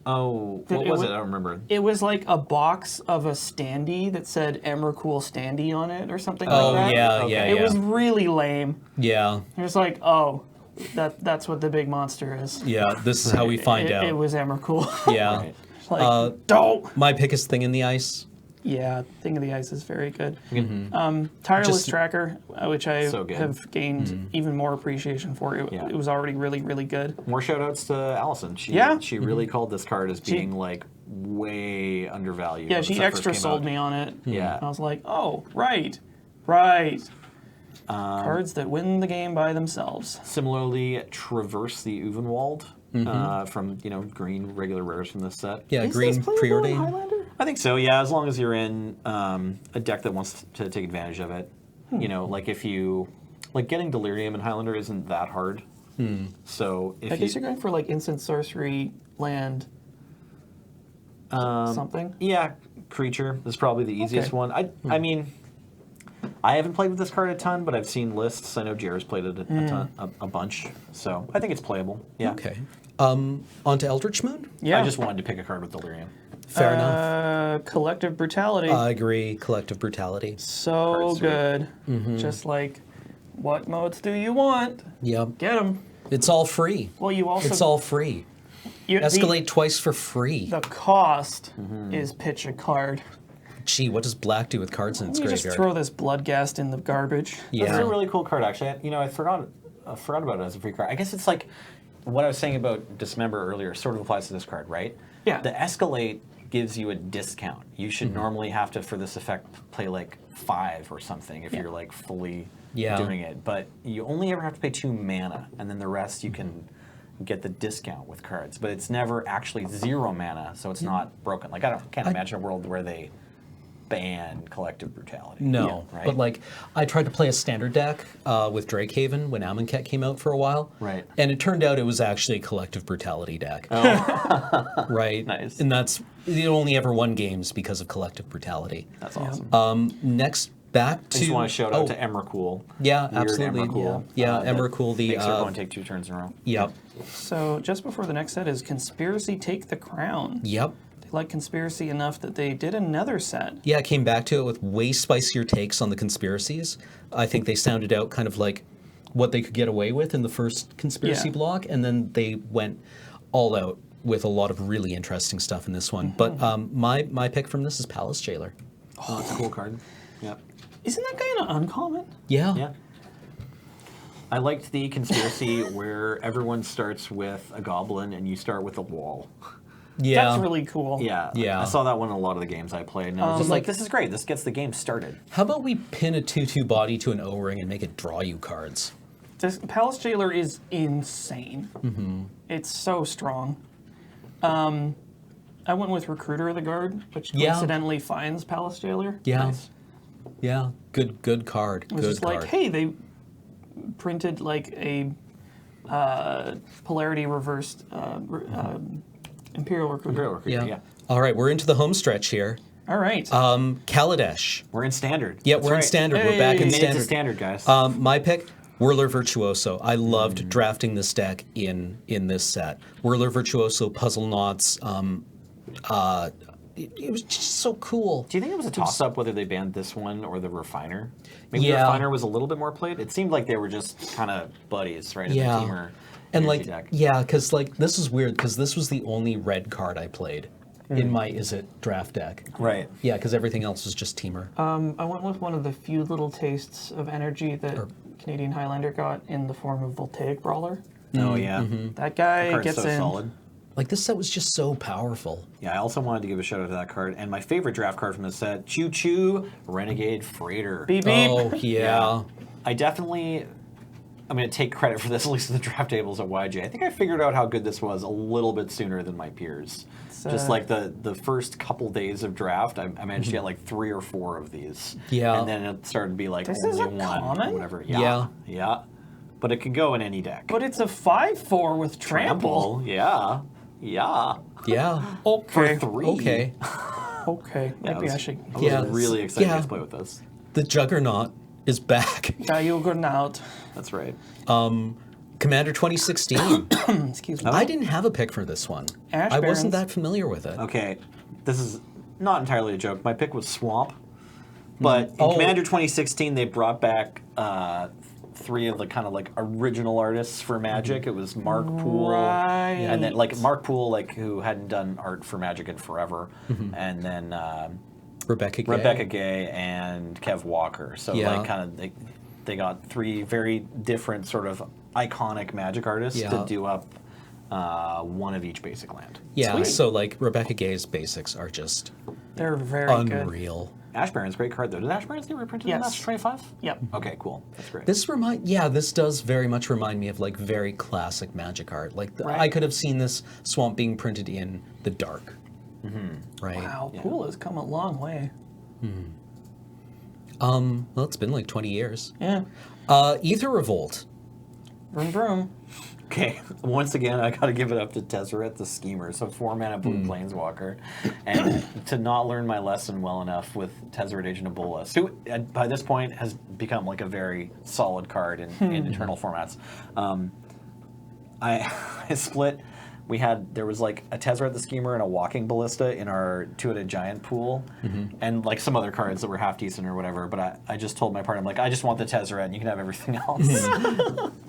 [SPEAKER 3] Oh, what
[SPEAKER 2] It
[SPEAKER 3] was
[SPEAKER 2] wa-
[SPEAKER 3] it? I don't remember.
[SPEAKER 2] It was like a box of a standee that said Emrakul standee on it or something
[SPEAKER 1] Oh,
[SPEAKER 2] like that.
[SPEAKER 1] yeah,
[SPEAKER 3] Okay.
[SPEAKER 1] yeah,
[SPEAKER 2] It
[SPEAKER 1] yeah.
[SPEAKER 2] was really lame.
[SPEAKER 1] Yeah,
[SPEAKER 2] It was like, oh, that's what the big monster is.
[SPEAKER 1] yeah. This is how we find out.
[SPEAKER 2] It was Emrakul.
[SPEAKER 1] Yeah.
[SPEAKER 3] Right.
[SPEAKER 2] like, don't.
[SPEAKER 1] My pick is Thing in the Ice.
[SPEAKER 2] Yeah, Thing of the Ice is very good.
[SPEAKER 3] Mm-hmm.
[SPEAKER 2] Tireless
[SPEAKER 1] Just-
[SPEAKER 2] Tracker, which I
[SPEAKER 3] So good.
[SPEAKER 2] have gained even more appreciation for.
[SPEAKER 3] Yeah.
[SPEAKER 2] It was already really, really good.
[SPEAKER 3] More shout outs to Allison. She really called this card as being way undervalued.
[SPEAKER 2] Yeah,
[SPEAKER 3] when the
[SPEAKER 2] she
[SPEAKER 3] set first
[SPEAKER 2] extra
[SPEAKER 3] came
[SPEAKER 2] sold
[SPEAKER 3] out.
[SPEAKER 2] me on it.
[SPEAKER 3] Yeah.
[SPEAKER 2] I was like, oh, right. Cards that win the game by themselves.
[SPEAKER 3] Similarly, Traverse the Uvenwald from green regular rares from this set.
[SPEAKER 1] Yeah,
[SPEAKER 2] Is
[SPEAKER 1] green
[SPEAKER 2] this playable in
[SPEAKER 1] preordained.
[SPEAKER 2] Highlander?
[SPEAKER 3] I think so. Yeah, as long as you're in a deck that wants to take advantage of it. Like if you getting Delirium in Highlander isn't that hard. So if
[SPEAKER 2] I guess you're going for like instant sorcery land something.
[SPEAKER 3] Yeah, creature is probably the easiest
[SPEAKER 2] Okay.
[SPEAKER 3] one. I mean, I haven't played with this card a ton, but I've seen lists. I know Jared's played it a bunch, so I think it's playable. Yeah.
[SPEAKER 1] Okay. On to Eldritch Moon?
[SPEAKER 2] Yeah.
[SPEAKER 3] I just wanted to pick a card with Delirium.
[SPEAKER 1] Fair enough.
[SPEAKER 2] Collective Brutality.
[SPEAKER 1] I agree. Collective Brutality.
[SPEAKER 2] so
[SPEAKER 3] Card's sweet.
[SPEAKER 2] good. Just like, what modes do you want?
[SPEAKER 1] Yep.
[SPEAKER 2] Get them.
[SPEAKER 1] It's all free.
[SPEAKER 2] Well, you also
[SPEAKER 1] It's all free. Escalate twice for free.
[SPEAKER 2] The cost is pitch a card.
[SPEAKER 1] Gee, what does black do with cards in its
[SPEAKER 2] You just
[SPEAKER 1] graveyard?
[SPEAKER 2] throw this Bloodghast in the garbage.
[SPEAKER 1] Yeah.
[SPEAKER 3] This is a really cool card, actually. I forgot about it as a free card. I guess it's like what I was saying about Dismember earlier sort of applies to this card, right?
[SPEAKER 2] Yeah.
[SPEAKER 3] The Escalate gives you a discount. You should normally have to, for this effect, play 5 or something if you're fully doing it. But you only ever have to pay 2 mana, and then the rest you can get the discount with cards. But it's never actually 0 mana, so it's not broken. I can't imagine a world where they ban Collective Brutality.
[SPEAKER 1] No,
[SPEAKER 3] Yeah, right?
[SPEAKER 1] but I tried to play a standard deck with Drakehaven when Amonkhet came out for a while.
[SPEAKER 3] Right.
[SPEAKER 1] And it turned out it was actually a Collective Brutality deck. Right.
[SPEAKER 3] Nice.
[SPEAKER 1] And it only ever won games because of Collective Brutality.
[SPEAKER 3] That's awesome.
[SPEAKER 1] Next back
[SPEAKER 3] I
[SPEAKER 1] to...
[SPEAKER 3] just want to shout out to Emrakul.
[SPEAKER 1] Yeah,
[SPEAKER 3] Weird
[SPEAKER 1] absolutely.
[SPEAKER 3] Emrakul.
[SPEAKER 1] Yeah,
[SPEAKER 3] that
[SPEAKER 1] Emrakul, the...
[SPEAKER 3] makes everyone take 2 turns in a row.
[SPEAKER 1] Yep.
[SPEAKER 2] So just before the next set is Conspiracy Take the Crown.
[SPEAKER 1] Yep.
[SPEAKER 2] They like Conspiracy enough that they did another set.
[SPEAKER 1] Yeah, I came back to it with way spicier takes on the conspiracies. I think they sounded out kind of like what they could get away with in the first conspiracy
[SPEAKER 2] Yeah.
[SPEAKER 1] block, and then they went all out with a lot of really interesting stuff in this one. But my pick from this is Palace Jailer.
[SPEAKER 3] Oh, that's a cool card. Yep.
[SPEAKER 2] Isn't that guy an uncommon?
[SPEAKER 1] Yeah.
[SPEAKER 3] Yeah. I liked the conspiracy where everyone starts with a goblin and you start with a wall.
[SPEAKER 1] Yeah.
[SPEAKER 2] That's really cool.
[SPEAKER 3] Yeah.
[SPEAKER 1] Yeah.
[SPEAKER 3] I saw that one in a lot of the games I played, and I was just like, this is great. This gets the game started.
[SPEAKER 1] How about we pin a 2/2 body to an O-ring and make it draw you cards?
[SPEAKER 2] This Palace Jailer is insane. It's so strong. I went with Recruiter of the Guard, which
[SPEAKER 1] Yeah.
[SPEAKER 2] coincidentally finds Palace Jailer.
[SPEAKER 1] Yeah.
[SPEAKER 3] Nice.
[SPEAKER 1] Yeah. Good card.
[SPEAKER 2] It was
[SPEAKER 1] Good
[SPEAKER 2] just
[SPEAKER 1] card.
[SPEAKER 2] like, hey, they printed like a polarity reversed Imperial Recruiter.
[SPEAKER 3] Imperial Recruiter,
[SPEAKER 1] yeah.
[SPEAKER 3] yeah.
[SPEAKER 1] All right, we're into the home stretch here.
[SPEAKER 2] All right.
[SPEAKER 1] Kaladesh.
[SPEAKER 3] We're in standard.
[SPEAKER 1] Yeah,
[SPEAKER 3] That's
[SPEAKER 1] we're in
[SPEAKER 3] right.
[SPEAKER 1] standard. We're back
[SPEAKER 2] Hey.
[SPEAKER 1] in
[SPEAKER 3] We made it to
[SPEAKER 1] standard.
[SPEAKER 3] standard, guys.
[SPEAKER 1] My pick, Whirler Virtuoso. I loved drafting this deck in this set. Whirler Virtuoso, Puzzle Knots. It was just so cool.
[SPEAKER 3] Do you think it was a toss-up whether they banned this one or the Refiner? Maybe the
[SPEAKER 1] Yeah.
[SPEAKER 3] Refiner was a little bit more played. It seemed like they were just kind of buddies, right?
[SPEAKER 1] Yeah.
[SPEAKER 3] In the teamer
[SPEAKER 1] And
[SPEAKER 3] energy
[SPEAKER 1] like,
[SPEAKER 3] deck.
[SPEAKER 1] yeah, because like this is weird because this was the only red card I played in my Is It draft deck.
[SPEAKER 3] Right.
[SPEAKER 1] Yeah, because everything else was just teamer.
[SPEAKER 2] I went with one of the few little tastes of energy that Canadian Highlander got in the form of Voltaic Brawler.
[SPEAKER 3] Oh, yeah.
[SPEAKER 2] That guy
[SPEAKER 3] Card's
[SPEAKER 2] gets
[SPEAKER 3] so
[SPEAKER 2] in.
[SPEAKER 3] solid.
[SPEAKER 1] Like this set was just so powerful.
[SPEAKER 3] Yeah, I also wanted to give a shout out to that card. And my favorite draft card from the set, Choo Choo Renegade Freighter.
[SPEAKER 2] Beep beep.
[SPEAKER 1] Oh yeah.
[SPEAKER 3] I'm going to take credit for this, at least in the draft tables at YJ. I think I figured out how good this was a little bit sooner than my peers. Just like the first couple days of draft, I managed to get like 3 or 4 of these.
[SPEAKER 1] Yeah.
[SPEAKER 3] And then it started to be like
[SPEAKER 2] This
[SPEAKER 3] only
[SPEAKER 2] is a
[SPEAKER 3] one
[SPEAKER 2] common?
[SPEAKER 3] or whatever.
[SPEAKER 1] Yeah.
[SPEAKER 3] Yeah. But it could go in any deck.
[SPEAKER 2] But it's a 5/4 with trample.
[SPEAKER 3] Yeah. Yeah.
[SPEAKER 1] Yeah.
[SPEAKER 2] Okay.
[SPEAKER 3] For 3.
[SPEAKER 1] Okay.
[SPEAKER 2] Okay. Maybe I should.
[SPEAKER 3] I was
[SPEAKER 1] Yeah,
[SPEAKER 3] really excited
[SPEAKER 1] yeah.
[SPEAKER 3] to play with this.
[SPEAKER 1] The Juggernaut is back.
[SPEAKER 2] Juggernaut.
[SPEAKER 3] That's right.
[SPEAKER 1] Commander 2016.
[SPEAKER 2] Excuse me.
[SPEAKER 1] I didn't have a pick for this one.
[SPEAKER 2] Ash
[SPEAKER 1] I wasn't
[SPEAKER 2] Barons.
[SPEAKER 1] that familiar with it.
[SPEAKER 3] Okay, this is not entirely a joke. My pick was Swamp, but in
[SPEAKER 1] Oh.
[SPEAKER 3] Commander 2016 they brought back 3 of the kind of like original artists for Magic. It was Mark Poole,
[SPEAKER 2] Right.
[SPEAKER 3] and then like Mark Poole, like who hadn't done art for Magic in forever, and then
[SPEAKER 1] Rebecca Gay.
[SPEAKER 3] Rebecca Gay and Kev Walker. So
[SPEAKER 1] Yeah.
[SPEAKER 3] like kind of they got 3 very different sort of iconic Magic artists
[SPEAKER 1] Yeah.
[SPEAKER 3] to do up one of each basic land.
[SPEAKER 1] Yeah,
[SPEAKER 2] Sweet.
[SPEAKER 1] so like Rebecca Gay's basics are just
[SPEAKER 2] They're very good.
[SPEAKER 1] unreal.
[SPEAKER 3] Ash Baron's a great card though. Did Ash Barons get reprinted in
[SPEAKER 2] Yes.
[SPEAKER 3] Master 25?
[SPEAKER 2] Yep.
[SPEAKER 3] Okay, cool. That's great.
[SPEAKER 1] This does very much remind me of like very classic Magic art. Like
[SPEAKER 2] Right.
[SPEAKER 1] I could have seen this Swamp being printed in the dark. Right.
[SPEAKER 2] Wow, Pool has come a long way.
[SPEAKER 1] Well, it's been like 20 years.
[SPEAKER 2] Yeah.
[SPEAKER 1] Ether Revolt.
[SPEAKER 2] Vroom vroom.
[SPEAKER 3] Okay, once again, I got to give it up to Tezzeret the Schemer. So 4-mana blue Planeswalker. And to not learn my lesson well enough with Tezzeret Agent of Bolas, who by this point has become like a very solid card in internal formats. I split. There was like a Tezzeret the Schemer and a Walking Ballista in our 2-headed giant pool, and like some other cards that were half decent or whatever. But I just told my partner, I'm like, I just want the Tezzeret, and you can have everything else.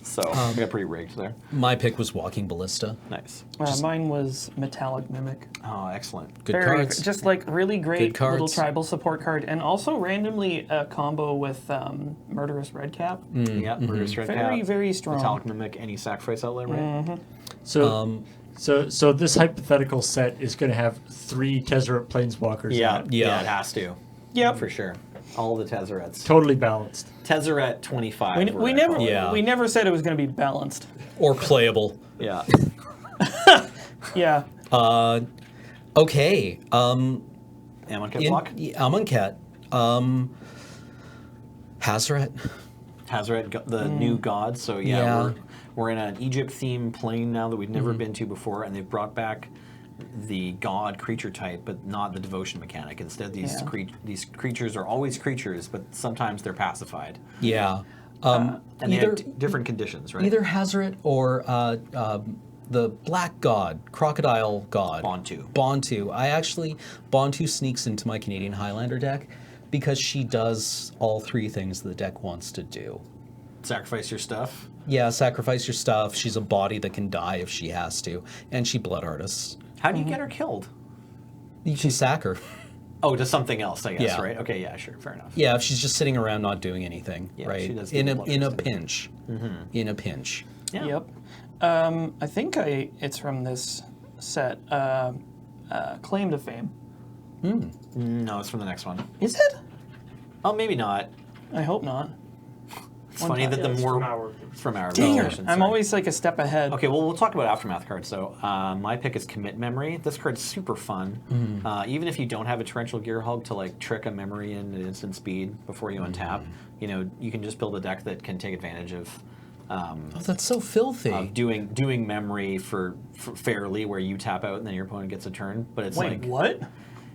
[SPEAKER 3] So I got pretty rigged there.
[SPEAKER 1] My pick was Walking Ballista.
[SPEAKER 3] Nice.
[SPEAKER 2] Mine was Metallic Mimic.
[SPEAKER 3] Oh, excellent.
[SPEAKER 1] Good
[SPEAKER 2] Very,
[SPEAKER 1] cards.
[SPEAKER 2] just like really great
[SPEAKER 1] Good
[SPEAKER 2] little
[SPEAKER 1] cards.
[SPEAKER 2] tribal support card, and also randomly a combo with Murderous Redcap.
[SPEAKER 3] Yeah, Murderous Red
[SPEAKER 2] Very,
[SPEAKER 3] Cap,
[SPEAKER 2] very strong.
[SPEAKER 3] Metallic Mimic, any sacrifice outlet, right?
[SPEAKER 4] So, so this hypothetical set is going to have 3 Tezzeret Planeswalkers.
[SPEAKER 3] Yeah,
[SPEAKER 4] in it.
[SPEAKER 3] yeah, it has to.
[SPEAKER 2] Yep.
[SPEAKER 3] For sure. All the Tezzerets.
[SPEAKER 4] Totally balanced.
[SPEAKER 3] Tezzeret 25.
[SPEAKER 2] We,
[SPEAKER 3] what
[SPEAKER 2] we
[SPEAKER 3] I
[SPEAKER 2] never
[SPEAKER 3] call it.
[SPEAKER 1] Yeah.
[SPEAKER 2] we never said it was going to be balanced.
[SPEAKER 1] Or playable.
[SPEAKER 3] Yeah.
[SPEAKER 2] Yeah.
[SPEAKER 1] Okay.
[SPEAKER 3] Amonkhet block.
[SPEAKER 1] Amonkhet. Hazoret.
[SPEAKER 3] Tezzeret, the new god. So yeah,
[SPEAKER 1] Yeah.
[SPEAKER 3] we're in an Egypt-themed plane now that we've never been to before, and they've brought back the god creature type, but not the devotion mechanic. Instead, these these creatures are always creatures, but sometimes they're pacified.
[SPEAKER 1] Yeah.
[SPEAKER 3] And they
[SPEAKER 1] either
[SPEAKER 3] have different conditions, right?
[SPEAKER 1] either Hazoret or the black god, crocodile god.
[SPEAKER 3] Bontu.
[SPEAKER 1] Bontu. Bontu sneaks into my Canadian Highlander deck because she does all three things the deck wants to do.
[SPEAKER 3] Sacrifice your stuff.
[SPEAKER 1] Yeah, sacrifice your stuff. She's a body that can die if she has to. And she blood artists.
[SPEAKER 3] How do you get her killed?
[SPEAKER 1] You can sack her.
[SPEAKER 3] Oh, to something else, I guess,
[SPEAKER 1] Yeah.
[SPEAKER 3] right? Okay, yeah, sure, fair enough.
[SPEAKER 1] Yeah, if she's just sitting around not doing anything,
[SPEAKER 3] Yeah,
[SPEAKER 1] right?
[SPEAKER 3] she does
[SPEAKER 1] In
[SPEAKER 3] get
[SPEAKER 1] a
[SPEAKER 3] blood
[SPEAKER 1] in a
[SPEAKER 3] arrested.
[SPEAKER 1] pinch. In a pinch.
[SPEAKER 3] Yeah.
[SPEAKER 2] Yep. I think it's from this set, Claim to Fame.
[SPEAKER 3] No, it's from the next one.
[SPEAKER 2] Is it?
[SPEAKER 3] Oh, maybe not.
[SPEAKER 2] I hope not.
[SPEAKER 3] It's funny that the
[SPEAKER 4] it's
[SPEAKER 3] more...
[SPEAKER 4] from our-
[SPEAKER 3] It's from our
[SPEAKER 2] Dang it.
[SPEAKER 3] version,
[SPEAKER 2] I'm
[SPEAKER 3] sorry.
[SPEAKER 2] always like a step ahead.
[SPEAKER 3] Okay, well, we'll talk about Aftermath cards. So my pick is Commit Memory. This card's super fun. Even if you don't have a Torrential Gearhulk to like trick a memory in at instant speed before you untap, you know, you can just build a deck that can take advantage of
[SPEAKER 1] Oh, that's so filthy.
[SPEAKER 3] doing memory for fairly, where you tap out and then your opponent gets a turn. But it's
[SPEAKER 2] Wait,
[SPEAKER 3] like,
[SPEAKER 2] what?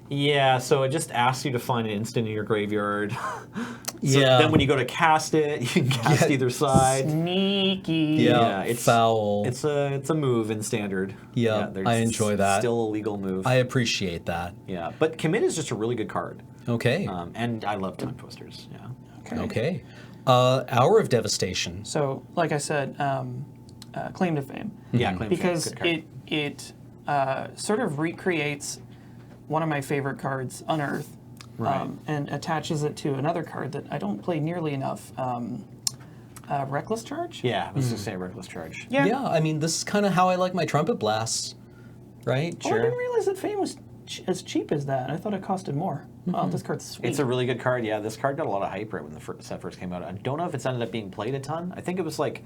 [SPEAKER 3] yeah, so it just asks you to find an instant in your graveyard. So
[SPEAKER 1] Yeah.
[SPEAKER 3] then when you go to cast it, you can cast either side.
[SPEAKER 2] Sneaky.
[SPEAKER 1] Yeah,
[SPEAKER 3] it's
[SPEAKER 1] foul.
[SPEAKER 3] It's a move in standard.
[SPEAKER 1] Yeah,
[SPEAKER 3] there's
[SPEAKER 1] I enjoy that.
[SPEAKER 3] Still a legal move.
[SPEAKER 1] I appreciate that.
[SPEAKER 3] Yeah, but Commit is just a really good card.
[SPEAKER 1] Okay.
[SPEAKER 3] And I love Time Twisters. Yeah.
[SPEAKER 1] Okay. Hour of Devastation.
[SPEAKER 2] So, like I said, Claim to Fame.
[SPEAKER 3] Yeah, Claim to Fame,
[SPEAKER 2] Because
[SPEAKER 3] good card.
[SPEAKER 2] it sort of recreates one of my favorite cards, Unearth,
[SPEAKER 3] Right.
[SPEAKER 2] and attaches it to another card that I don't play nearly enough, Reckless Charge?
[SPEAKER 3] Yeah, let's just say Reckless Charge.
[SPEAKER 1] Yeah, I mean, this is kind of how I like my trumpet blasts, right?
[SPEAKER 2] Oh, I didn't realize that Fame was as cheap as that. I thought it costed more. Oh, this card's sweet.
[SPEAKER 3] It's a really good card. Yeah, this card got a lot of hype right when the set first came out. I don't know if it's ended up being played a ton. I think it was like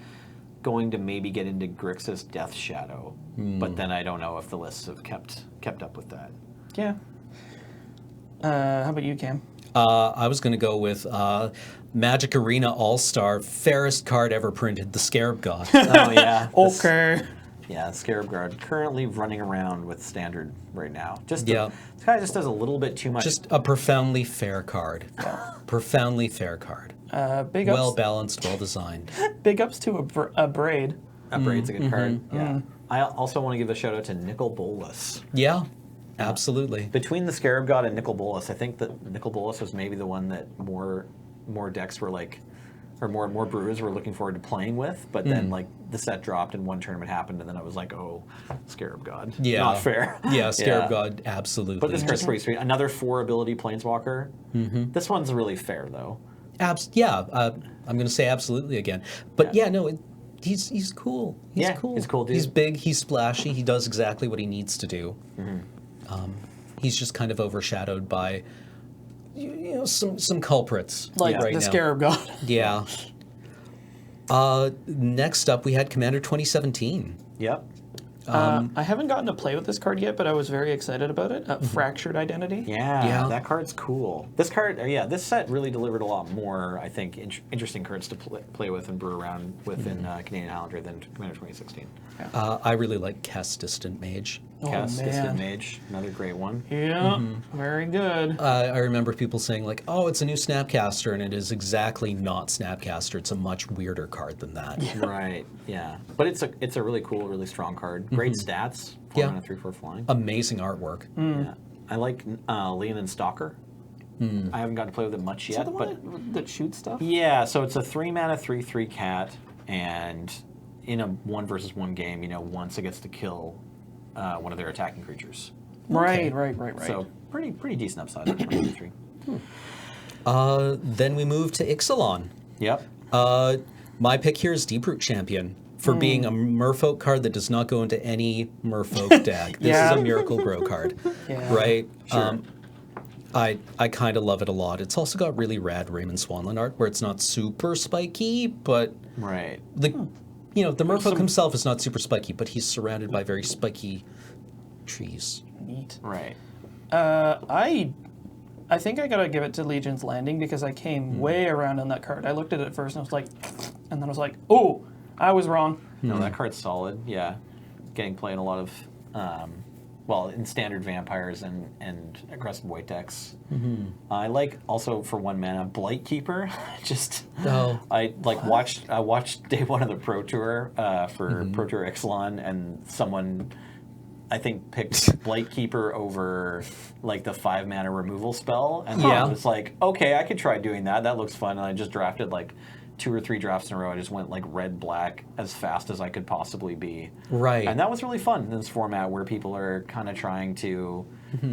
[SPEAKER 3] going to maybe get into Grixis Death Shadow, but then I don't know if the lists have kept up with that.
[SPEAKER 2] Yeah. How about you, Cam?
[SPEAKER 1] I was going to go with Magic Arena All-Star, fairest card ever printed, the Scarab God.
[SPEAKER 3] Oh yeah.
[SPEAKER 2] Okay.
[SPEAKER 3] Yeah, Scarab Guard currently running around with standard right now. Just
[SPEAKER 1] Yeah.
[SPEAKER 3] this guy just does a little bit too much.
[SPEAKER 1] Just a profoundly fair card. Profoundly fair card.
[SPEAKER 2] Big
[SPEAKER 1] Well
[SPEAKER 2] ups.
[SPEAKER 1] balanced, well designed.
[SPEAKER 2] Big ups to a Braid.
[SPEAKER 3] that Braid's a good card. Yeah. I also want to give a shout out to Nicol Bolas.
[SPEAKER 1] Yeah, absolutely.
[SPEAKER 3] Between the Scarab God and Nicol Bolas, I think that Nicol Bolas was maybe the one that more decks were like, or more brewers were looking forward to playing with. But then like the set dropped and one tournament happened, and then I was like, oh, Scarab God.
[SPEAKER 1] Yeah.
[SPEAKER 3] Not fair.
[SPEAKER 1] Yeah, Scarab God, absolutely.
[SPEAKER 3] But this card's pretty sweet. Another 4-ability Planeswalker. This one's really fair though.
[SPEAKER 1] I'm going to say absolutely again. But yeah, no, he's cool. He's
[SPEAKER 3] Yeah,
[SPEAKER 1] cool.
[SPEAKER 3] he's a cool dude.
[SPEAKER 1] He's big, he's splashy, he does exactly what he needs to do. He's just kind of overshadowed by you know some culprits
[SPEAKER 2] Like
[SPEAKER 1] right
[SPEAKER 2] the
[SPEAKER 1] now.
[SPEAKER 2] Scarab God.
[SPEAKER 1] Yeah. Next up, we had Commander 2017.
[SPEAKER 3] Yep.
[SPEAKER 2] I haven't gotten to play with this card yet, but I was very excited about it. Fractured Identity.
[SPEAKER 3] Yeah,
[SPEAKER 1] Yeah.
[SPEAKER 3] that card's cool. This card, this set really delivered a lot more, I think, interesting cards to play with and brew around with in Canadian Highlander than Commander 2016.
[SPEAKER 1] I really like Kess Distant Mage.
[SPEAKER 3] Cast
[SPEAKER 2] man.
[SPEAKER 3] Distant Mage, another great one.
[SPEAKER 2] Yeah, very good.
[SPEAKER 1] I remember people saying like, "Oh, it's a new Snapcaster," and it is exactly not Snapcaster. It's a much weirder card than that.
[SPEAKER 3] Right, yeah. But it's a really cool, really strong card. Great stats. 4
[SPEAKER 1] Yeah.
[SPEAKER 3] mana, 3/4 flying.
[SPEAKER 1] Amazing artwork.
[SPEAKER 3] Yeah. I like Leonin Stalker. I haven't gotten to play with it much
[SPEAKER 2] Is
[SPEAKER 3] yet,
[SPEAKER 2] that the
[SPEAKER 3] but
[SPEAKER 2] one that shoots stuff?
[SPEAKER 3] yeah. So it's a 3 mana, 3/3 cat, and in a 1-versus-1 game, once it gets to kill one of their attacking creatures.
[SPEAKER 2] Right.
[SPEAKER 3] So pretty decent upside. on 3.
[SPEAKER 1] Then we move to Ixalan.
[SPEAKER 3] Yep.
[SPEAKER 1] My pick here is Deeproot Champion for being a Merfolk card that does not go into any Merfolk deck. This
[SPEAKER 2] Yeah.
[SPEAKER 1] is a Miracle Grow card,
[SPEAKER 2] Yeah.
[SPEAKER 1] right?
[SPEAKER 3] Sure.
[SPEAKER 1] I kind of love it a lot. It's also got really rad Raymond Swanland art where it's not super spiky, but
[SPEAKER 3] Right.
[SPEAKER 1] the Merfolk himself is not super spiky, but he's surrounded by very spiky trees.
[SPEAKER 2] Neat.
[SPEAKER 3] Right.
[SPEAKER 2] I think I gotta give it to Legion's Landing because I came way around on that card. I looked at it first and I was like, and then I was like, oh, I was wrong.
[SPEAKER 3] No, that card's solid. Yeah. Getting played in a lot of well, in standard vampires and aggressive white decks. I like also for 1 mana Blight Keeper. Just I watched day 1 of the Pro Tour for Pro Tour Ixalan, and someone I think picked Blight Keeper over like the 5 mana removal spell, and I was like, okay, I could try doing that. That looks fun. And I just drafted like 2 or 3 drafts in a row. I just went like red-black as fast as I could possibly be.
[SPEAKER 1] Right.
[SPEAKER 3] And that was really fun in this format where people are kind of trying to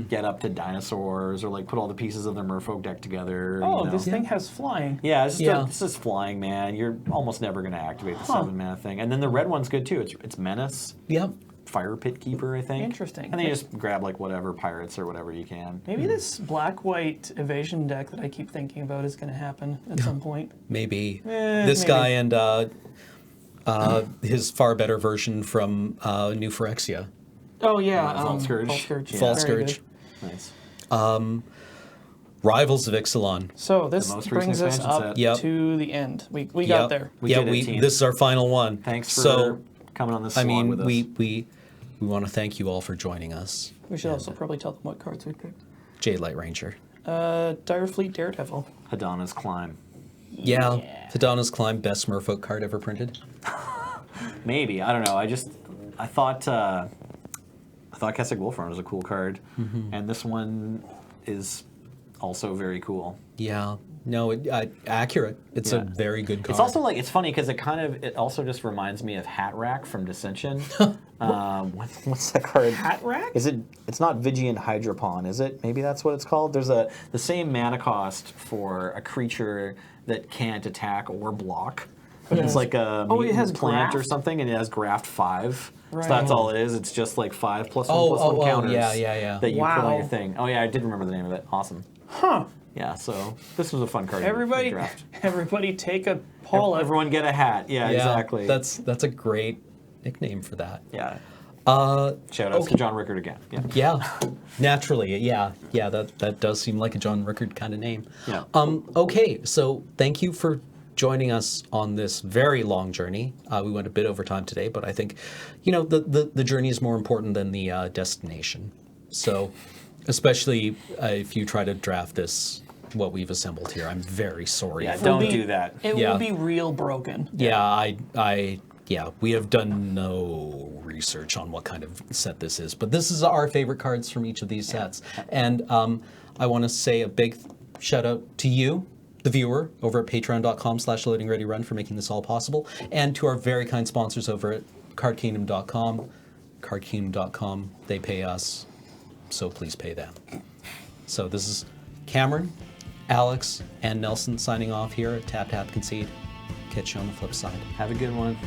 [SPEAKER 3] get up to dinosaurs or like put all the pieces of their Merfolk deck together.
[SPEAKER 2] Oh,
[SPEAKER 3] you know?
[SPEAKER 2] this thing has flying.
[SPEAKER 3] Yeah, this is flying, man. You're almost never going to activate the 7 mana thing. And then the red one's good too. It's Menace.
[SPEAKER 1] Yep.
[SPEAKER 3] Fire Pit Keeper, I think.
[SPEAKER 2] Interesting.
[SPEAKER 3] And then you just grab like whatever pirates or whatever you can.
[SPEAKER 2] Maybe this black-white evasion deck that I keep thinking about is going to happen at some point.
[SPEAKER 1] Maybe. This
[SPEAKER 2] maybe.
[SPEAKER 1] guy and his far better version from New Phyrexia.
[SPEAKER 2] Oh, yeah.
[SPEAKER 3] Vault Scourge.
[SPEAKER 2] Vault Scourge.
[SPEAKER 3] Yeah.
[SPEAKER 1] Vault
[SPEAKER 2] Very
[SPEAKER 1] Scourge.
[SPEAKER 2] good.
[SPEAKER 3] Nice.
[SPEAKER 1] Rivals of Ixalan.
[SPEAKER 2] So this
[SPEAKER 3] The most
[SPEAKER 2] brings
[SPEAKER 3] recent
[SPEAKER 2] us
[SPEAKER 3] expansion
[SPEAKER 2] up
[SPEAKER 3] set.
[SPEAKER 1] Yep.
[SPEAKER 2] to the end. We got there.
[SPEAKER 3] We did it, team.
[SPEAKER 1] This is our final one.
[SPEAKER 3] Thanks for
[SPEAKER 1] so,
[SPEAKER 3] coming on this
[SPEAKER 1] I
[SPEAKER 3] slog
[SPEAKER 1] mean,
[SPEAKER 3] with us.
[SPEAKER 1] we want to thank you all for joining us.
[SPEAKER 2] We should also probably tell them what cards we picked.
[SPEAKER 1] Jade Light Ranger.
[SPEAKER 2] Direfleet Daredevil.
[SPEAKER 3] Hadana's Climb.
[SPEAKER 1] Yeah. Hadana's Climb, best Merfolk card ever printed.
[SPEAKER 3] Maybe, I don't know. I thought Kessig Wolfrun was a cool card, and this one is also very cool.
[SPEAKER 1] Yeah. No, accurate. It's a very good card.
[SPEAKER 3] It's also like it's funny because it also just reminds me of Hat Rack from Dissension. What's that card?
[SPEAKER 2] Hat Rack?
[SPEAKER 3] Is it? It's not Vigilant Hydropon, is it? Maybe that's what it's called. There's the same mana cost for a creature that can't attack or block. It's like a
[SPEAKER 2] it has
[SPEAKER 3] plant or
[SPEAKER 2] graft?
[SPEAKER 3] something, and it has graft 5.
[SPEAKER 2] Right.
[SPEAKER 3] So that's all it is. It's just like 5 +1
[SPEAKER 1] Oh,
[SPEAKER 3] +1 counters.
[SPEAKER 1] yeah.
[SPEAKER 3] That you put on
[SPEAKER 2] Wow.
[SPEAKER 3] your thing. Oh yeah, I did remember the name of it. Awesome.
[SPEAKER 2] Huh.
[SPEAKER 3] Yeah, so this was a fun card. to
[SPEAKER 2] Everybody,
[SPEAKER 3] draft.
[SPEAKER 2] everybody take a poll.
[SPEAKER 3] Everyone get a hat. Yeah, exactly.
[SPEAKER 1] That's a great nickname for that.
[SPEAKER 3] Yeah. Shout outs to John Rickard again. Yeah.
[SPEAKER 1] Yeah, naturally. Yeah. That does seem like a John Rickard kind of name.
[SPEAKER 3] Yeah.
[SPEAKER 1] Okay, so thank you for joining us on this very long journey. We went a bit over time today, but I think, the journey is more important than the destination. So, especially if you try to draft this, what we've assembled here, I'm very sorry.
[SPEAKER 3] Yeah,
[SPEAKER 1] for
[SPEAKER 3] don't
[SPEAKER 1] that.
[SPEAKER 3] do that.
[SPEAKER 2] It
[SPEAKER 1] Yeah.
[SPEAKER 2] will be real broken.
[SPEAKER 1] Yeah, we have done no research on what kind of set this is, but this is our favorite cards from each of these sets. And I want to say a big shout out to you, the viewer, over at patreon.com/loadingreadyrun for making this all possible, and to our very kind sponsors over at cardkingdom.com. Cardkingdom.com, they pay us, so please pay them. So this is Cameron, Alex, and Nelson signing off here at Tap Tap Concede. Catch you on the flip side.
[SPEAKER 3] Have a good one.